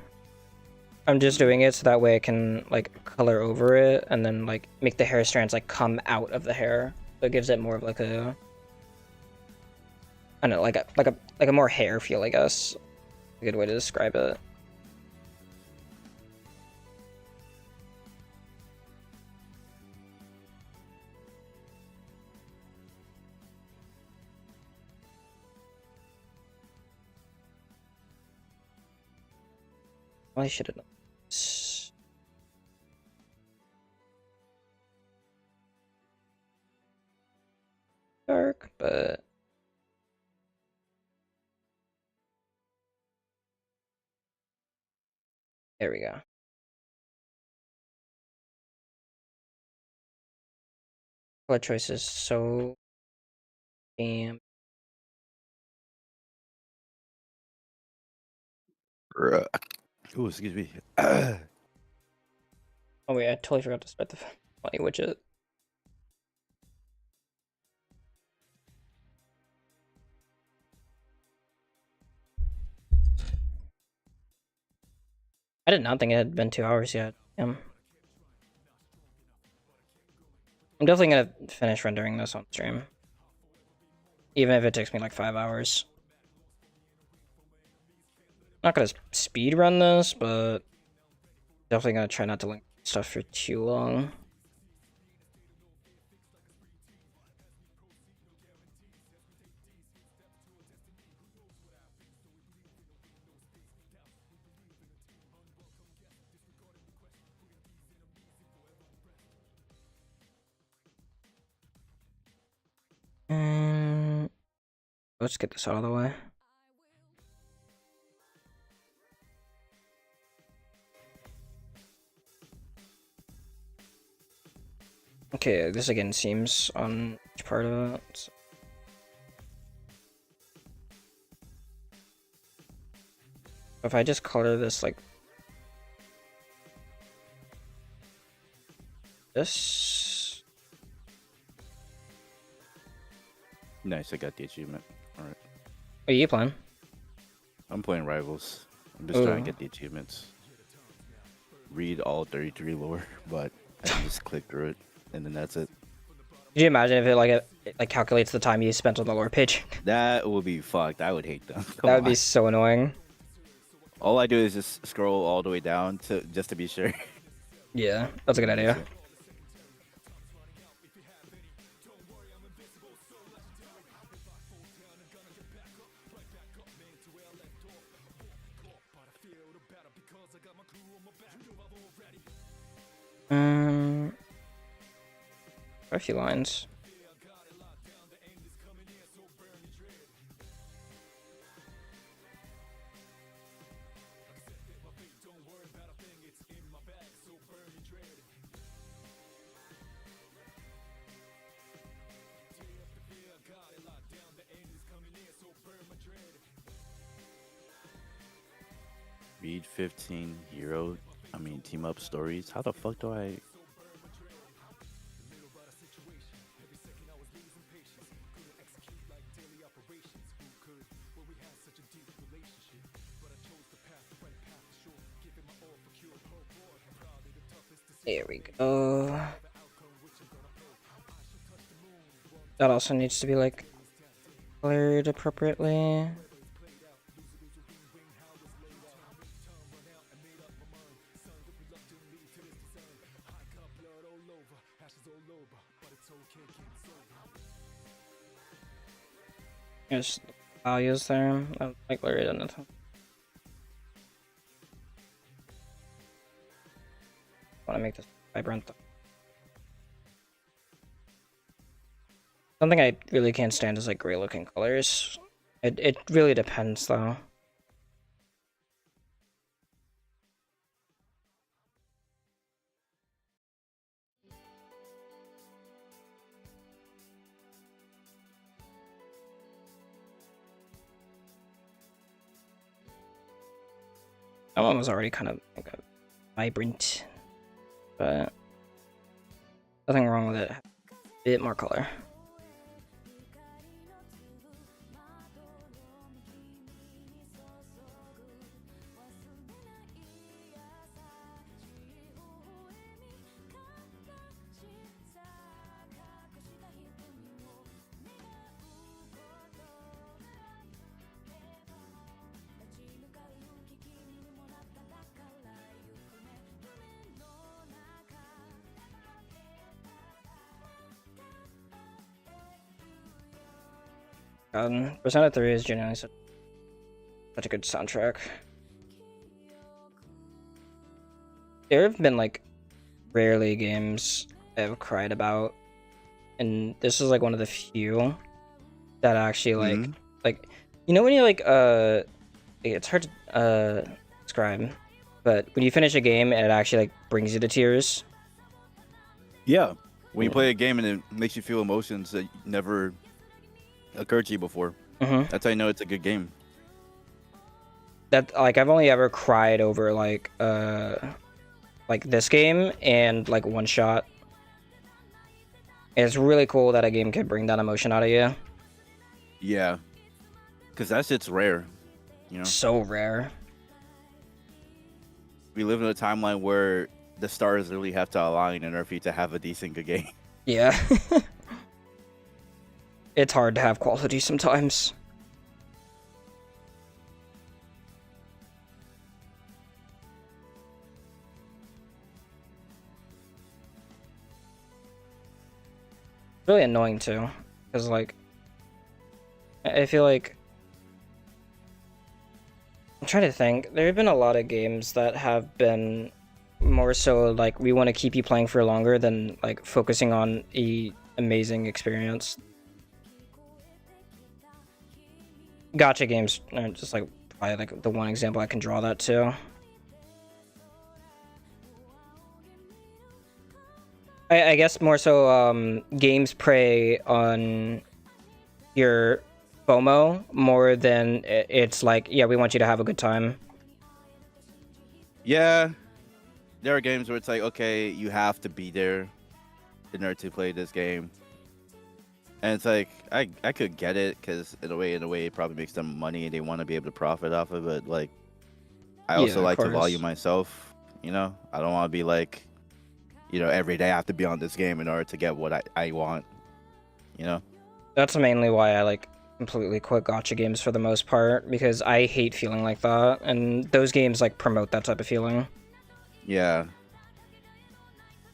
I'm just doing it so that way I can like color over it and then like make the hair strands like come out of the hair. So it gives it more of like a, I don't know, like a more hair feel, I guess. A good way to describe it. I should have done this. Dark, but there we go. Color choice is so damn. Oh, excuse me. Oh wait, I totally forgot to start the funny widget. I did not think it had been 2 hours yet. I'm definitely gonna finish rendering this on stream. Even if it takes me like 5 hours. Not gonna speed run this, but definitely gonna try not to link stuff for too long. Let's get this out of the way. Okay, this again seems on each part of it. So. If I just color this like this. Nice, I got the achievement. Alright. What are you playing? I'm playing Rivals. I'm just trying to get the achievements. Read all 33 lore, but I can just click through it, and then that's it. Could you imagine if it like calculates the time you spent on the lore page? That would be fucked. I would hate them. That would be so annoying. All I do is just scroll all the way down to just to be sure. Yeah, that's a good idea. A few lines. Read 15 team up stories. How the fuck do I? There we go. That also needs to be like colored appropriately. There's values there. I like Larry done it. I want to make this vibrant. Something I really can't stand is like gray looking colors. It really depends though. That one was already kind of like a vibrant, but nothing wrong with it. A bit more color. Persona 3 is genuinely such a good soundtrack. there have been like rarely games I've cried about, and this is like one of the few that actually Mhm. like you know when you like it's hard to describe, but when you finish a game and it actually like brings you to tears. Yeah. When you Yeah. play a game and it makes you feel emotions that never occurred to you before, Mm-hmm. that's how you know it's a good game. That like I've only ever cried over like this game and like One Shot. It's really cool that a game can bring that emotion out of you. Yeah. Because that shit's rare. You know, So rare. we live in a timeline where the stars really have to align in order for you to have a decent good game. Yeah. It's hard to have quality sometimes. Really annoying too, because like I feel like I'm trying to think. There have been a lot of games that have been more so like we want to keep you playing for longer than like focusing on a amazing experience. Gotcha games are just like probably like the one example I can draw that to. I guess more so games prey on your FOMO more than it's like, yeah, we want you to have a good time. Yeah. There are games where it's like, okay, you have to be there in order to play this game. And it's like, I could get it because in a way, it probably makes them money and they want to be able to profit off of it. Like, I also Yeah, of like to course. value myself, you know? I don't want to be like, you know, every day I have to be on this game in order to get what I want, you know? That's mainly why I like completely quit gotcha games for the most part, because I hate feeling like that, and those games like promote that type of feeling. Yeah.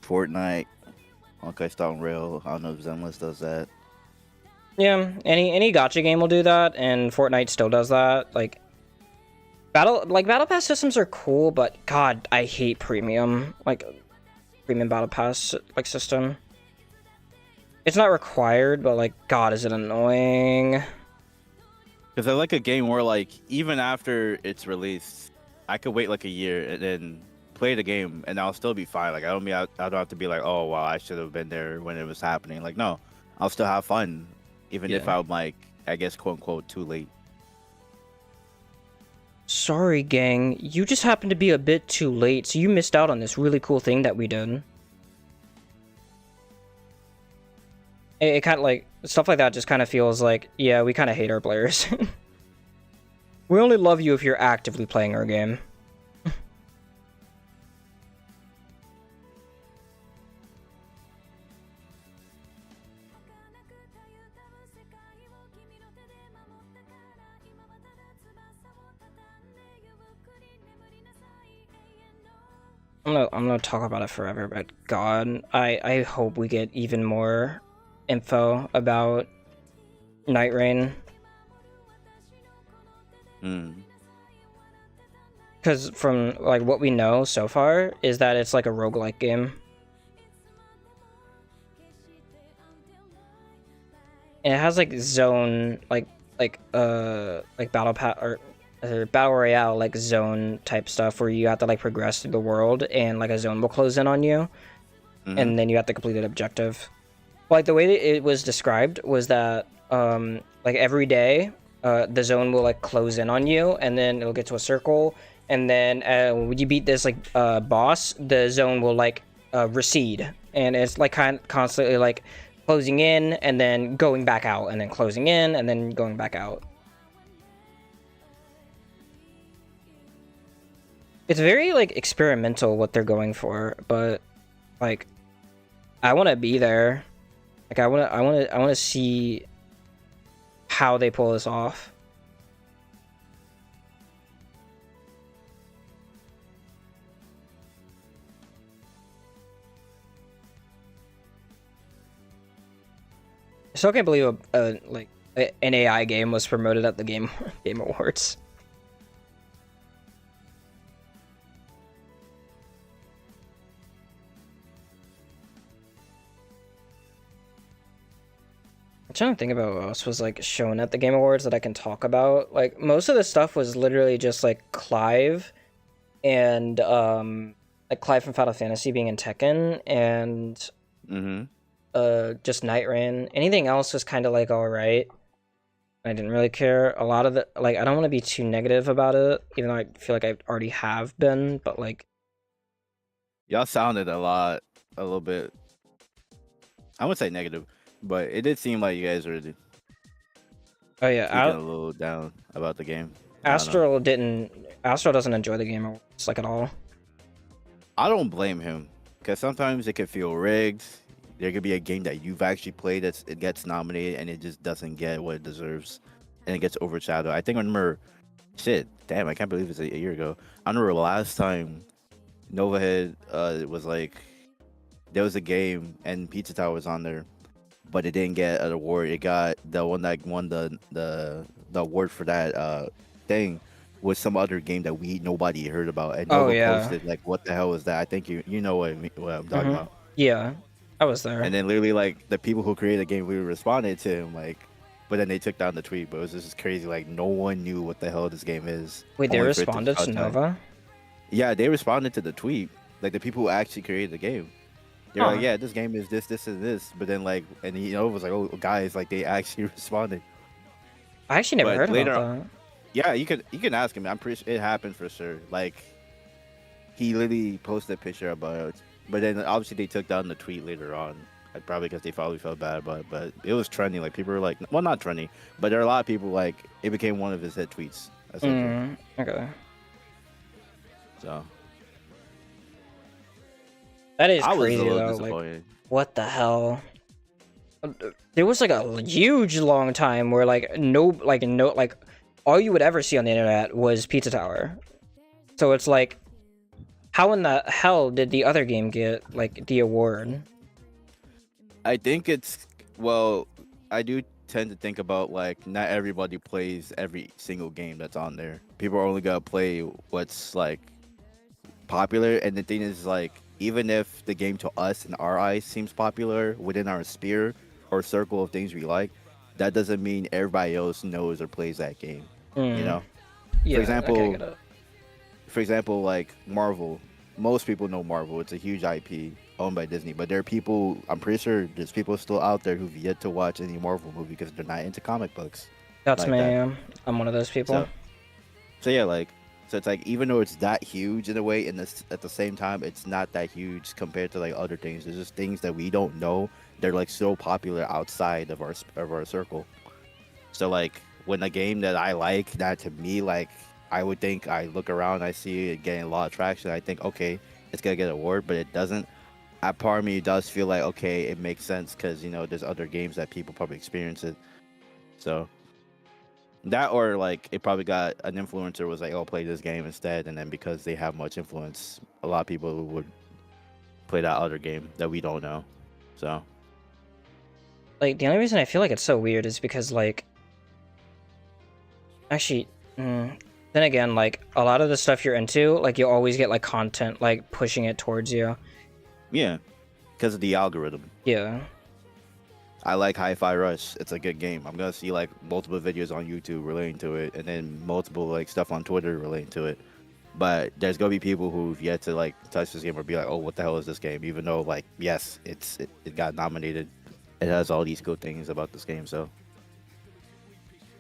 Fortnite, Okay, Star Rail. I don't know if Zenless does that. Yeah, any gotcha game will do that, and Fortnite still does that. Like battle pass systems are cool, but God, I hate premium battle pass like system. It's not required, but like God, is it annoying? Because I like a game where, like, even after it's released, I could wait like a year and then play the game, and I'll still be fine. Like, I don't have to be like, oh, wow, I should have been there when it was happening. Like, no, I'll still have fun, even if Yeah. I'm like, I guess, quote unquote, too late. Sorry, gang. You just happened to be a bit too late, so you missed out on this really cool thing that we did. It kind of like stuff like that just kind of feels like, yeah, we kind of hate our players. We only love you if you're actively playing our game. I'm gonna talk about it forever, but God, I hope we get even more info about Night Rain. Because from like what we know so far is that it's like a roguelike game. And it has like zone like battle pass or battle royale like zone type stuff where you have to like progress through the world and like a zone will close in on you, and then you have to complete an objective. Like the way that it was described was that like every day the zone will like close in on you, and then it'll get to a circle, and then when you beat this like boss, the zone will like recede, and it's like constantly like closing in and then going back out, and then closing in and then going back out. It's very like experimental what they're going for, but like I want to be there. Like I want to see how they pull this off. I still can't believe an AI game was promoted at the Game Awards. trying to think about what else was like shown at the Game Awards that I can talk about. Like most of the stuff was literally just like Clive and like Clive from Final Fantasy being in Tekken and just Night Rain. Anything else was kind of like all right. I didn't really care. A lot of the like I don't want to be too negative about it, even though I feel like I already have been. But like, y'all sounded a little bit. I wouldn't say negative, but it did seem like you guys were oh yeah, speaking a little down about the game. Astral doesn't enjoy the Game Awards like at all. I don't blame him because sometimes it could feel rigged. There could be a game that you've actually played it gets nominated and it just doesn't get what it deserves, and it gets overshadowed. I think I remember, damn, I can't believe it's a year ago. I remember last time Nova Head was like, there was a game and Pizza Tower was on there, but it didn't get an award. It got the one that won the award for that thing was some other game that nobody heard about, and Nova posted like, what the hell was that? I think you know what I'm talking about. Yeah, I was there. And then literally like the people who created the game, we responded to him like, but then they took down the tweet. But it was just crazy. Like no one knew what the hell this game is. Wait, they responded to Nova? Yeah, they responded to the tweet. Like the people who actually created the game. They're like, yeah, this game is this, this, and this. But then like, and was like, oh guys, like they actually responded. I actually never heard about that. Yeah, you can ask him. I'm pretty sure it happened for sure. Like he literally posted a picture about it. But then obviously they took down the tweet later on, like, probably because they probably felt bad about it. But it was trending. Like people were like, well, not trending, but there are a lot of people like it became one of his hit tweets. Okay. So that is crazy though. Like, what the hell? There was like a huge long time where like all you would ever see on the internet was Pizza Tower. So it's like, how in the hell did the other game get like the award? I think I do tend to think about like not everybody plays every single game that's on there. People are only gonna play what's like popular, and the thing is like, even if the game to us in our eyes seems popular within our sphere or circle of things we like, that doesn't mean everybody else knows or plays that game. You know? Yeah, for example, like Marvel. Most people know Marvel. It's a huge IP owned by Disney, but there are people, I'm pretty sure there's people still out there who've yet to watch any Marvel movie because they're not into comic books. That's like me. I'm one of those people. So yeah, like, so it's like, even though it's that huge in a way, at the same time, it's not that huge compared to like other things. There's just things that we don't know. They're like so popular outside of our circle. So like, when a game that I like, that to me, like, I would think, I look around, I see it getting a lot of traction, I think, okay, it's gonna get an award, but it doesn't. A part of me does feel like, okay, it makes sense because, you know, there's other games that people probably experience it. So that, or like it probably got an influencer was like, oh, play this game instead, and then because they have much influence, a lot of people would play that other game that we don't know. So like, the only reason I feel like it's so weird is because like, actually, then again, like a lot of the stuff you're into, like you always get like content like pushing it towards you. Yeah, because of the algorithm. Yeah. I like Hi-Fi Rush. It's a good game. I'm gonna see like multiple videos on YouTube relating to it, and then multiple like stuff on Twitter relating to it. But there's gonna be people who've yet to like touch this game or be like, oh, what the hell is this game? Even though like, yes, it got nominated. It has all these cool things about this game. So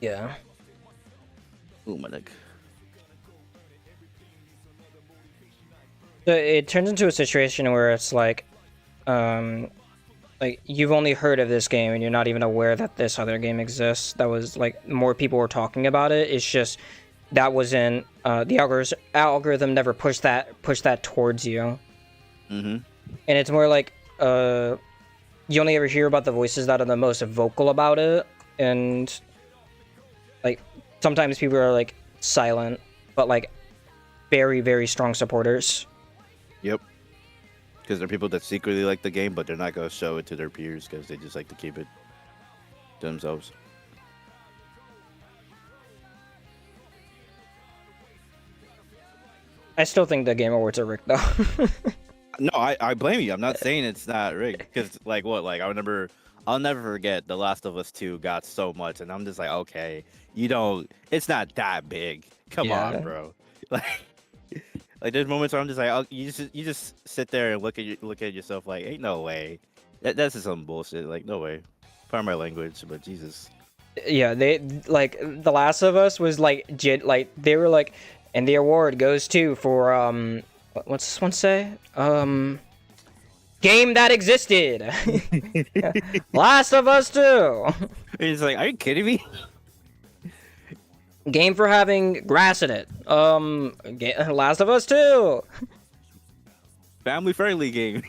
yeah. Ooh, my neck. So it turns into a situation where it's like you've only heard of this game and you're not even aware that this other game exists. That was like, more people were talking about it. It's just that wasn't the algorithm never pushed that towards you. And it's more like you only ever hear about the voices that are the most vocal about it, and like sometimes people are like silent, but like very, very strong supporters. Yep. Because there are people that secretly like the game, but they're not going to show it to their peers because they just like to keep it to themselves. I still think the Game Awards are rigged, though. No, I blame you. I'm not saying it's not rigged. Because, like, what? Like, I remember I'll never forget The Last of Us 2 got so much, and I'm just like, okay, you don't. It's not that big. Come on, Yeah. bro. Like there's moments where I'm just like, oh, you just sit there and look at yourself like, ain't no way. That's just some bullshit. Like no way. Pardon my language, but Jesus. Yeah, they like The Last of Us was like they were like, and the award goes to for what's this one say? Game that existed. Last of Us 2. It's like, are you kidding me? Game for having grass in it. Last of Us 2. Family friendly game.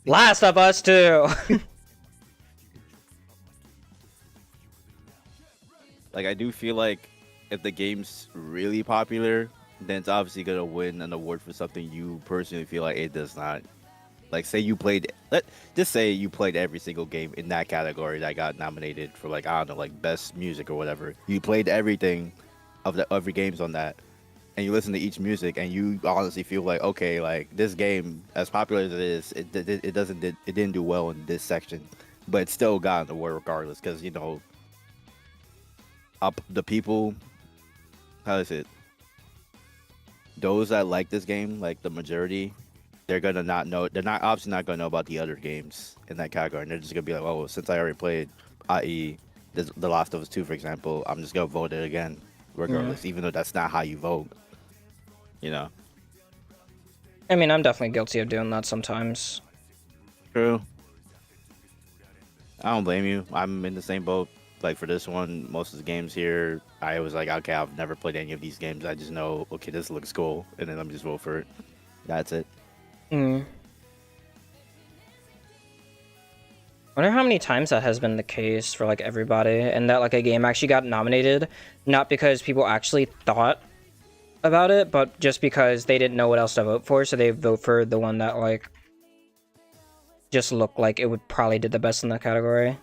Last of Us 2. Like I do feel like if the game's really popular, then it's obviously gonna win an award for something you personally feel like it does not. Like say you played just say you played every single game in that category that got nominated for like I don't know, like best music or whatever. You played everything of the every games on that, and you listen to each music, and you honestly feel like okay, like this game as popular as it is, it didn't do well in this section, but it still got an award regardless because you know up the people. How is it? Those that like this game, like the majority, they're gonna not know. They're not obviously not gonna know about the other games in that category, and they're just gonna be like, "Oh, since I already played, i.e., The Last of Us 2, for example, I'm just gonna vote it again, regardless, even though that's not how you vote." You know. I mean, I'm definitely guilty of doing that sometimes. True. I don't blame you. I'm in the same boat. Like for this one, most of the games here, I was like, okay, I've never played any of these games. I just know, okay, this looks cool, and then let me just vote for it. That's it. Wonder how many times that has been the case for like everybody, and that like a game actually got nominated, not because people actually thought about it, but just because they didn't know what else to vote for, so they vote for the one that like just looked like it would probably did the best in the category.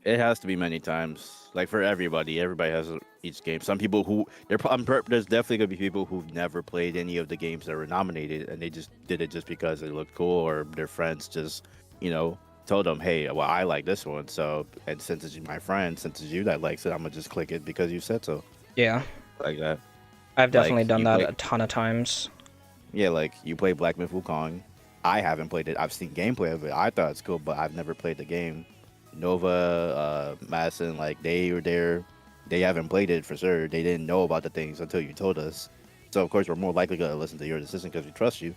It has to be many times. Like for everybody has each game. Some people who there's definitely gonna be people who've never played any of the games that were nominated, and they just did it just because it looked cool, or their friends just, you know, told them, hey, well, I like this one, so and since it's my friend, since it's you that likes it, I'm gonna just click it because you said so. Yeah, Like that. I've definitely Like, done you that play- a ton of times. Yeah, like you play Black Myth Wukong. I haven't played it. I've seen gameplay of it. I thought it's cool, but I've never played the game. Nova, Madison, like they were there. They haven't played it for sure. They didn't know about the things until you told us. So of course we're more likely going to listen to your decision because we trust you.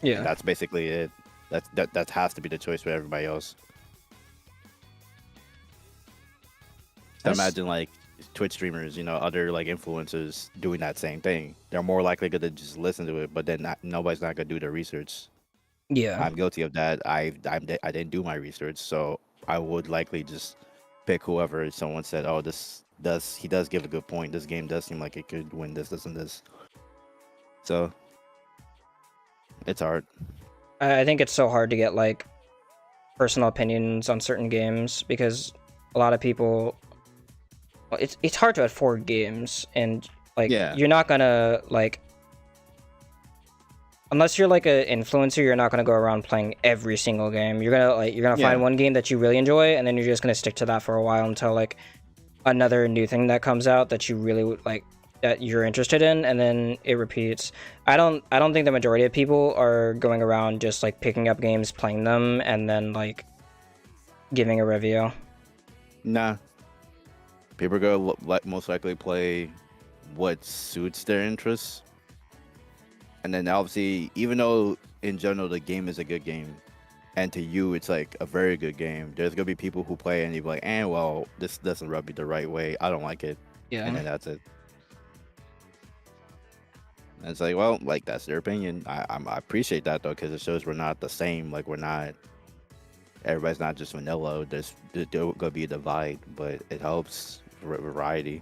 Yeah, And that's basically it. That has to be the choice for everybody else. So That's- imagine like Twitch streamers, you know, other like influencers doing that same thing. They're more likely going to just listen to it, but then nobody's not going to do their research. yeah. I'm guilty of that. I didn't do my research, so I would likely just pick whoever someone said, "Oh, he does give a good point. This game does seem like it could win this, and this." So it's hard. I think it's so hard to get like personal opinions on certain games because a lot of people. Well, it's hard to afford games, and like Yeah. you're not gonna like. Unless you're like an influencer, you're not gonna go around playing every single game. You're gonna Yeah. find one game that you really enjoy, and then you're just gonna stick to that for a while until like another new thing that comes out that you really would like that you're interested in, and then it repeats. I don't think the majority of people are going around just like picking up games, playing them, and then like giving a review. Nah, people are gonna most likely play what suits their interests, and then obviously, even though in general the game is a good game, and to you it's like a very good game, there's gonna be people who play and you're like, well, this doesn't rub you the right way. I don't like it, and then that's it. And it's like, well, like that's their opinion. I appreciate that though, because it shows we're not the same. Like we're not. Everybody's not just vanilla. There's gonna be a divide, but it helps variety.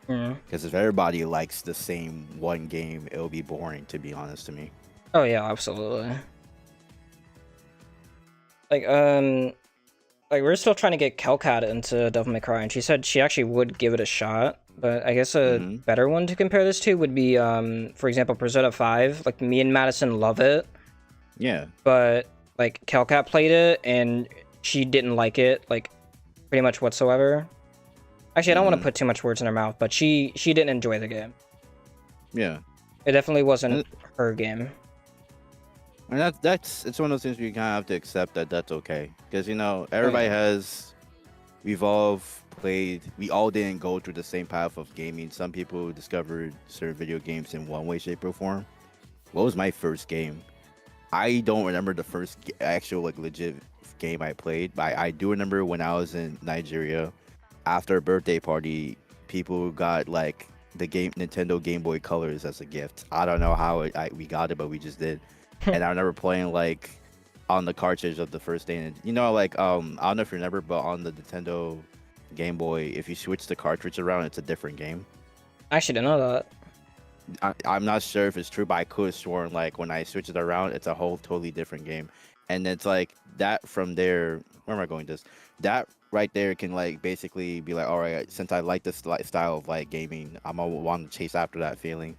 Yeah. Because if everybody likes the same one game, it'll be boring. To be honest, to me. Oh yeah, absolutely. Like we're still trying to get Kelcat into Devil May Cry, and she said she actually would give it a shot. But I guess a better one to compare this to would be, for example, Persona 5. Like, me and Madison love it. Yeah. But, like, Kelcat played it, and she didn't like it like pretty much whatsoever. Actually, I don't want to put too much words in her mouth, but she didn't enjoy the game. Yeah. It definitely wasn't her game. And that's it's one of those things where you kind of have to accept that that's okay, because you know everybody has, we've all played, we all didn't go through the same path of gaming. Some people discovered certain video games in one way, shape, or form. What was my first game? I don't remember the first actual like legit game I played, but I do remember when I was in Nigeria after a birthday party, people got like the Nintendo Game Boy Colors as a gift. I don't know how we got it, but we just did. And I remember playing like on the cartridge of the first day, and you know, like I don't know if you remember, but on the Nintendo Game Boy, if you switch the cartridge around, it's a different game. I actually didn't know that. I'm not sure if it's true, but I could have sworn like when I switch it around, it's a whole totally different game. And it's like that from there. Where am I going with this? That right there can like basically be like, all right, since I like this style of like gaming, I'm gonna want to chase after that feeling.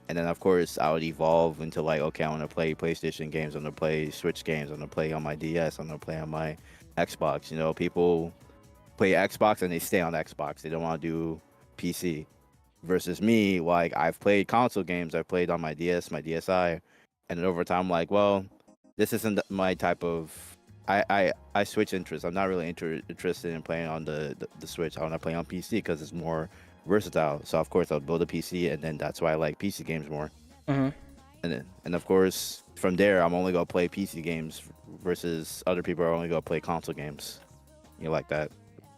And then of course I would evolve into like, okay, I want to play PlayStation games, I'm gonna play Switch games, I'm gonna play on my DS, I'm gonna play on my Xbox. You know, people play Xbox and they stay on Xbox. They don't want to do PC. Versus me, like I've played console games, I've played on my DS, my DSi, and then over time, I'm like, well, this isn't my type of. I switch interests. I'm not really interested in playing on the Switch. I want to play on PC because it's more versatile. So of course I'll build a PC, and then that's why I like PC games more. Mm-hmm. And of course from there, I'm only gonna play PC games versus other people are only gonna play console games. You like that?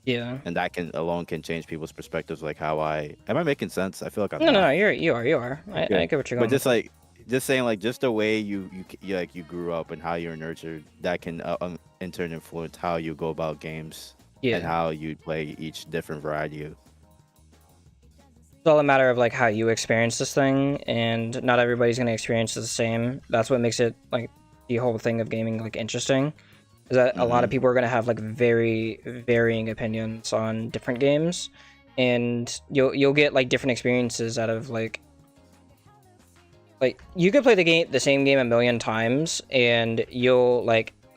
Yeah. And that alone can change people's perspectives, like how am I making sense? I feel like I'm No, not. no, you are. I get what you're going. But just saying, like, just the way you like you grew up and how you're nurtured, that can in turn influence how you go about games and how you play each different variety. It's all a matter of like how you experience this thing, and not everybody's gonna experience the same. That's what makes it like the whole thing of gaming like interesting. Is that a lot of people are gonna have like very varying opinions on different games, and you'll get like different experiences out of like you could play the same game a million times, and you'll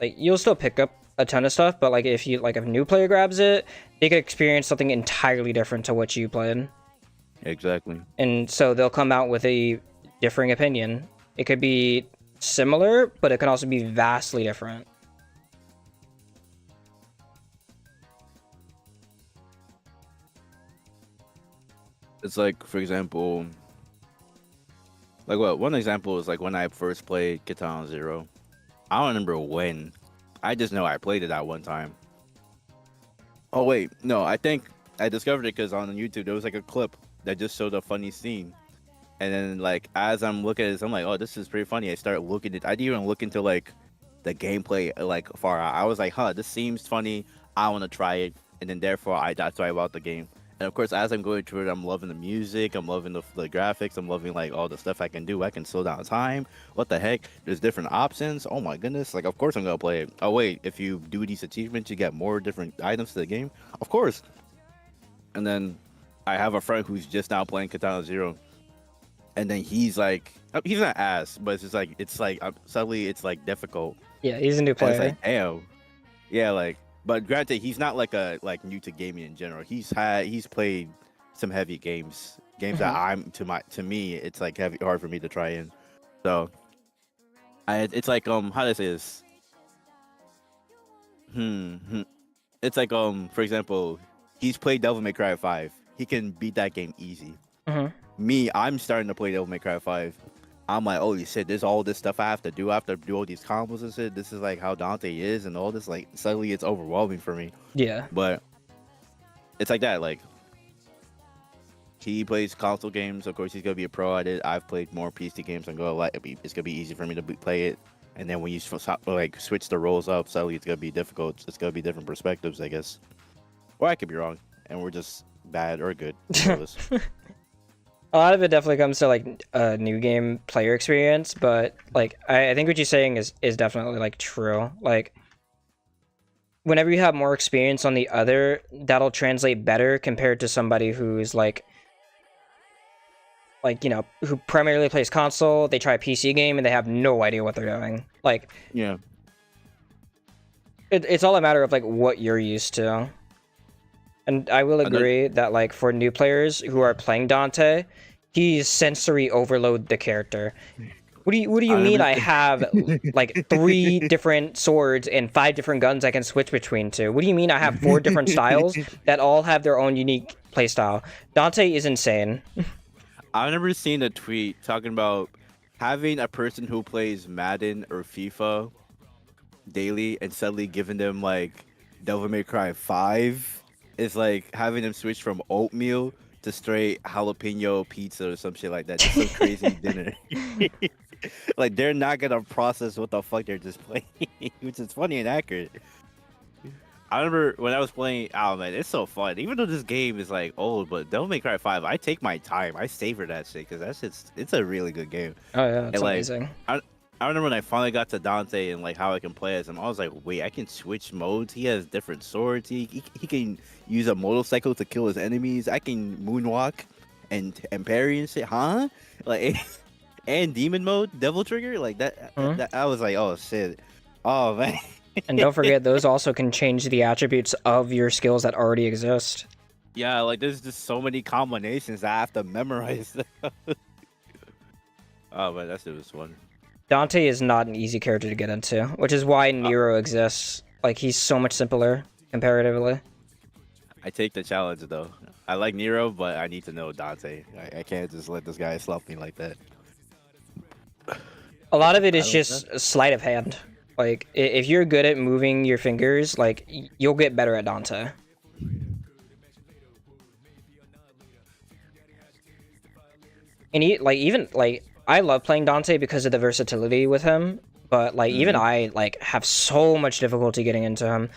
you'll still pick up a ton of stuff. But like if a new player grabs it, they could experience something entirely different to what you played. Exactly. And so they'll come out with a differing opinion. It could be similar, but it can also be vastly different. It's like, for example, like one example is like when I first played Katana Zero. I don't remember when. I just know I played it that one time. Oh wait, no, I think I discovered it because on YouTube there was like a clip that just showed a funny scene. And then like as I'm looking at this, I'm like, oh, this is pretty funny. I start looking at I didn't even look into like the gameplay like far out. I was like, huh, this seems funny. I want to try it. And then therefore that's why I bought the game. And of course, as I'm going through it, I'm loving the music, I'm loving the graphics, I'm loving like all the stuff I can do. I can slow down time. What the heck? There's different options. Oh my goodness! Like, of course I'm gonna play it. Oh wait, if you do these achievements, you get more different items to the game. Of course. And then I have a friend who's just now playing Katana Zero, and then he's like, he's not ass, but it's like suddenly it's like difficult. Yeah, he's a new player. And it's like, damn. Yeah, like. But granted, he's not like new to gaming in general. He's played some heavy games that to me it's like hard for me to try in. So it's like how do I say this? It's like for example, he's played Devil May Cry 5. He can beat that game easy. Me, I'm starting to play Devil May Cry 5. I'm like, holy shit, there's all this stuff I have to do. I have to do all these combos and shit. This is like how Dante is and all this. Like, suddenly it's overwhelming for me. Yeah. But it's like that. Like, he plays console games. Of course, he's going to be a pro at it. I've played more PC games. It's going to be easy for me to play it. And then when you switch the roles up, suddenly it's going to be difficult. It's going to be different perspectives, I guess. Or I could be wrong. And we're just bad or good. A lot of it definitely comes to like a new game player experience, but like I think what you're saying is definitely like true. Like whenever you have more experience on the other, that'll translate better compared to somebody who's like you know, who primarily plays console, they try a PC game and they have no idea what they're doing. Like, yeah. It's all a matter of like what you're used to. And I will agree that like for new players who are playing Dante, he's sensory overload the character. What do you mean I have like 3 different swords and 5 different guns I can switch between to? What do you mean I have 4 different styles that all have their own unique playstyle? Dante is insane. I've never seen a tweet talking about having a person who plays Madden or FIFA daily and suddenly giving them like Devil May Cry 5 is like having them switch from oatmeal to straight jalapeno pizza or some shit like that. Just some crazy dinner. Like they're not gonna process what the fuck they're just playing, which is funny and accurate. I remember when I was playing. Oh man, it's so fun. Even though this game is like old, but Devil May Cry 5, I take my time. I savor that shit because that's just it's a really good game. Oh yeah, it's And, like, amazing. I remember when I finally got to Dante and like how I can play as him. I was like, wait, I can switch modes. He has different swords. He can use a motorcycle to kill his enemies. I can moonwalk and parry and shit. Huh? Like and demon mode, devil trigger like that. That I was like, oh shit. Oh man. And don't forget, those also can change the attributes of your skills that already exist. Yeah, like there's just so many combinations that I have to memorize. Oh man, that shit was fun. Dante is not an easy character to get into, which is why Nero exists. Like, he's so much simpler, comparatively. I take the challenge, though. I like Nero, but I need to know Dante. I can't just let this guy slump me like that. A lot of it is just sleight of hand. Like, if you're good at moving your fingers, like, you'll get better at Dante. And even I love playing Dante because of the versatility with him, but like even I like have so much difficulty getting into him.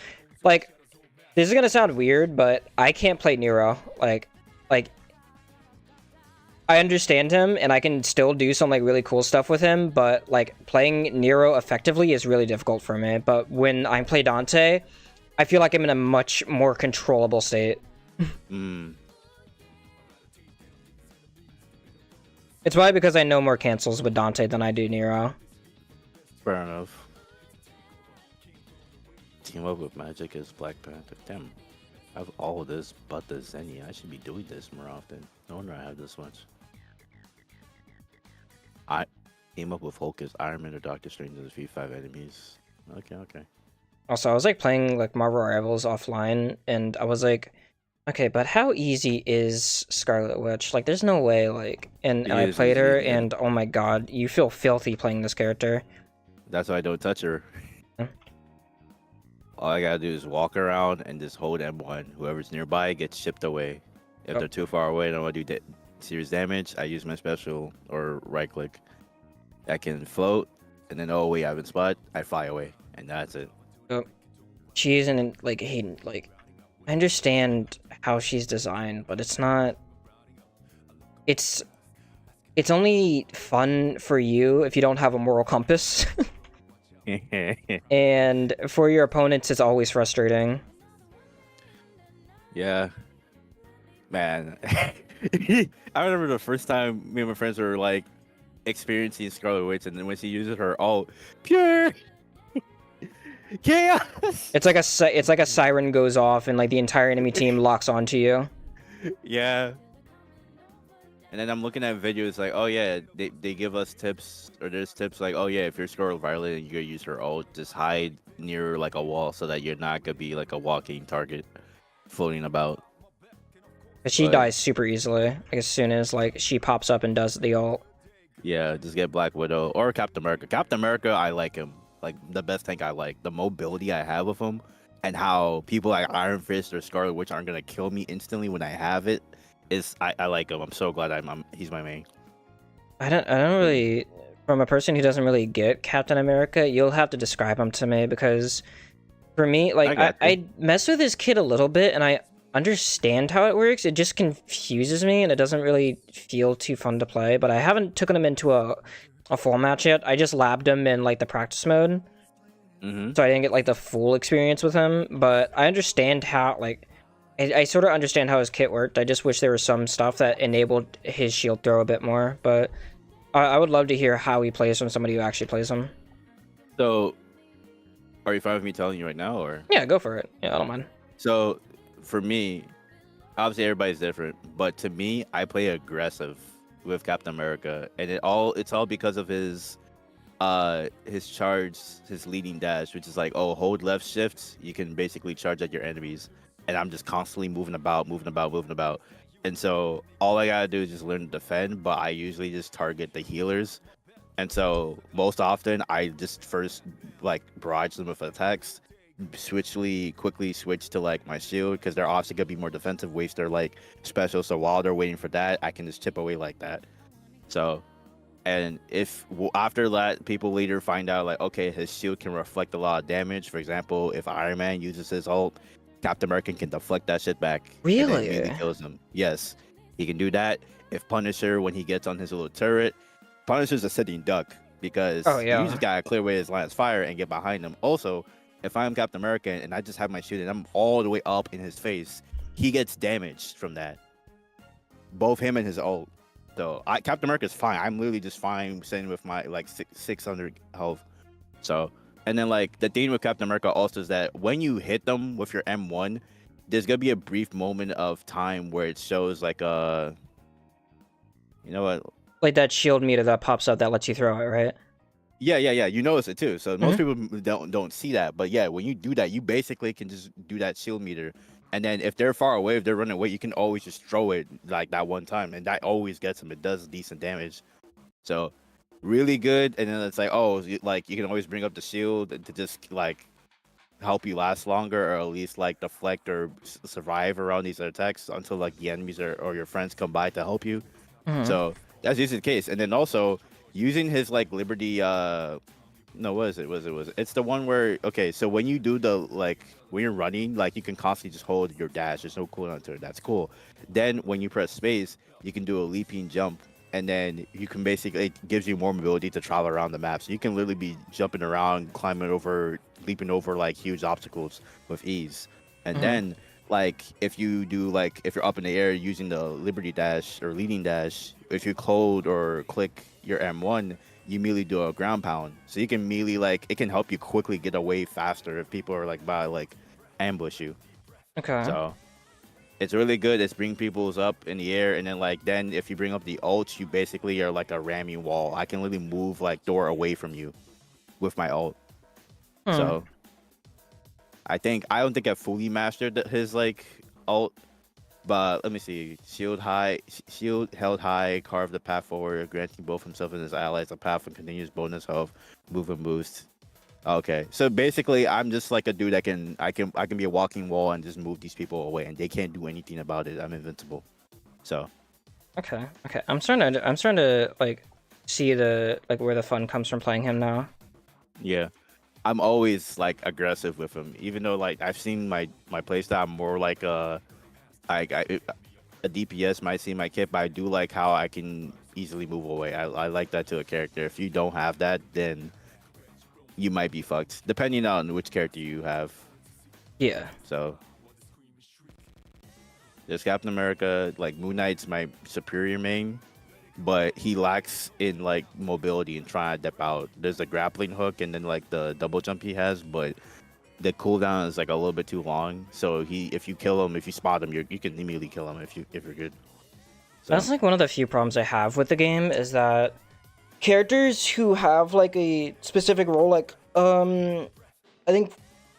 Like, this is gonna sound weird, but I can't play Nero. Like I understand him and I can still do some like really cool stuff with him, but like playing Nero effectively is really difficult for me. But when I play Dante, I feel like I'm in a much more controllable state. It's probably because I know more cancels with Dante than I do Nero. Fair enough. Team up with Magic as Black Panther. Damn. I have all of this but the Xenia. I should be doing this more often. No wonder I have this much. I team up with Hulk as Iron Man or Doctor Strange as defeat 5 enemies. Okay. Also, I was like playing like Marvel Rivals offline, and I was like, okay, but how easy is Scarlet Witch? Like, there's no way, like, and I played her, and oh my god, you feel filthy playing this character. That's why I don't touch her. All I gotta do is walk around and just hold M1. Whoever's nearby gets shipped away. If they're too far away and I want to do serious damage, I use my special or right click. I can float, and then oh wait, I haven't spot. I fly away, and that's it. She isn't like Hayden. Like, I understand how she's designed, but it's not. It's only fun for you if you don't have a moral compass. And for your opponents, it's always frustrating. Yeah. Man. I remember the first time me and my friends were like experiencing Scarlet Witch, and then when she uses her all pure chaos. It's like a siren goes off and like the entire enemy team locks onto you. Yeah. And then I'm looking at videos like, oh yeah, they give us tips, or there's tips like, oh yeah, if you're Scarlet Violet and you're gonna use her ult, just hide near like a wall so that you're not gonna be like a walking target floating about. But she dies super easily, like as soon as like she pops up and does the ult. Yeah, just get Black Widow or Captain America. Captain America, I like him. Like the best tank I like. The mobility I have with him, and how people like Iron Fist or Scarlet Witch aren't gonna kill me instantly when I have it. I like him. I'm so glad he's my main. I don't really, from a person who doesn't really get Captain America, you'll have to describe him to me, because for me, like I mess with this kid a little bit and I understand how it works. It just confuses me and it doesn't really feel too fun to play, but I haven't taken him into a full match yet. I just labbed him in like the practice mode. So I didn't get like the full experience with him, but I understand how like I sort of understand how his kit worked. I just wish there was some stuff that enabled his shield throw a bit more, but I would love to hear how he plays from somebody who actually plays him. So, Are you fine with me telling you right now, or? Yeah, go for it. Yeah, I don't mind. So, for me, obviously everybody's different, but to me, I play aggressive with Captain America, and it's all because of his charge, his leading dash, which is like, oh, hold left shift, you can basically charge at your enemies, and I'm just constantly moving about, and so all I gotta do is just learn to defend, but I usually just target the healers, and so most often I just first like barrage them with attacks, quickly switch to like my shield because they're obviously gonna be more defensive, waste their like special, so while they're waiting for that, I can just chip away like that. So, and if after that, people later find out like, okay, his shield can reflect a lot of damage. For example, if Iron Man uses his ult, Captain America can deflect that shit back. And then Really? immediately kills him. Yes, he can do that. If Punisher, when he gets on his little turret, Punisher's a sitting duck because Oh, you yeah. just gotta clear away his line of fire and get behind him. Also, if I'm Captain America and I just have my shield and I'm all the way up in his face, he gets damaged from that. Both him and his ult. So Captain America's fine. I'm literally just fine sitting with my like 600 health. So, and then like the thing with Captain America also is that when you hit them with your M1, there's gonna be a brief moment of time where it shows like you know what? Like that shield meter that pops up that lets you throw it, right? Yeah. You notice it too. So most people don't see that, but yeah, when you do that, you basically can just do that shield meter. And then if they're far away, if they're running away, you can always just throw it like that one time, and that always gets them. It does decent damage. So really good. And then it's like, oh, like you can always bring up the shield to just like help you last longer, or at least like deflect or survive around these attacks until like the enemies or your friends come by to help you. So that's usually the case. And then also using his like Liberty no, what is it? It's the one where, okay, so when you do the like when you're running, like you can constantly just hold your dash. There's no cooldown to it. That's cool. Then when you press space, you can do a leaping jump, and then you can basically, it gives you more mobility to travel around the map. So you can literally be jumping around, climbing over, leaping over like huge obstacles with ease. And then like if you do like if you're up in the air using the Liberty dash or leading dash, if you hold or click your M1, you immediately do a ground pound. So you can immediately like, it can help you quickly get away faster if people are like by like ambush you. Okay. So it's really good. It's bring people's up in the air, and then if you bring up the ult, you basically are like a ramming wall. I can literally move like door away from you with my ult. So I don't think I've fully mastered his like ult, but let me see. Shield held high, carve the path forward, granting both himself and his allies a path and continuous bonus health, movement boost. Okay, so basically, I'm just like a dude that I can be a walking wall and just move these people away, and they can't do anything about it. I'm invincible. So. Okay. I'm starting to like see the like where the fun comes from playing him now. Yeah. I'm always like aggressive with him, even though like I've seen my playstyle. I'm more like a DPS might seem my kit, but I do like how I can easily move away. I like that to a character. If you don't have that, then you might be fucked, depending on which character you have. Yeah. So there's Captain America. Like Moon Knight's my superior main, but he lacks in like mobility and trying to dip out. There's a grappling hook and then like the double jump he has, but the cooldown is like a little bit too long. So if you spot him, you can immediately kill him if you're good. So. That's like one of the few problems I have with the game is that characters who have like a specific role, like I think,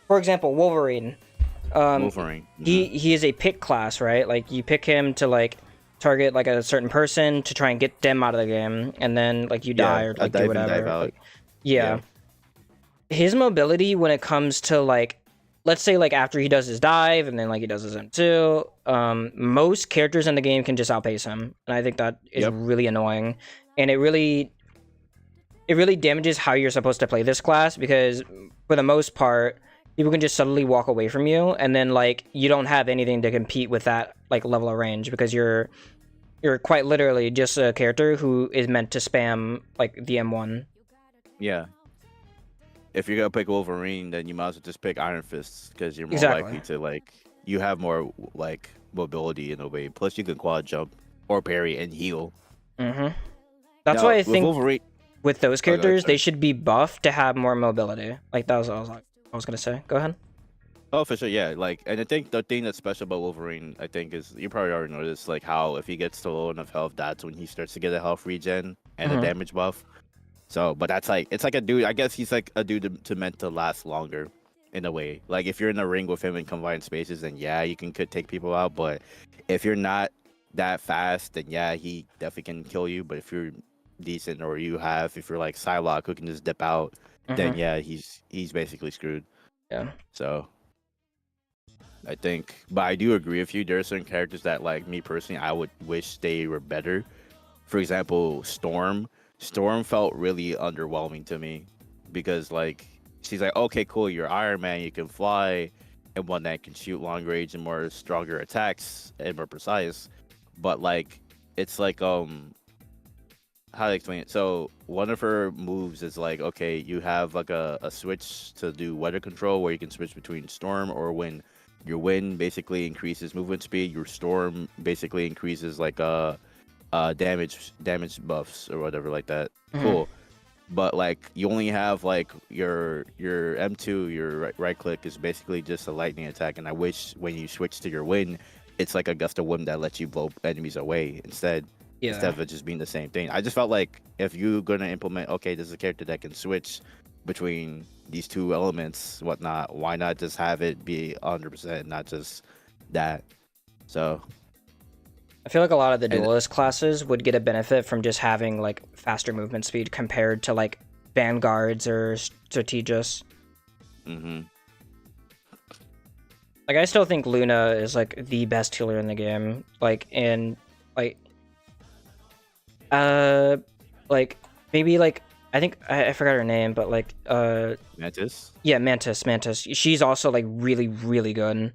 for example, Wolverine. Wolverine. He is a pick class, right? Like you pick him to like target like a certain person to try and get them out of the game, and then like you die or like do whatever. Like, yeah. His mobility when it comes to like, let's say like after he does his dive and then like he does his M2, most characters in the game can just outpace him, and I think that is really annoying, and it really damages how you're supposed to play this class, because for the most part people can just suddenly walk away from you, and then like you don't have anything to compete with that like level of range, because you're quite literally just a character who is meant to spam like the M1. Yeah. If you're gonna pick Wolverine, then you might as well just pick Iron Fists, because you're more likely to like, you have more like mobility in a way. Plus you can quad jump or parry and heal. That's why I think Wolverine, with those characters they should be buffed to have more mobility. Like that was what I was like. I was gonna say. Go ahead. Oh, for sure, yeah. Like, and I think the thing that's special about Wolverine, I think, is you probably already noticed, like, how if he gets to low enough health, that's when he starts to get a health regen and a Mhm. damage buff. So, but that's like, it's like a dude. I guess he's like a dude to meant to last longer, in a way. Like, if you're in a ring with him in confined spaces, then yeah, you can could take people out. But if you're not that fast, then yeah, he definitely can kill you. But if you're decent, or if you're like Psylocke who can just dip out, then Mhm. yeah, he's basically screwed. Yeah. So. I think, but I do agree with you. There are certain characters that, like me personally, I would wish they were better. For example, Storm. Storm felt really underwhelming to me because, like, she's like, okay, cool, you're Iron Man, you can fly, and one that can shoot long range and more stronger attacks and more precise. But like, it's like how to explain it? So one of her moves is like, okay, you have like a switch to do weather control where you can switch between storm or wind. Your wind basically increases movement speed. Your storm basically increases like damage buffs or whatever like that. Mhm. Cool. But like you only have like your M2, your right click is basically just a lightning attack. And I wish when you switch to your wind, it's like a gust of wind that lets you blow enemies away instead Yeah. of it just being the same thing. I just felt like if you're gonna implement, okay, this is a character that can switch between these two elements, whatnot, why not just have it be 100%, not just that? So, I feel like a lot of the and duelist classes would get a benefit from just having like faster movement speed compared to like vanguards or strategists. hmm Like I still think Luna is like the best healer in the game. Like uh like maybe like I think I forgot her name, but like Mantis. yeah, Mantis. She's also like really, really good.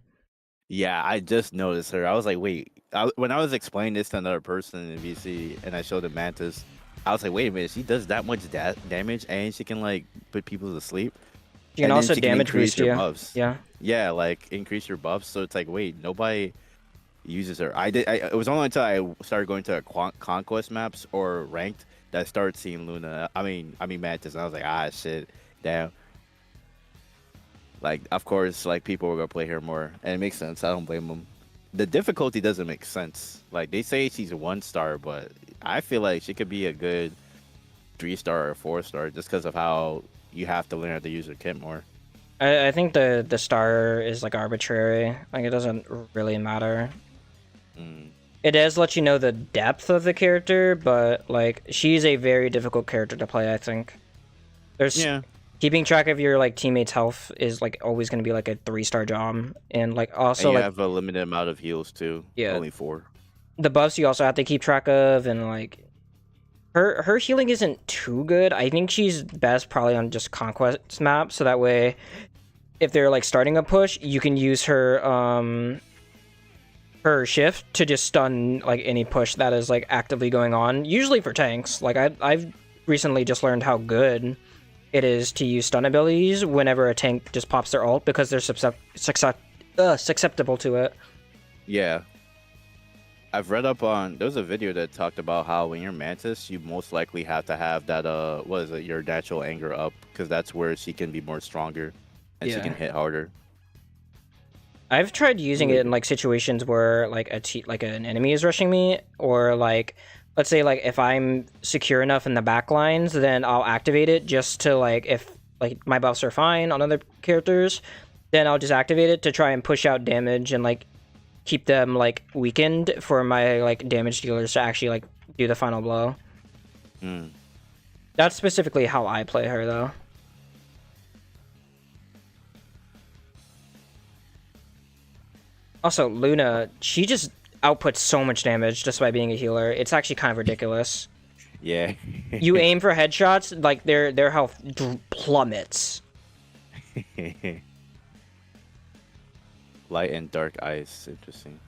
Yeah, I just noticed her. I was like, wait. When I was explaining this to another person in VC and I showed him Mantis, I was like, wait a minute, she does that much damage and she can like put people to sleep, She can and then also she can damage increase boost your you. buffs. Yeah. Yeah, like increase your buffs. So it's like, wait, nobody uses her. It was only until I started going to conquest maps or ranked that I started seeing Luna. I mean Mantis. And I was like, ah, shit, damn. Like, of course, like people were gonna play her more, and it makes sense. I don't blame them. The difficulty doesn't make sense. Like they say she's a 1-star, but I feel like she could be a good 3-star or 4-star just because of how you have to learn how to use her kit more. I think the star is like arbitrary. Like it doesn't really matter. Mm. It does let you know the depth of the character, but like she's a very difficult character to play, I think. There's Yeah, keeping track of your like teammates' health is like always going to be like a 3-star job, and like and also you like have a limited amount of heals too. yeah, Only 4. the buffs you also have to keep track of, and like her healing isn't too good. I think she's best probably on just conquest maps, so that way if they're like starting a push, you can use her shift to just stun like any push that is like actively going on. Usually for tanks. Like I've recently just learned how good it is to use stun abilities whenever a tank just pops their ult because they're susceptible to it. Yeah, I've read up on. There was a video that talked about how when you're Mantis, you most likely have to have that what is it, your natural anger up, because that's where she can be more stronger and she Yeah. can hit harder. I've tried using it in like situations where like like an enemy is rushing me, or like let's say like if I'm secure enough in the back lines, then I'll activate it just to like if like my buffs are fine on other characters, then I'll just activate it to try and push out damage and like keep them like weakened for my like damage dealers to actually like do the final blow. Mm. That's specifically how I play her though. Also, Luna, she just outputs so much damage just by being a healer. It's actually kind of ridiculous. Yeah. You aim for headshots, like their health plummets. Light and dark ice. Interesting.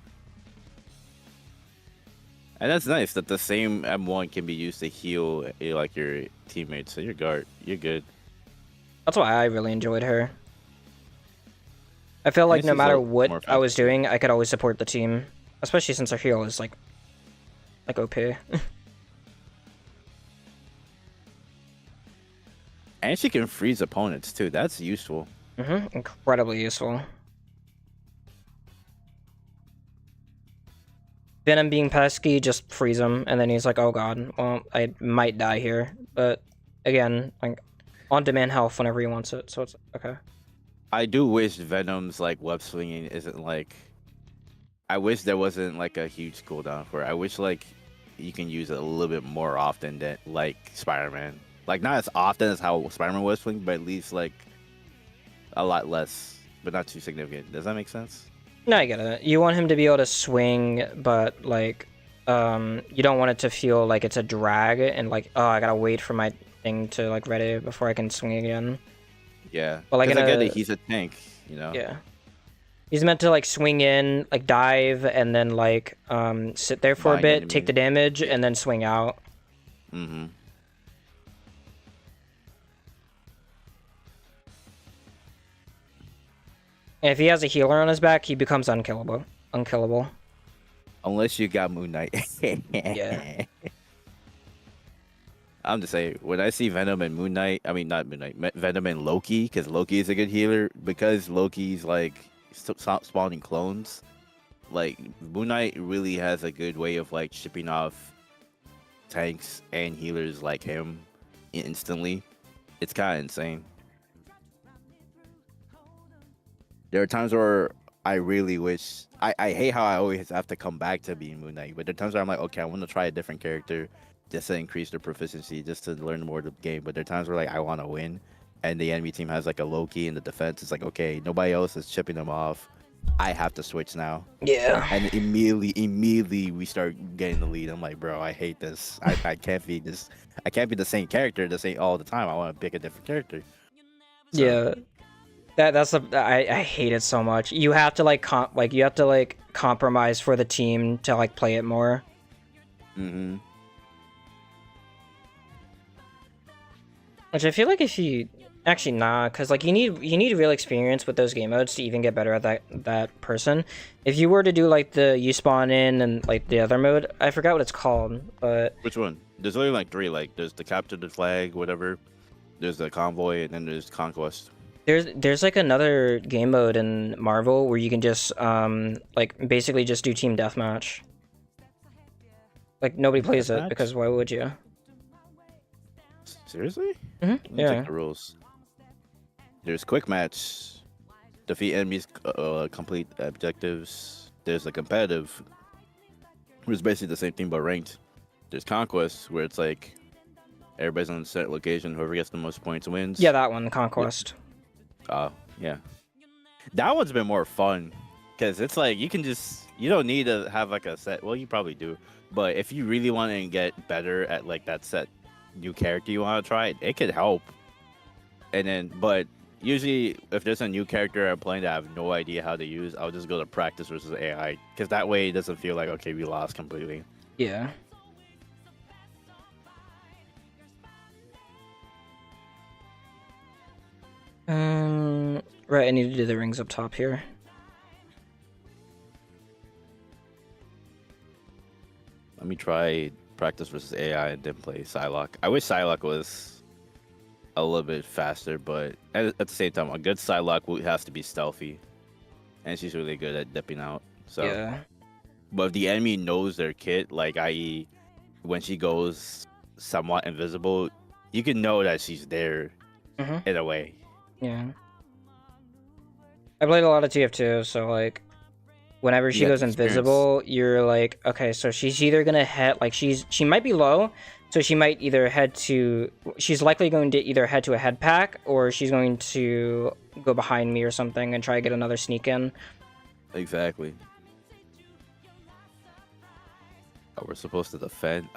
And that's nice that the same M1 can be used to heal like your teammates. So you're good. That's why I really enjoyed her. I feel like This no is matter a what more I was fantasy. doing, I could always support the team. Especially since her heal is like OP. And she can freeze opponents too. That's useful. Incredibly useful. Venom being pesky, just freeze him, and then he's like, oh god, well, I might die here. But again, like, on-demand health whenever he wants it, so it's okay. I do wish Venom's like web swinging isn't like. I wish there wasn't like a huge cooldown for it. I wish like you can use it a little bit more often than like Spider-Man. Like not as often as how Spider-Man was swing, but at least like a lot less, but not too significant. Does that make sense? No, I get it. You want him to be able to swing, but like, you don't want it to feel like it's a drag and like, oh, I gotta wait for my thing to like ready before I can swing again. Yeah. But like, I get it, he's a tank, you know. Yeah. He's meant to like swing in, like dive, and then like sit there for a bit, take the damage, and then swing out. Mm-hmm. And if he has a healer on his back, he becomes unkillable. Unkillable. Unless you got Moon Knight. Yeah. I'm just saying, when I see Venom and Moon Knight, I mean not Moon Knight, Venom and Loki, because Loki is a good healer, because Loki's like spawning clones. Like Moon Knight really has a good way of like shipping off tanks and healers like him instantly. It's kind of insane. There are times where I really wish I hate how I always have to come back to being Moon Knight, but there are times where I'm like, okay, I want to try a different character just to increase their proficiency, just to learn more of the game. But there are times where like I want to win, and the enemy team has like a Loki in the defense. It's like, okay, nobody else is chipping them off. I have to switch now. Yeah. And immediately we start getting the lead. I'm like, bro, I hate this. I can't be this. I can't be the same character the same all the time. I want to pick a different character. So, yeah. I hate it so much. You have to like compromise for the team to like play it more. Mm-hmm. Which I feel like if you actually because like you need real experience with those game modes to even get better at that person. If you were to do like the you spawn in and like the other mode, I forgot what it's called, but which one? There's only like 3. Like there's the capture the flag, whatever. There's the convoy, and then there's conquest. There's like another game mode in Marvel where you can just like basically just do team deathmatch. Like nobody plays it because why would you? Seriously? Mm-hmm. Let me check the rules. There's quick match, defeat enemies, complete objectives. There's a competitive, which is basically the same thing but ranked. There's conquest, where it's like everybody's on a set location. Whoever gets the most points wins. Yeah, that one, conquest. Yeah. That one's been more fun because it's like you don't need to have like a set. Well, you probably do, but if you really want to get better at like that set new character you want to try, it could help. And then, but usually if there's a new character I'm playing that I have no idea how to use, I'll just go to practice versus AI because that way it doesn't feel like, okay, we lost completely. Yeah. Right, I need to do the rings up top here. Let me try practice versus AI and then play Psylocke. I wish Psylocke was a little bit faster, but at the same time, a good Psylocke has to be stealthy, and she's really good at dipping out. So, yeah. But if the enemy knows their kit, like i.e., when she goes somewhat invisible, you can know that she's there in a way. Yeah. I played a lot of TF2, so like whenever she goes invisible, you're like, okay, so she's either gonna head like she might be low, so she might either she's likely going to either head to a head pack or she's going to go behind me or something and try to get another sneak in. Exactly. Oh, we're supposed to defend.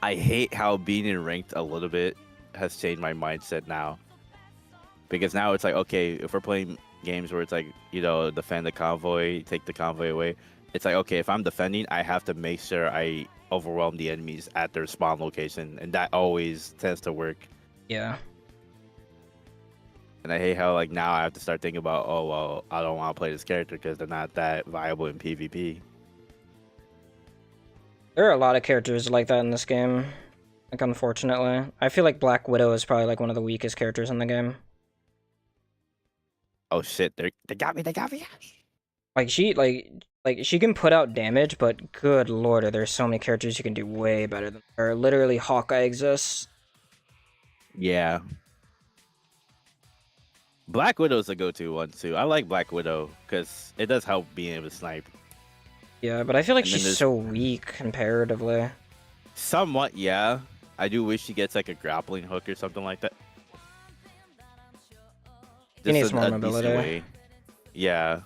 I hate how being in ranked a little bit has changed my mindset now. Because now it's like, okay, if we're playing games where it's like, defend the convoy, take the convoy away, it's like, okay, if I'm defending, I have to make sure I overwhelm the enemies at their spawn location, and that always tends to work. Yeah. And I hate how like now I have to start thinking about, oh well, I don't want to play this character because they're not that viable in PvP. There are a lot of characters like that in this game. Like, unfortunately. I feel like Black Widow is probably like one of the weakest characters in the game. Oh shit! They got me! They got me! Like she can put out damage, but good lord, there's so many characters you can do way better than her. Literally, Hawkeye exists. Yeah. Black Widow's a go-to one too. I like Black Widow because it does help being able to snipe. Yeah, but I feel like And then she's there's- so weak comparatively. Somewhat, yeah. I do wish she gets like a grappling hook or something like that. She needs Just more a decent mobility. way. Yeah.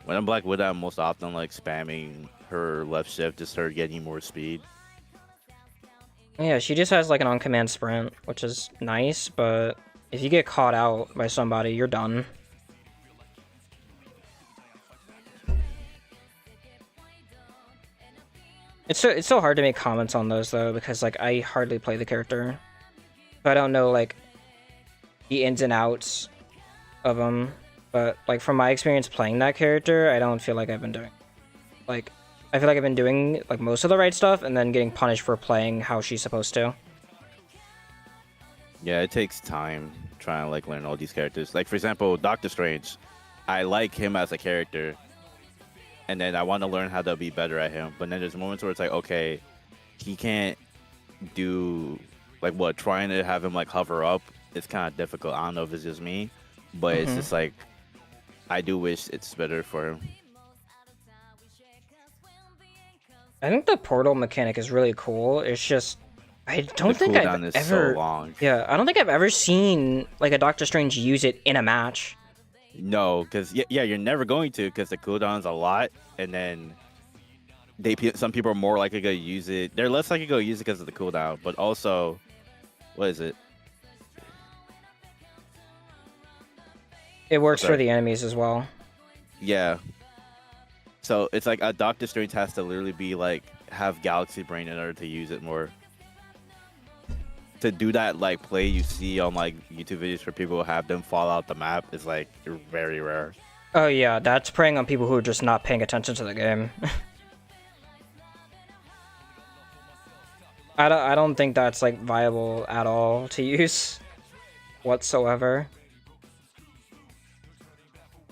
When I'm Black Widow, I'm most often like spamming her left shift, just her getting more speed. Yeah, she just has like an on-command sprint, which is nice, but if you get caught out by somebody, you're done. It's so hard to make comments on those though, because like I hardly play the character, so I don't know like the ins and outs of them. But like from my experience playing that character, I don't feel like I've been doing like I feel like I've been doing like most of the right stuff and then getting punished for playing how she's supposed to. Yeah, it takes time trying to like learn all these characters. Like for example, Doctor Strange. I like him as a character, and then I want to learn how to be better at him. But then there's moments where it's like, okay, he can't do like what trying to have him like hover up. It's kind of difficult. I don't know if it's just me, but it's just like I do wish it's better for him. I think the portal mechanic is really cool. It's just I don't The think cooldown I've is so ever long. Yeah, I don't think I've ever seen like a Doctor Strange use it in a match. No, because yeah, you're never going to because the cooldown's a lot, and then some people are more likely to use it. They're less likely to use it because of the cooldown, but also, what is it? It works Okay. for the enemies as well. Yeah. So it's like a Doctor Strange has to literally be like have Galaxy Brain in order to use it more. To do that like play you see on like YouTube videos for people who have them fall out the map is like very rare. Oh yeah, that's preying on people who are just not paying attention to the game. I don't think that's like viable at all to use whatsoever.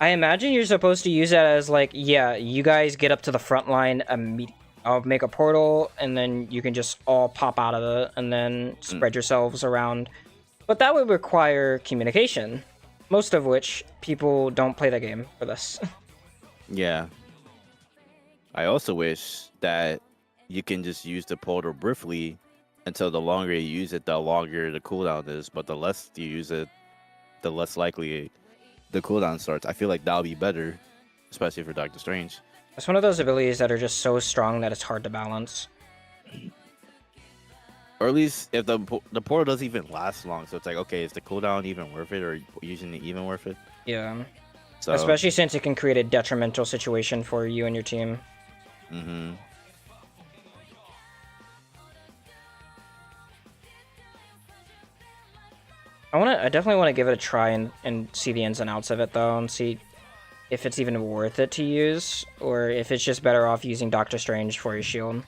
I imagine you're supposed to use that as like, yeah, you guys get up to the front line immediately. I'll make a portal and then you can just all pop out of it and then spread yourselves around. But that would require communication, most of which people don't play the game for this. Yeah. I also wish that you can just use the portal briefly until the longer you use it, the longer the cooldown is. But the less you use it, the less likely the cooldown starts. I feel like that'll be better, especially for Doctor Strange. It's one of those abilities that are just so strong that it's hard to balance. Or at least if the portal doesn't even last long, so it's like, okay, is the cooldown even worth it, or using it even worth it? Yeah. So, Especially since it can create a detrimental situation for you and your team. Mm-hmm. I definitely want to give it a try and see the ins and outs of it though, and see if it's even worth it to use, or if it's just better off using Doctor Strange for your shield.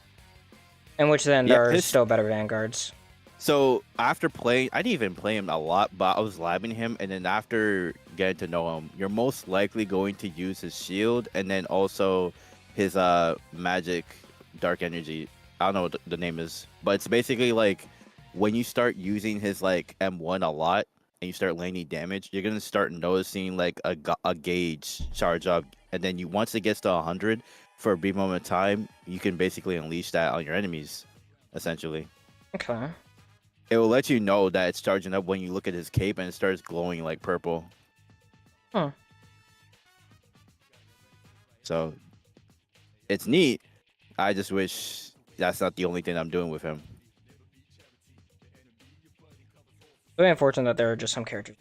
In which then Yeah, there are his- still better vanguards. So after playing, I didn't even play him a lot, but I was labbing him, and then after getting to know him, you're most likely going to use his shield, and then also his magic dark energy. I don't know what the name is, but it's basically like when you start using his like M1 a lot, and you start landing damage, you're gonna start noticing like a gauge charge up, and then once it gets to 100 for a brief moment of time, you can basically unleash that on your enemies, essentially. Okay. It will let you know that it's charging up when you look at his cape and it starts glowing like purple. Huh. So it's neat. I just wish that's not the only thing I'm doing with him. Very unfortunate that there are just some characters.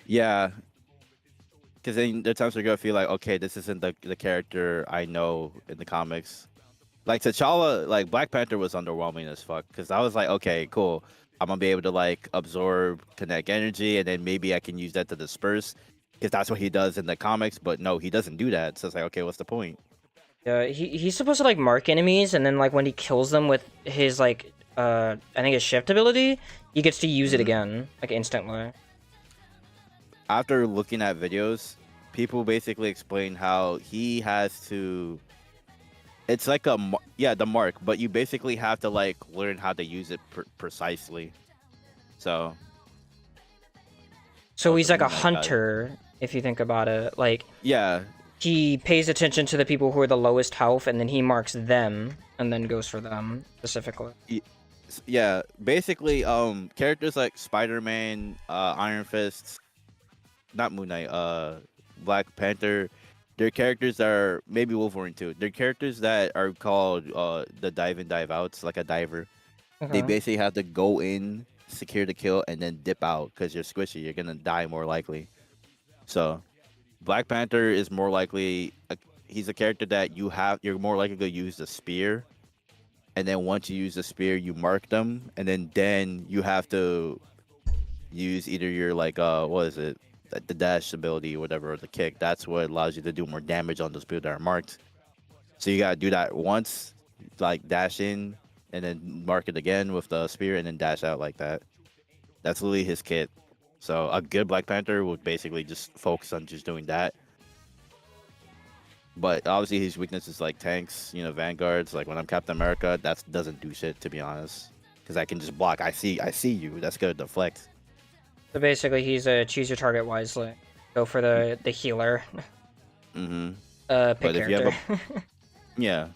Yeah. Because then there are times where you're going to feel like, okay, this isn't the character I know in the comics. Like T'Challa, like Black Panther was underwhelming as fuck. Because I was like, okay, cool. I'm going to be able to like absorb kinetic energy, and then maybe I can use that to disperse. Because that's what he does in the comics. But no, he doesn't do that. So it's like, okay, what's the point? Yeah, he's supposed to like mark enemies, and then like when he kills them with his like I think his shift ability, he gets to use it Mhm. again, like instantly. After looking at videos, people basically explain how he has to. It's like the mark, but you basically have to like learn how to use it precisely. So So he's the like a Moon Knight guy. hunter, if you think about it. Like, Yeah, he pays attention to the people who are the lowest health, and then he marks them, and then goes for them specifically. yeah. Basically, characters like Spider-Man, Iron Fist, not Moon Knight, Black Panther. They're characters that are maybe Wolverine too. They're characters that are called the dive in dive outs, like a diver. They Okay. basically have to go in, secure the kill, and then dip out because you're squishy. You're gonna die more likely. So Black Panther is more likely. He's a character that you're more likely to use the spear, and then once you use the spear, you mark them, and then you have to use either your like what is it, the dash ability or whatever, or the kick. That's what allows you to do more damage on those people that are marked. So you gotta do that once, like dash in, and then mark it again with the spear, and then dash out like that. That's literally his kit. So a good Black Panther would basically just focus on just doing that. But obviously his weakness is like tanks, vanguards. Like when I'm Captain America, that doesn't do shit to be honest, because I can just block. I see you. That's good. Deflect. So basically, he's a choose your target wisely. Go for the healer. Mm-hmm. Pick But if you have character. yeah,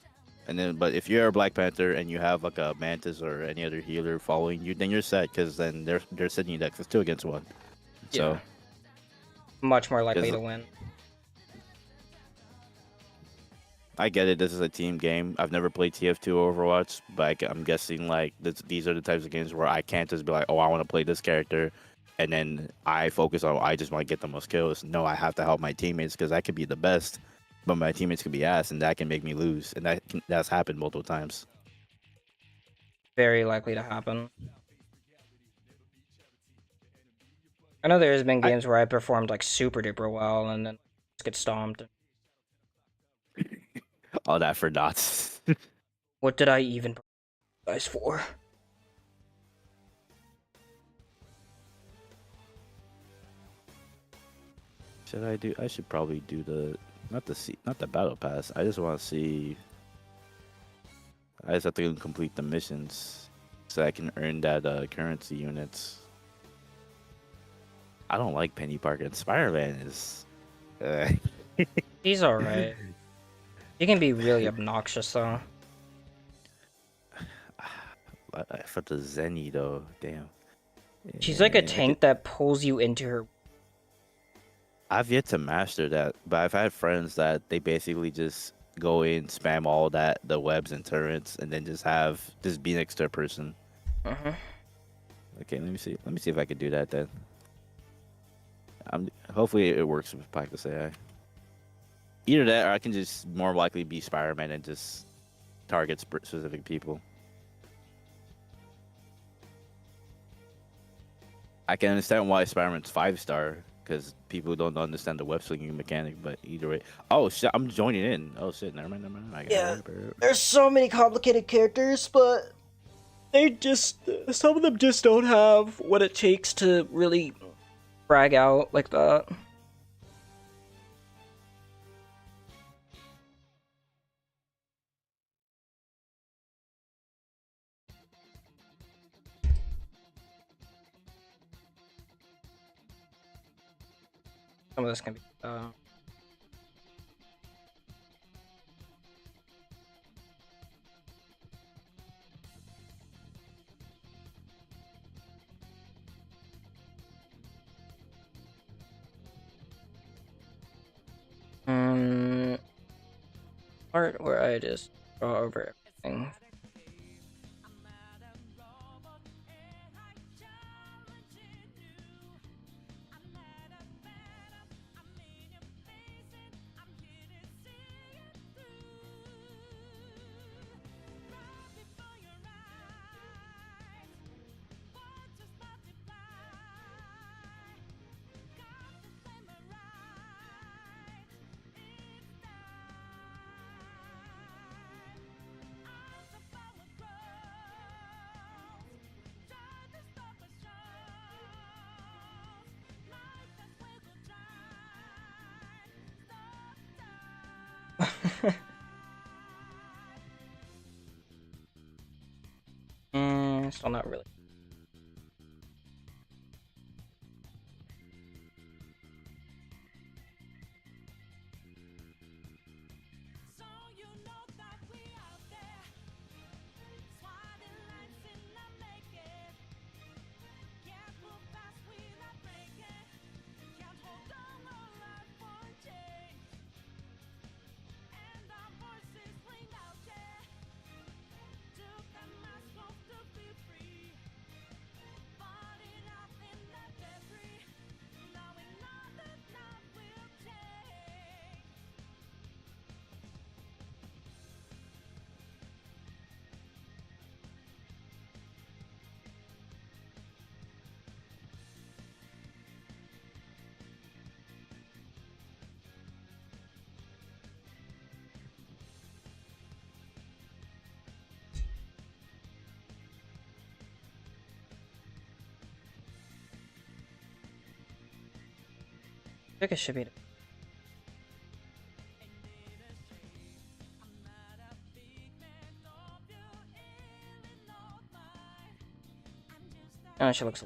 but if you're a Black Panther and you have like a Mantis or any other healer following you, then you're set because then they're sitting you next. It's 2 against 1. So Yeah. Much more likely 'cause to win. I get it. This is a team game. I've never played TF2 or Overwatch, but I'm guessing like these are the types of games where I can't just be like, oh, I want to play this character, and then I focus on I just want to get the most kills. No, I have to help my teammates because I could be the best, but my teammates could be ass, and that can make me lose, and that's happened multiple times. Very likely to happen. I know there's been I games where I performed like super duper well and then just get stomped. all that for dots. What did I even guys for? Should I do? I should probably do not the battle pass. I just want to see. I just have to complete the missions so I can earn that currency units. I don't like Penny Parker. And Spider-Man is. He's alright. He can be really obnoxious though. For the Zenny though, damn. She's like a tank that pulls you into her. I've yet to master that, but I've had friends that they basically just go in, spam all the webs and turrets, and then just be next to a person. Uh-huh. Okay, let me see. Let me see if I can do that then. Hopefully it works with practice AI. Either that, or I can just more likely be Spider-Man and just target specific people. I can understand why Spider-Man's 5-star because people don't understand the web slinging mechanic. But either way, oh shit, I'm joining in. Oh shit, never mind. There's so many complicated characters, but some of them just don't have what it takes to really brag out like that. Some of this can be part where I just draw over everything. Still not really. I think it should be. Oh, she looks.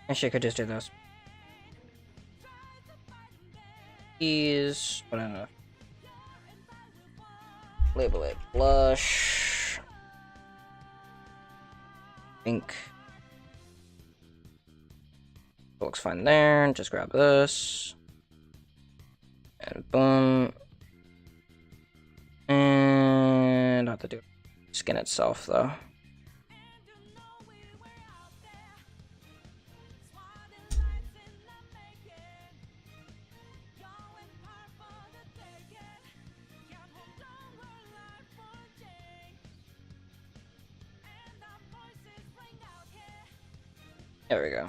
And she could just do this. But I don't know. Label it blush. Pink. Looks fine there. Just grab this. And boom. And not to do skin itself though. There we go.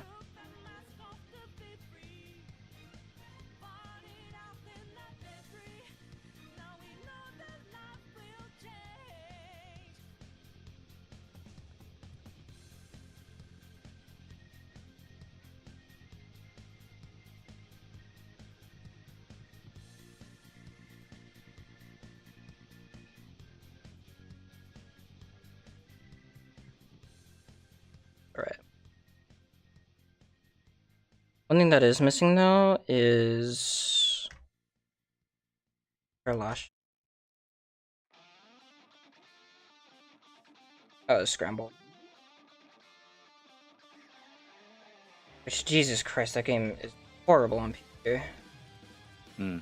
All right. One thing that is missing though is her lash. Oh, scramble. Which, Jesus Christ, that game is horrible on PC. I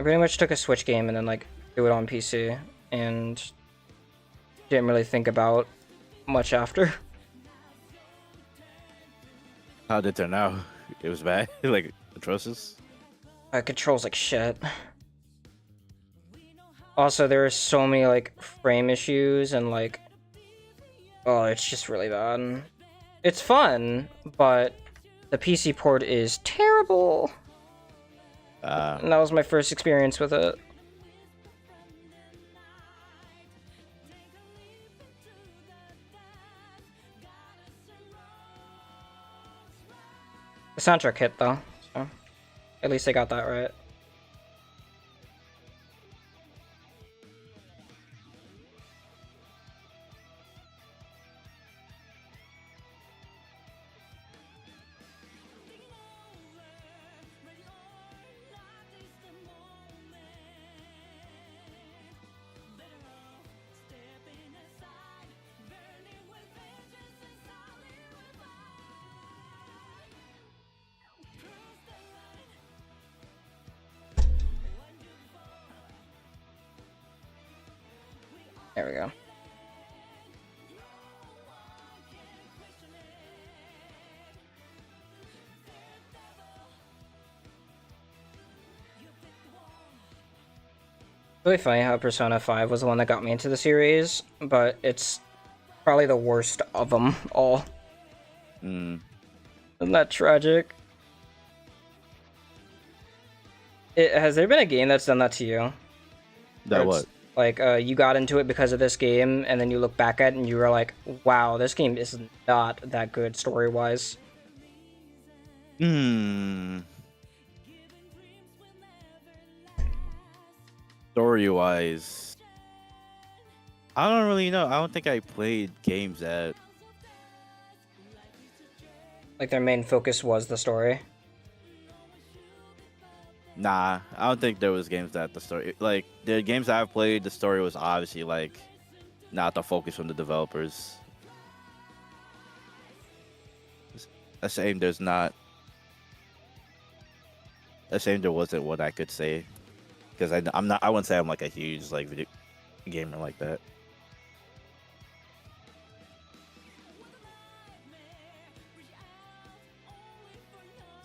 pretty much took a Switch game and then like threw it on PC and didn't really think about much after. How did it turn out? It was bad? Like, atrocious? Controls like shit. Also, there are so many, like, frame issues and, like... Oh, it's just really bad. It's fun, but the PC port is terrible. And that was my first experience with it. The soundtrack hit though, so at least I got that right. There we go. Really funny how Persona 5 was the one that got me into the series, but it's probably the worst of them all. Isn't that tragic? Has there been a game that's done that to you? That what? Like, you got into it because of this game, and then you look back at it and you were like, wow, this game is not that good story-wise. Story-wise, I don't really know. I don't think I played games that. Like, their main focus was the story. Nah, I don't think there was games that the story, like the games I've played, the story was obviously like not the focus from the developers. A shame there's not. A shame there wasn't what I could say, because I'm not. I wouldn't say I'm like a huge like video gamer like that.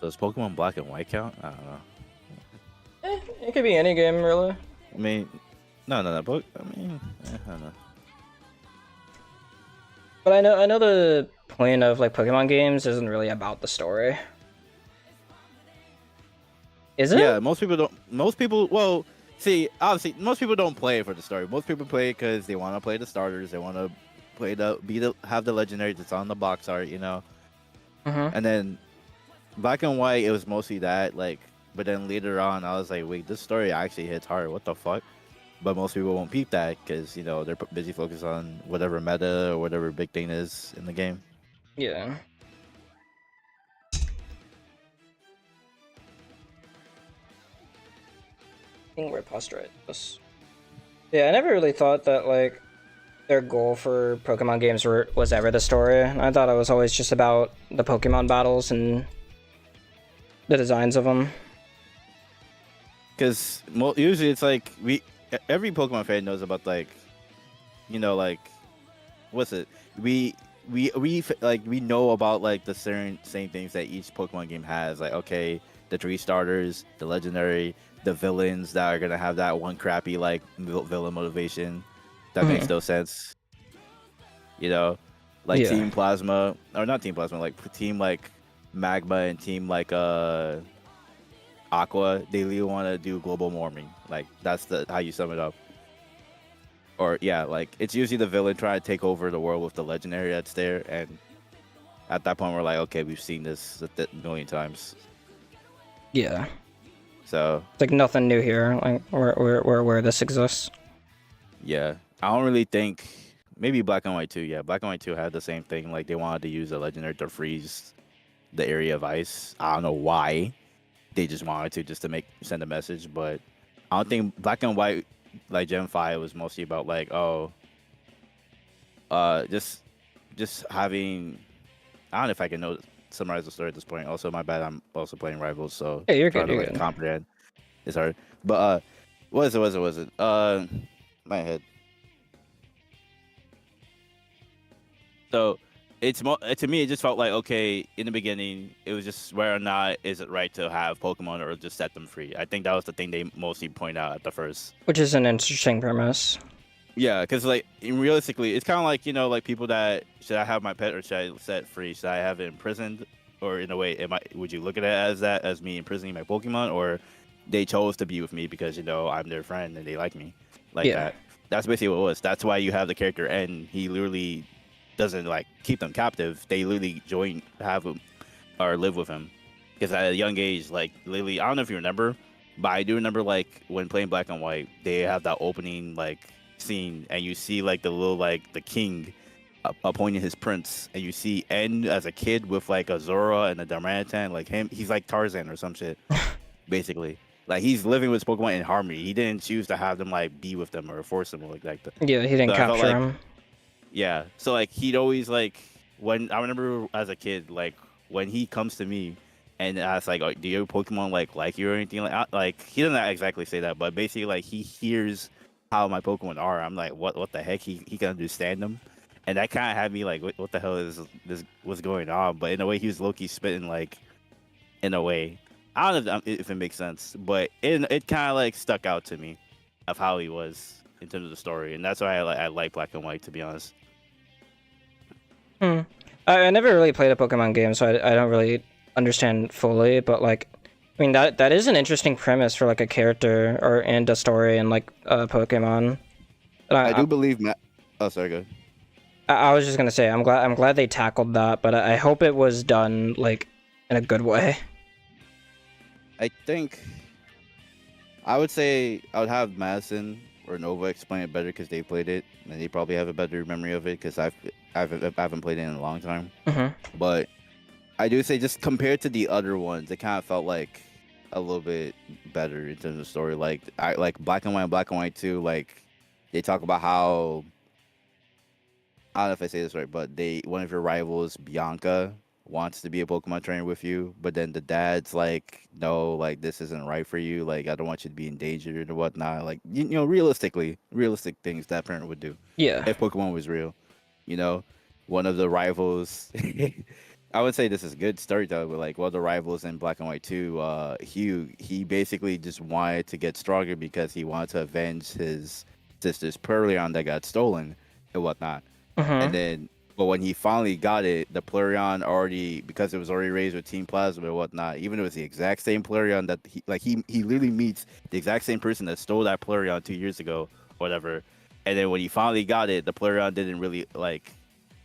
Does Pokemon Black and White count? I don't know. It could be any game, really. I mean, no. But I mean, I don't know. But I know the point of like Pokemon games isn't really about the story. Is it? Yeah, most people don't. Most people, well, see, obviously, most people don't play it for the story. Most people play it because they want to play the starters. They want to play have the legendary that's on the box art, you know. Mm-hmm. And then Black and White, it was mostly that, like. But then later on, I was like, wait, this story actually hits hard. What the fuck? But most people won't peep that because you know they're busy focused on whatever meta or whatever big thing is in the game. Yeah. I think we're posturing this. Yeah, I never really thought that like their goal for Pokemon games was ever the story. I thought it was always just about the Pokemon battles and the designs of them. Because usually it's like every Pokemon fan knows about like, you know, like, what's it? We like we know about like the same things that each Pokemon game has. Like, okay, the 3 starters, the legendary, the villains that are gonna have that one crappy like villain motivation that makes no sense. You know, like Team Plasma or not Team Plasma, like Team like Magma and Team like Aqua, they really want to do global warming. Like that's how you sum it up. Or yeah, like it's usually the villain trying to take over the world with the legendary that's there, and at that point we're like, okay, we've seen this a million times. Yeah. So it's like nothing new here. Like where this exists. Yeah, I don't really think maybe Black and White 2. Yeah, Black and White 2 had the same thing. Like they wanted to use a legendary to freeze the area of ice. I don't know why. They just wanted to just to send a message, but I don't think Black and White like Gen 5 was mostly about like just having, I don't know if I can summarize the story at this point. Also, my bad, I'm also playing Rivals, so yeah, you're trying good. to like comprehend. It's hard. But what was it? My head. So it's to me, it just felt like, okay, in the beginning, it was just whether or not is it right to have Pokemon or just set them free. I think that was the thing they mostly point out at the first. Which is an interesting premise. Yeah, because like realistically, it's kind of like, you know, like people that should I have my pet or should I set free? Should I have it imprisoned? Or in a way, would you look at it as that as me imprisoning my Pokemon, or they chose to be with me because, you know, I'm their friend and they like me like that? That's basically what it was. That's why you have the character N. He literally doesn't like keep them captive. They literally have him or live with him because at a young age, like literally, I don't know if you remember, but I do remember like when playing Black and White, they have that opening like scene and you see like the little like the king appointing his prince, and you see N as a kid with like a Zora and a Darmanitan, like he's like Tarzan or some shit basically. Like he's living with Pokemon in harmony. He didn't choose to have them like be with them or force them or like that. Yeah, he didn't capture him. Yeah, so like he'd always like when I remember as a kid, like when he comes to me and asks like, oh, "Do your Pokemon like you or anything?" Like he doesn't exactly say that, but basically like he hears how my Pokemon are. I'm like, what the heck? He can understand them, and that kind of had me like, what the hell is this? What's going on? But in a way, he was low-key spitting like, in a way, I don't know if it makes sense, but it kind of like stuck out to me of how he was in terms of the story, and that's why I like Black and White, to be honest. I never really played a Pokemon game, so I don't really understand fully, but like I mean that is an interesting premise for like a character or and a story and like Pokemon. And I do believe Oh, sorry, go ahead. I was just gonna say I'm glad they tackled that, but I hope it was done like in a good way. I think I would say I would have Madison or Nova explain it better because they played it and they probably have a better memory of it because I haven't played it in a long time. Mm-hmm. But I do say just compared to the other ones, it kind of felt like a little bit better in terms of story. Like I like Black and White and Black and White 2, like they talk about how I don't know if I say this right, but one of your rivals, Bianca, wants to be a Pokemon trainer with you, but then the dad's like, no, like this isn't right for you. Like I don't want you to be endangered or whatnot. Like you know, realistic things that parent would do Yeah. if Pokemon was real. You know, one of the rivals. I would say this is good storytelling, but like one of the rivals in Black and White 2, Hugh, he basically just wanted to get stronger because he wanted to avenge his sister's Purleon that got stolen and whatnot. And Mm-hmm. then, but when he finally got it, the Plarion already, because it was already raised with Team Plasma and whatnot, even though it was the exact same Plarion that he literally meets the exact same person that stole that Plarion 2 years ago, whatever. And then when he finally got it, the Plarion didn't really like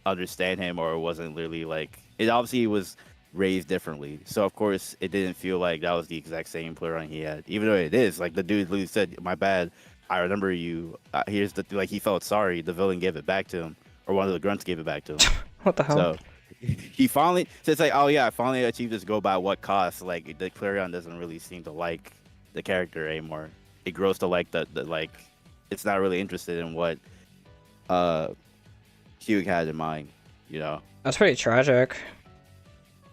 understand him or wasn't really like, it obviously was raised differently. So of course it didn't feel like that was the exact same Plarion he had, even though it is. Like the dude literally said, my bad. I remember you. Here's the, like, he felt sorry. The villain gave it back to him, or one of the grunts gave it back to him. What the hell? So he finally, so it's like, oh yeah, I finally achieved this goal, by what cost? Like the Clarion doesn't really seem to like the character anymore. It grows to like the like, it's not really interested in what Hugh had in mind, you know. That's pretty tragic.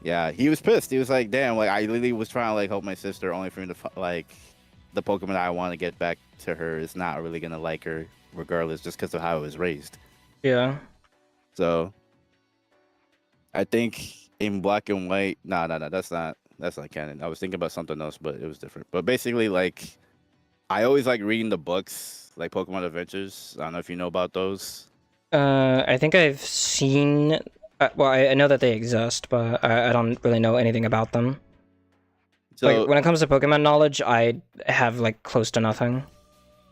Yeah, he was pissed. He was like, damn, like I literally was trying to like help my sister, only for me to like the Pokemon I want to get back to her is not really gonna like her regardless, just because of how it was raised. Yeah. So I think in Black and White, no, that's not canon. I was thinking about something else, but it was different. But basically, like, I always like reading the books, like Pokemon Adventures. I don't know if you know about those. I think I've seen. Well, I know that they exist, but I don't really know anything about them. So Like when it comes to Pokemon knowledge, I have like close to nothing.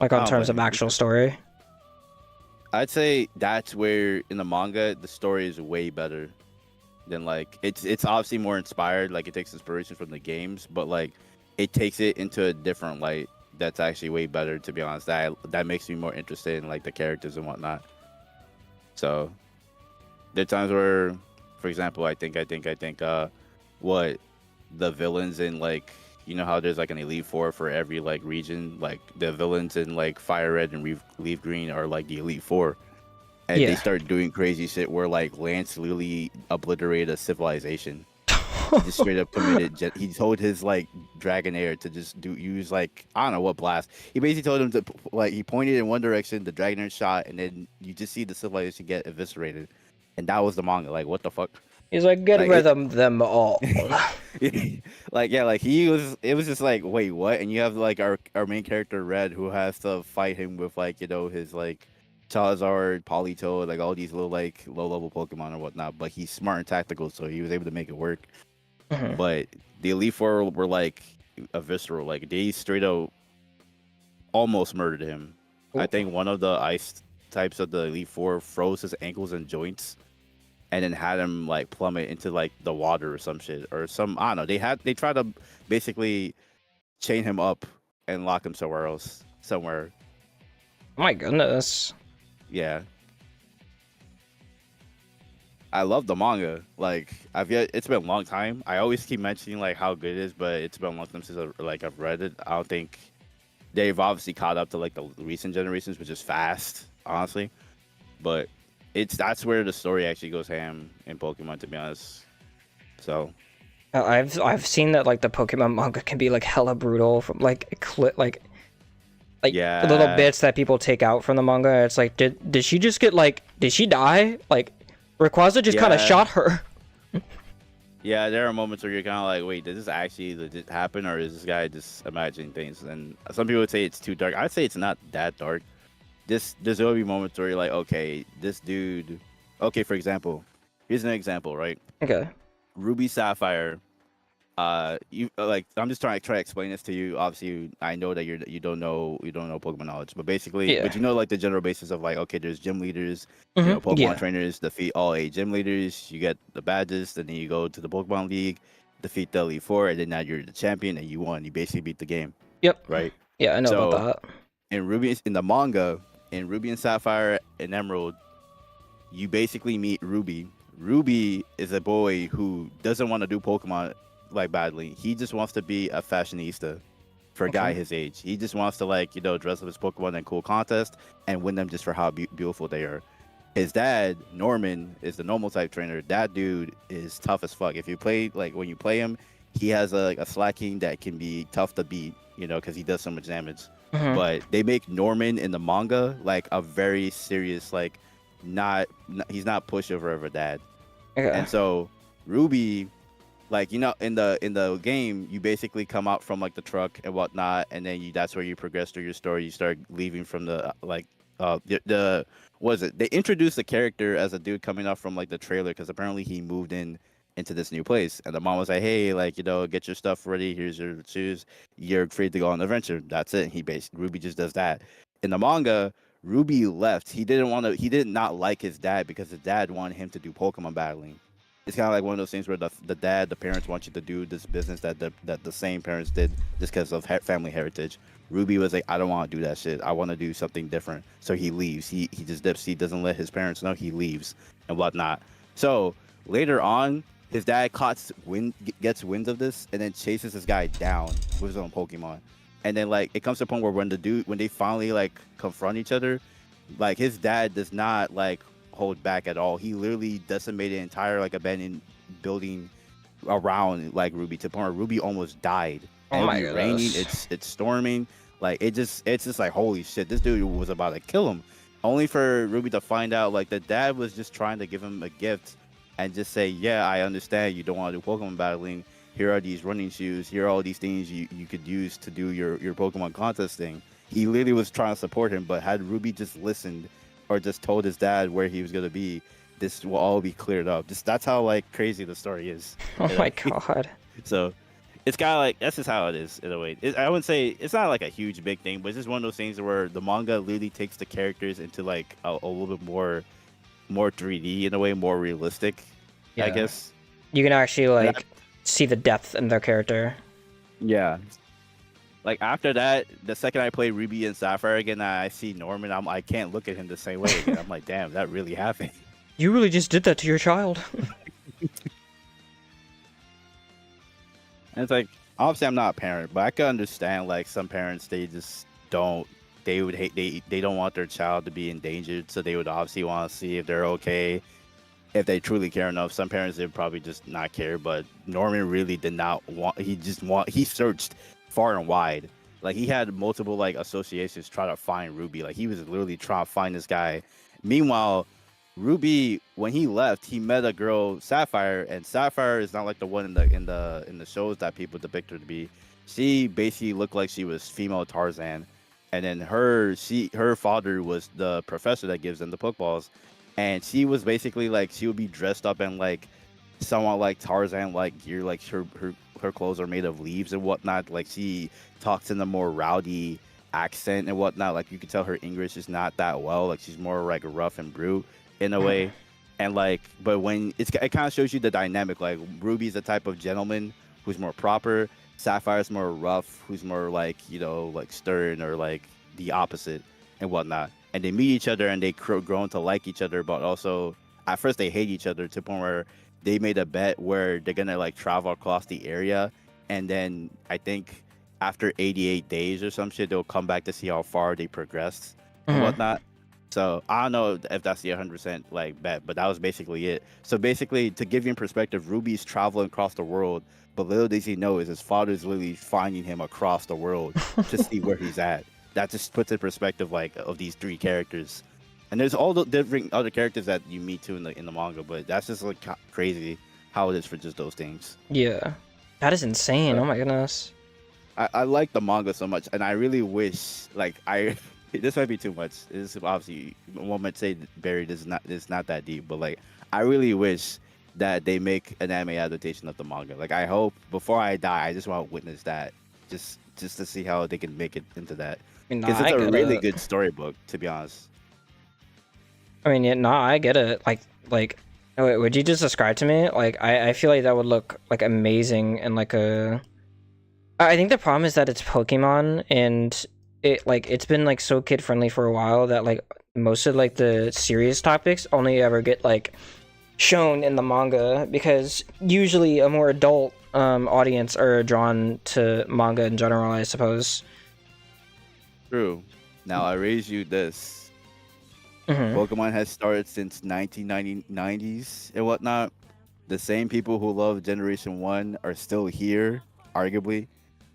Like on Oh, terms but of actual story. I'd say that's where in the manga the story is way better than like it's obviously more inspired. Like it takes inspiration from the games, but like it takes it into a different light. That's actually way better, to be honest. That makes me more interested in like the characters and whatnot. So there are times where, for example, I think what the villains in, like, you know how there's like an Elite Four for every like region, like the villains in like Fire Red and Leaf Green are like the Elite Four, and they Yeah. start doing crazy shit where like Lance literally obliterated a civilization. He just straight up committed. He told his like Dragonair to just use like, I don't know what blast. He basically told him to, like, he pointed in one direction, the Dragonair shot, and then you just see the civilization get eviscerated, and that was the manga. Like, what the fuck? He's like, get Like rid of them all. like, yeah, like it was just like, wait, what? And you have like our main character Red, who has to fight him with like, you know, his like Charizard, Politoed, like all these little like low level Pokemon or whatnot. But he's smart and tactical, so he was able to make it work. Mhm. But the Elite Four were like a visceral, like they straight up almost murdered him. I Ooh. think one of the ice types of the Elite Four froze his ankles and joints, and then had him like plummet into like the water or some shit or some, I don't know. They tried to basically chain him up and lock him somewhere. Oh my goodness. Yeah. I love the manga. Like it's been a long time. I always keep mentioning like how good it is, but it's been a long time since I've read it. I don't think they've obviously caught up to like the recent generations, which is fast, honestly. But that's where the story actually goes ham in Pokemon, to be honest. So I've seen that like the Pokemon manga can be like hella brutal from like like yeah, little bits that people take out from the manga. It's like, did she just get like, did she die? Like Rayquaza just kind of Yeah. shot her. Yeah, there are moments where you're kind of like, wait, did this actually legit happen, or is this guy just imagining things? And some people would say it's too dark. I'd say it's not that dark. There's will be moments where you're like, okay, this dude. Okay, for example, here's an example, right? Okay. Ruby Sapphire you like I'm just try to explain this to you. Obviously, I know that you don't know Pokemon knowledge, but basically, Yeah. but you know like the general basis of like, okay, there's gym leaders, Pokemon Yeah. trainers defeat all 8 gym leaders, you get the badges, then you go to the Pokemon League, defeat the Elite Four, and then now you're the champion and you won. You basically beat the game, Yep. right? Yeah, I know about So that. in the manga, in Ruby and Sapphire and Emerald, you basically meet Ruby. Ruby is a boy who doesn't want to do Pokemon like badly. He just wants to be a fashionista for a guy Okay. his age. He just wants to like, dress up his Pokemon in cool contests and win them just for how beautiful they are. His dad, Norman, is the normal type trainer. That dude is tough as fuck. If you play like when you play him, he has a slacking that can be tough to beat, because he does so much damage. Mhm. But they make Norman in the manga like a very serious, like he's not pushover of a dad. Okay. And so Ruby, like in the game, you basically come out from like the truck and whatnot, and then that's where you progress through your story. You start leaving from the the was it? They introduced the character as a dude coming out from like the trailer because apparently he moved into this new place, and the mom was like, "Hey, like get your stuff ready. Here's your shoes. You're free to go on an adventure." That's it. Ruby just does that. In the manga, Ruby left. He didn't want to. He did not like his dad because his dad wanted him to do Pokemon battling. It's kind of like one of those things where the parents want you to do this business that the same parents did just because of family heritage. Ruby was like, I don't want to do that shit. I want to do something different. So he leaves. He just dips. He doesn't let his parents know. He leaves and whatnot. So later on, his dad gets wind of this and then chases this guy down with his own Pokemon. And then like it comes to a point where when they finally like confront each other, like his dad does not like hold back at all. He literally decimated an entire like abandoned building around like Ruby to the point where Ruby almost died. Oh And it'll my be raining, goodness. it's storming. Like it's just like holy shit, this dude was about to kill him. Only for Ruby to find out like the dad was just trying to give him a gift and just say, yeah, I understand you don't want to do Pokemon battling. Here are these running shoes. Here are all these things you could use to do your Pokemon contest thing. He literally was trying to support him, but had Ruby just listened or just told his dad where he was gonna be, this will all be cleared up. That's how like crazy the story is. Oh my god. So it's kind of like that's just how it is in a way. I wouldn't say it's not like a huge big thing, but it's just one of those things where the manga literally takes the characters into like a little bit more 3D in a way, more realistic. I Yeah. guess. You can actually like see the depth in their character. Yeah. Like after that, the second I play Ruby and Sapphire again, I see Norman. I can't look at him the same way again. I'm like, damn, that really happened. You really just did that to your child. And it's like, obviously, I'm not a parent, but I can understand like some parents they just don't. They would hate they don't want their child to be endangered, so they would obviously want to see if they're okay, if they truly care enough. Some parents they would probably just not care, but Norman really did not want. He searched far and wide. Like he had multiple like associations try to find Ruby. Like he was literally trying to find this guy. Meanwhile, Ruby, when he left, he met a girl, Sapphire, and Sapphire is not like the one in the shows that people depict her to be. She basically looked like she was female Tarzan, and then her father was the professor that gives them the Pokeballs, and she was basically like she would be dressed up in like somewhat like Tarzan like gear, like her clothes are made of leaves and whatnot. Like she talks in a more rowdy accent and whatnot. Like you can tell her English is not that well. Like she's more like rough and brute in a way. And like, but when it kind of shows you the dynamic. Like Ruby's the type of gentleman who's more proper. Sapphire's more rough, who's more like like stern or like the opposite and whatnot. And they meet each other and they grow to like each other, but also at first they hate each other to the point where they made a bet where they're gonna like travel across the area, and then I think after 88 days or some shit, they'll come back to see how far they progressed and whatnot. So I don't know if that's the 100% like bet, but that was basically it. So basically, to give you in perspective, Ruby's traveling across the world, but little does he know is his father's literally finding him across the world to see where he's at. That just puts in perspective like of these 3 characters. And there's all the different other characters that you meet too in the manga, but that's just like crazy how it is for just those things. Yeah. That is insane. Oh my goodness. I like the manga so much, and I really wish like this might be too much. This is obviously one might say buried is not that deep, but like I really wish that they make an anime adaptation of the manga. Like I hope before I die, I just want to witness that, just to see how they can make it into that, I mean, nah, because it's I a get really it. good storybook, to be honest. I mean, yeah, nah, I get it. Like, wait, would you just describe to me? Like, I feel like that would look like amazing and like a. I think the problem is that it's Pokemon and it's been like so kid friendly for a while that like most of like the serious topics only ever get like shown in the manga, because usually a more adult audience are drawn to manga in general, I suppose. True. Now I raise you this: Pokemon has started since 1990s and whatnot. The same people who love Generation 1 are still here, arguably.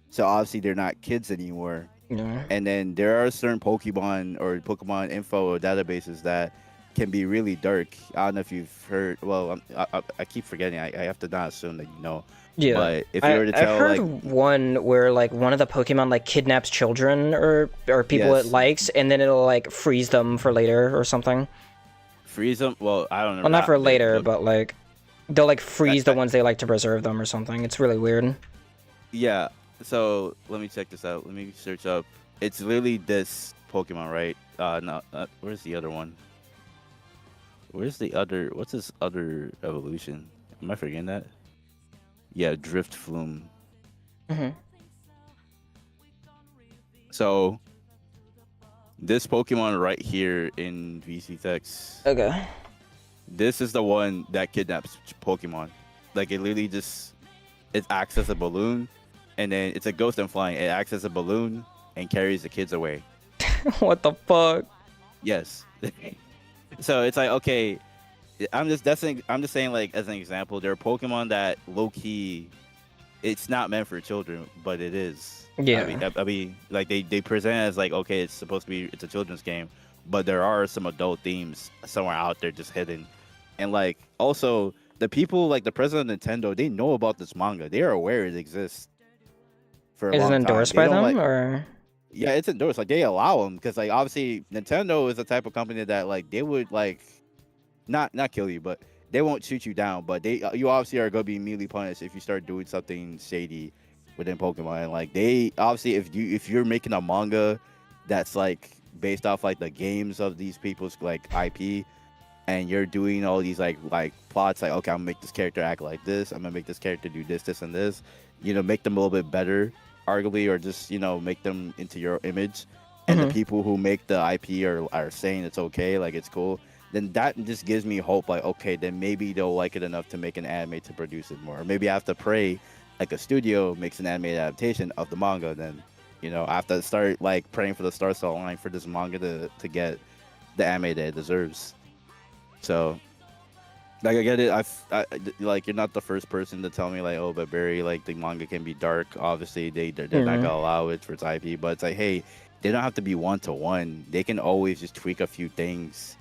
So obviously they're not kids anymore. Yeah. And then there are certain Pokemon or Pokemon info or databases that can be really dark. I don't know if you've heard. Well, I keep forgetting. I have to not assume that you know. Yeah. But if you were to I've tell, heard like, one where like one of the Pokemon like kidnaps children or people it Yes. likes, and then it'll like freeze them for later or something. freeze them. Well, I don't know. Well, not for they- later, the- but like they'll like freeze I- the ones they like to preserve them or something. It's really weird. Yeah. So let me check this out. Let me search up. It's literally this Pokemon, right? No. Where's the other one? Where's the other? What's this other evolution? Am I forgetting that? Yeah, Drift Flume. Mm-hmm. So this Pokemon right here in VC Text, Okay. this is the one that kidnaps Pokemon. Like it literally just it acts as a balloon, and then it's a ghost and flying. It acts as a balloon and carries the kids away. What the fuck? Yes. So it's like, okay, I'm just saying, like, as an example, there are Pokemon that low key, it's not meant for children, but it is. Yeah. I mean, like they present it as like, okay, it's supposed to be, it's a children's game, but there are some adult themes somewhere out there just hidden. And like also the people, like the president of Nintendo, they know about this manga. They are aware it exists. For a Is it long time. endorsed They by don't, them like, or? yeah, it's endorsed. Like they allow them because, like, obviously Nintendo is the type of company that like they would like not kill you, but they won't shoot you down. But you obviously are gonna be immediately punished if you start doing something shady within Pokemon. And like they obviously, if you're making a manga that's like based off like the games of these people's like IP, and you're doing all these like plots, like, okay, I'm gonna make this character act like this, I'm gonna make this character do this and this, make them a little bit better, arguably, or just make them into your image, and the people who make the IP are saying it's okay, like it's cool, then that just gives me hope, like, okay, then maybe they'll like it enough to make an anime to produce it more. Or maybe I have to pray like a studio makes an anime adaptation of the manga, then I have to start like praying for the stars to align for this manga to get the anime that it deserves. So, like, I get it. Like, you're not the first person to tell me, like, oh, but Barry, like, the manga can be dark. Obviously, they're not gonna allow it for its IP. But it's like, hey, they don't have to be 1-to-1. They can always just tweak a few things,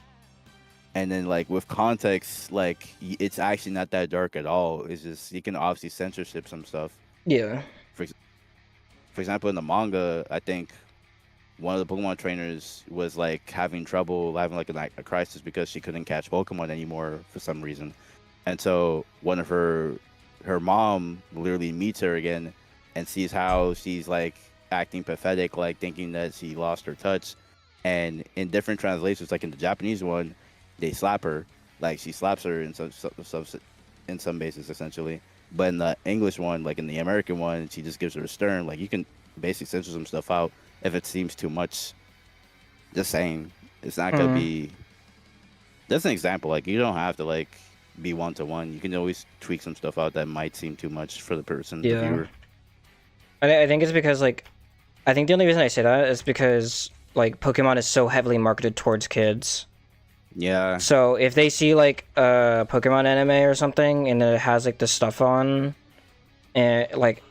and then like with context, like it's actually not that dark at all. It's just you can obviously censorship some stuff. Yeah. For example, in the manga, I think one of the Pokemon trainers was like having trouble, having like a crisis because she couldn't catch Pokemon anymore for some reason, and so one of her mom literally meets her again and sees how she's like acting pathetic, like thinking that she lost her touch, and in different translations, like in the Japanese one, they slap her, like she slaps her in some basis essentially, but in the English one, like in the American one, she just gives her a stern, like you can basically censor some stuff out if it seems too much. Just saying, it's not gonna be. That's an example. Like you don't have to like be 1-to-1. You can always tweak some stuff out that might seem too much for the person, the viewer. I think it's because like, I think the only reason I say that is because like Pokemon is so heavily marketed towards kids. Yeah. So if they see like a Pokemon anime or something and it has like this stuff on, and like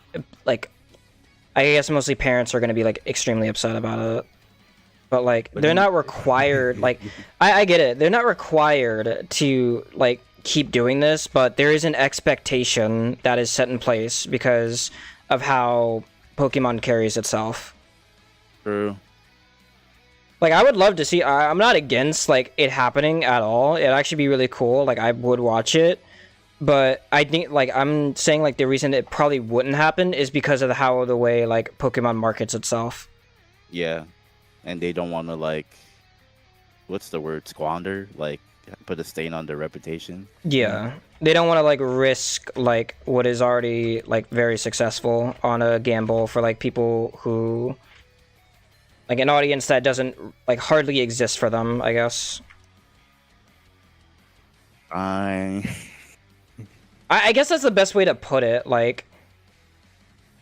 I guess mostly parents are gonna be like extremely upset about it. But like they're not required. Like I get it. They're not required to like keep doing this, but there is an expectation that is set in place because of how Pokemon carries itself. True. Like I would love to see. I'm not against like it happening at all. It'd actually be really cool. Like I would watch it, But I think like I'm saying like the reason it probably wouldn't happen is because of how the way like Pokemon markets itself. Yeah, and they don't want to like, what's the word? Squander, like put a stain on their reputation. Yeah. They don't want to like risk like what is already like very successful on a gamble for like people who like an audience that doesn't like hardly exist for them, I guess. I I guess that's the best way to put it. Like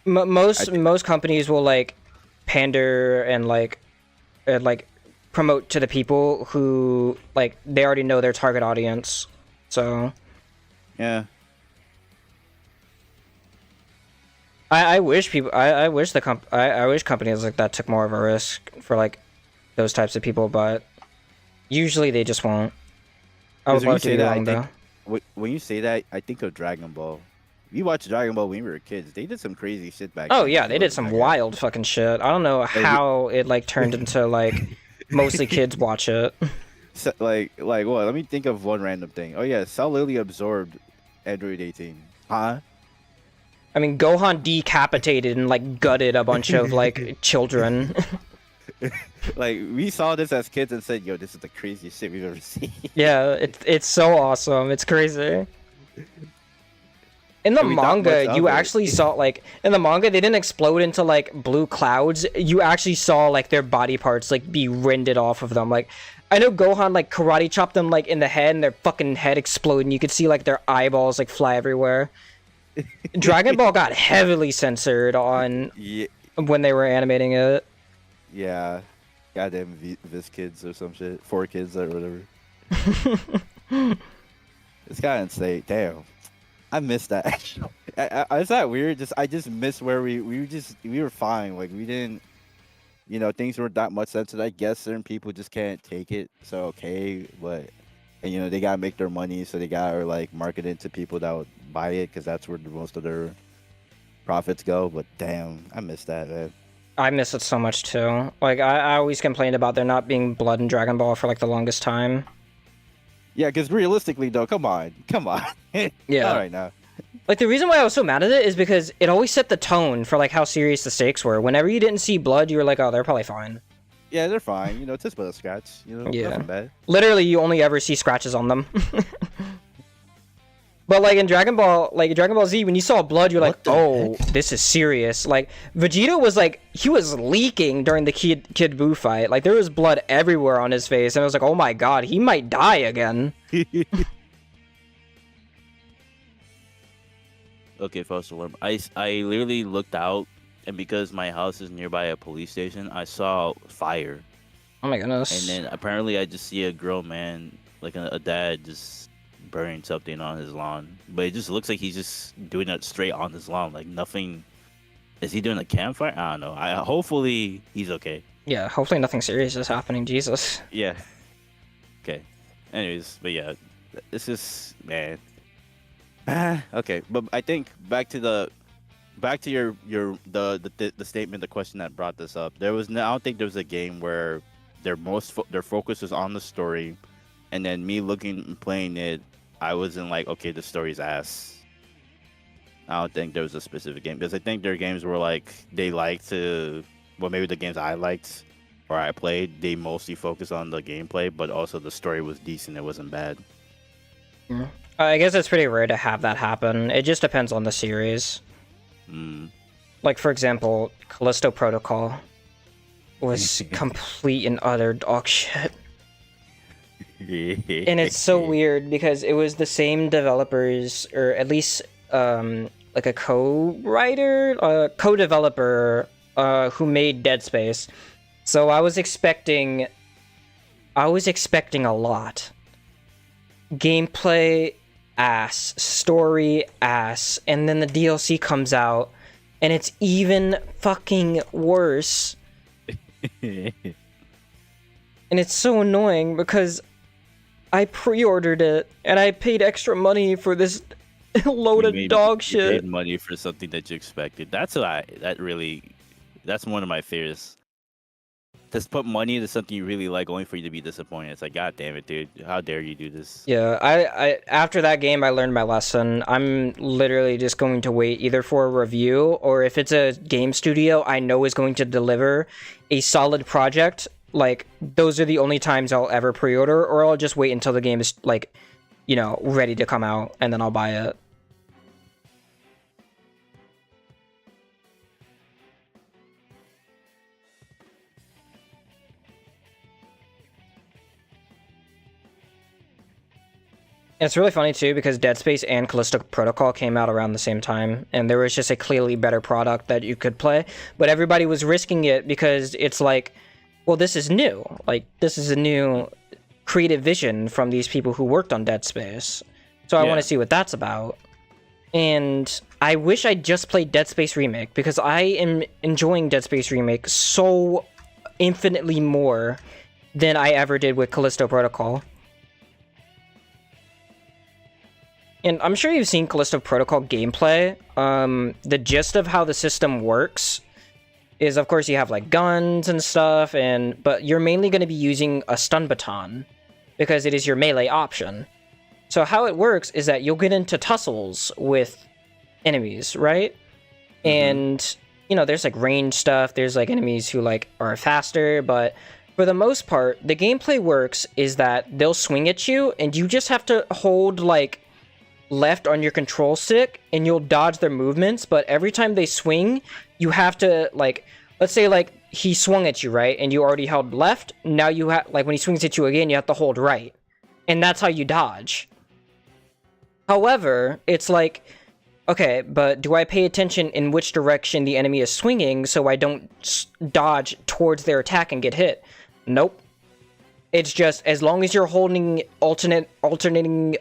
most companies will like pander and like promote to the people who like they already know their target audience. So yeah. I wish people I wish I wish companies like that took more of a risk for like those types of people, but usually they just won't. I would Because when you love to say be that, wrong though. when you say that, I think of Dragon Ball. We watched Dragon Ball when we were kids. They did some crazy shit back Oh then. yeah, they did some wild fucking shit. I don't know how it like turned into like mostly kids watch it. So, like what? Let me think of one random thing. Oh yeah, Cell Lily absorbed Android 18. Huh? I mean, Gohan decapitated and like gutted a bunch of like children. Like we saw this as kids and said, "Yo, this is the craziest shit we've ever seen." Yeah, it's so awesome. It's crazy. In the And we thought much manga, of you it. actually saw like in the manga they didn't explode into like blue clouds. You actually saw like their body parts like be rended off of them. Like I know Gohan like karate chopped them like in the head and their fucking head exploded and you could see like their eyeballs like fly everywhere. Dragon Ball got heavily censored on Yeah, when they were animating it. yeah. Goddamn Vis kids or some shit. 4 kids or whatever. It's kind of insane. Damn. I missed that. Is that weird? I just miss where we were fine. Like we didn't, things weren't that much censored. I guess certain people just can't take it. So okay, but and they gotta make their money, so they gotta like market it to people that would buy it because that's where most of their profits go. But damn, I miss that, man. I miss it so much too. Like I always complained about there not being blood in Dragon Ball for like the longest time. Yeah, because realistically though, come on. Yeah. All right now. Like the reason why I was so mad at it is because it always set the tone for like how serious the stakes were. Whenever you didn't see blood, you were like, oh, they're probably fine. Yeah, they're fine. It's just but a scratch. Yeah. Nothing bad. Literally, you only ever see scratches on them. But like in Dragon Ball Z, when you saw blood, you're like, What the oh, heck? this is serious. Like Vegeta was like, he was leaking during the Kid Buu fight. Like there was blood everywhere on his face, and I was like, oh my god, he might die again. Okay, False Alarm. I literally looked out, and because my house is nearby a police station, I saw fire. Oh my goodness. And then apparently I just see a grown man, like a dad, just burning something on his lawn. But it just looks like he's just doing it straight on his lawn. Like nothing. Is he doing a campfire? I don't know. Hopefully he's okay. Yeah, hopefully nothing serious is happening. Jesus. Yeah. Okay. Anyways, but yeah, it's just man. Okay, but I think back to your the statement, the question that brought this up. I don't think there was a game where their focus was on the story, and then me looking and playing it, I wasn't like, okay, the story's ass. I don't think there was a specific game because I think their games were like they like to, well, maybe the games I liked or I played, they mostly focus on the gameplay, but also the story was decent. It wasn't bad. Yeah. I guess it's pretty rare to have that happen. It just depends on the series. Like, for example, Callisto Protocol was complete and utter dog shit. And it's so weird because it was the same developers, or at least like a co-developer who made Dead Space. So I was expecting a lot. Gameplay ass, story ass, and then the DLC comes out and it's even fucking worse. And it's so annoying because I pre-ordered it and I paid extra money for this load of dog You shit. paid money for something that you expected. That's one of my fears. to put money into something you really like, only for you to be disappointed. It's like, God damn it, dude! How dare you do this? Yeah, I after that game, I learned my lesson. I'm literally just going to wait either for a review, or if it's a game studio I know is going to deliver a solid project, like, those are the only times I'll ever pre-order, or I'll just wait until the game is, like, you know, ready to come out, and then I'll buy it. It's really funny too because Dead Space and Callisto Protocol came out around the same time, and there was just a clearly better product that you could play, but everybody was risking it because it's like, well, this is new. Like, this is a new creative vision from these people who worked on Dead Space. So I want to see what that's about. And I wish I just played Dead Space Remake, because I am enjoying Dead Space Remake so infinitely more than I ever did with Callisto Protocol. And I'm sure you've seen Callisto Protocol gameplay. The gist of how the system works is, of course, you have like guns and stuff, but you're mainly going to be using a stun baton because it is your melee option. So how it works is that you'll get into tussles with enemies, right? Mm-hmm. And, you know, there's like range stuff, there's like enemies who like are faster, but for the most part, the gameplay works is that they'll swing at you and you just have to hold like left on your control stick and you'll dodge their movements, but every time they swing, you have to, like, let's say like he swung at you, right? And you already held left. Now you have, like, when he swings at you again, you have to hold right. And that's how you dodge. However, it's like, okay, but do I pay attention in which direction the enemy is swinging so I don't dodge towards their attack and get hit? Nope. It's just, as long as you're holding alternating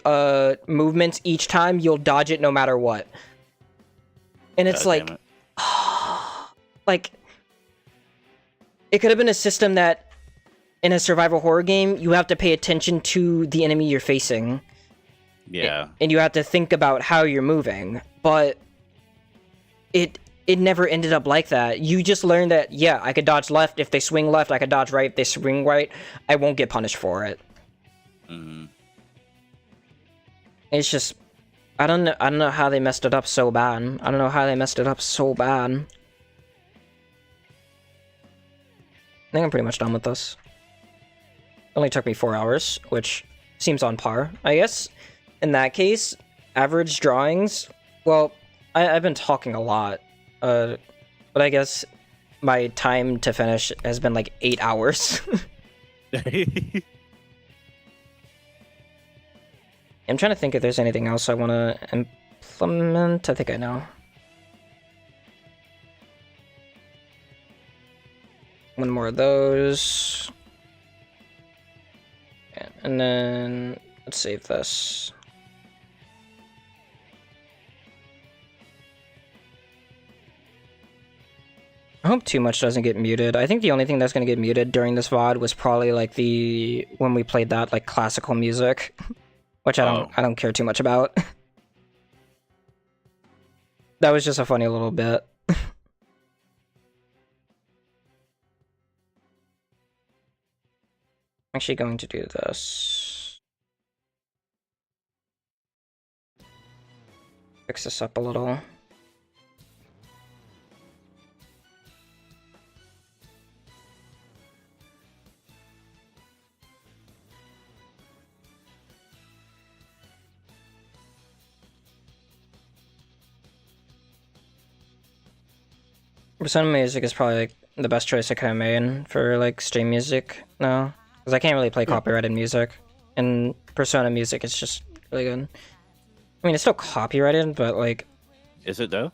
movements each time, you'll dodge it no matter what. And it's like, like, it could have been a system that, in a survival horror game, you have to pay attention to the enemy you're facing. Yeah. And you have to think about how you're moving. But it never ended up like that. You just learned that, yeah, I could dodge left. If they swing left, I could dodge right. If they swing right, I won't get punished for it. Mm-hmm. It's just, I don't know how they messed it up so bad. I don't know how they messed it up so bad. I think I'm pretty much done with this. It only took me 4 hours, which seems on par, I guess. In that case, average drawings, well, I've been talking a lot. But I guess my time to finish has been like 8 hours. I'm trying to think if there's anything else I want to implement. I think I know. One more of those. And then let's save this. I hope too much doesn't get muted. I think the only thing that's gonna get muted during this VOD was probably like when we played that like classical music, which I don't care too much about. That was just a funny little bit. I'm actually going to do this. Fix this up a little. Persona music is probably like the best choice I could have made for like stream music now, because I can't really play copyrighted music, and Persona music is just really good. I mean, it's still copyrighted, but like, is it though?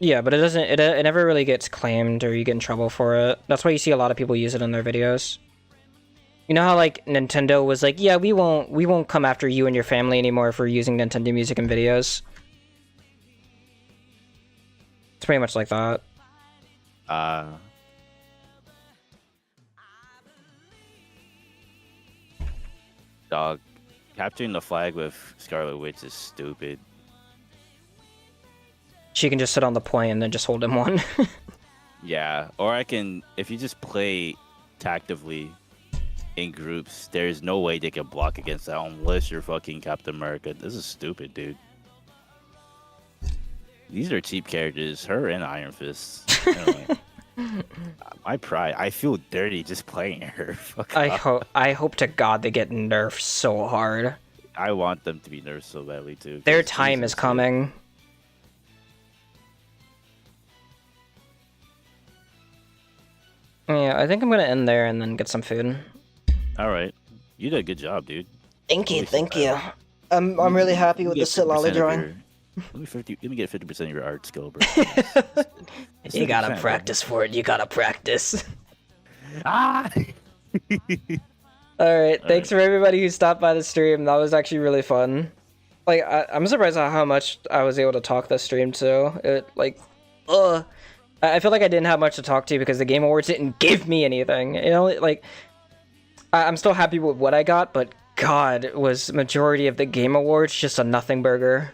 Yeah, but it doesn't. It never really gets claimed or you get in trouble for it. That's why you see a lot of people use it in their videos. You know how like Nintendo was like, yeah, we won't come after you and your family anymore for using Nintendo music in videos. It's pretty much like that. Dog, capturing the flag with Scarlet Witch is stupid. She can just sit on the point and then just hold him one. Yeah, or I can if you just play tactively in groups, there's no way they can block against that unless you're fucking Captain America. This is stupid, dude. These are cheap characters, her and Iron Fist. Anyway, my pride. I feel dirty just playing her. Fuck off. I hope to God they get nerfed so hard. I want them to be nerfed so badly too. Their 'cause time Jesus, is coming. Yeah, I think I'm gonna end there and then get some food. All right, you did a good job, dude. Thank you, Holy thank shit. you. I'm really happy You with the get 50% Citlali of drawing. your- Let me get 50% of your art skill, bro. It's You gotta 50%, bro. practice for it. You gotta practice. Ah! All right, thanks for everybody who stopped by the stream. That was actually really fun. Like, I'm surprised at how much I was able to talk this stream too. It like, I feel like I didn't have much to talk to because the Game Awards didn't give me anything. You know, like, I'm still happy with what I got, but God, was majority of the Game Awards just a nothing burger.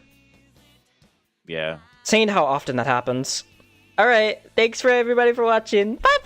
Yeah. Saying how often that happens. All right, thanks for everybody for watching. Bye.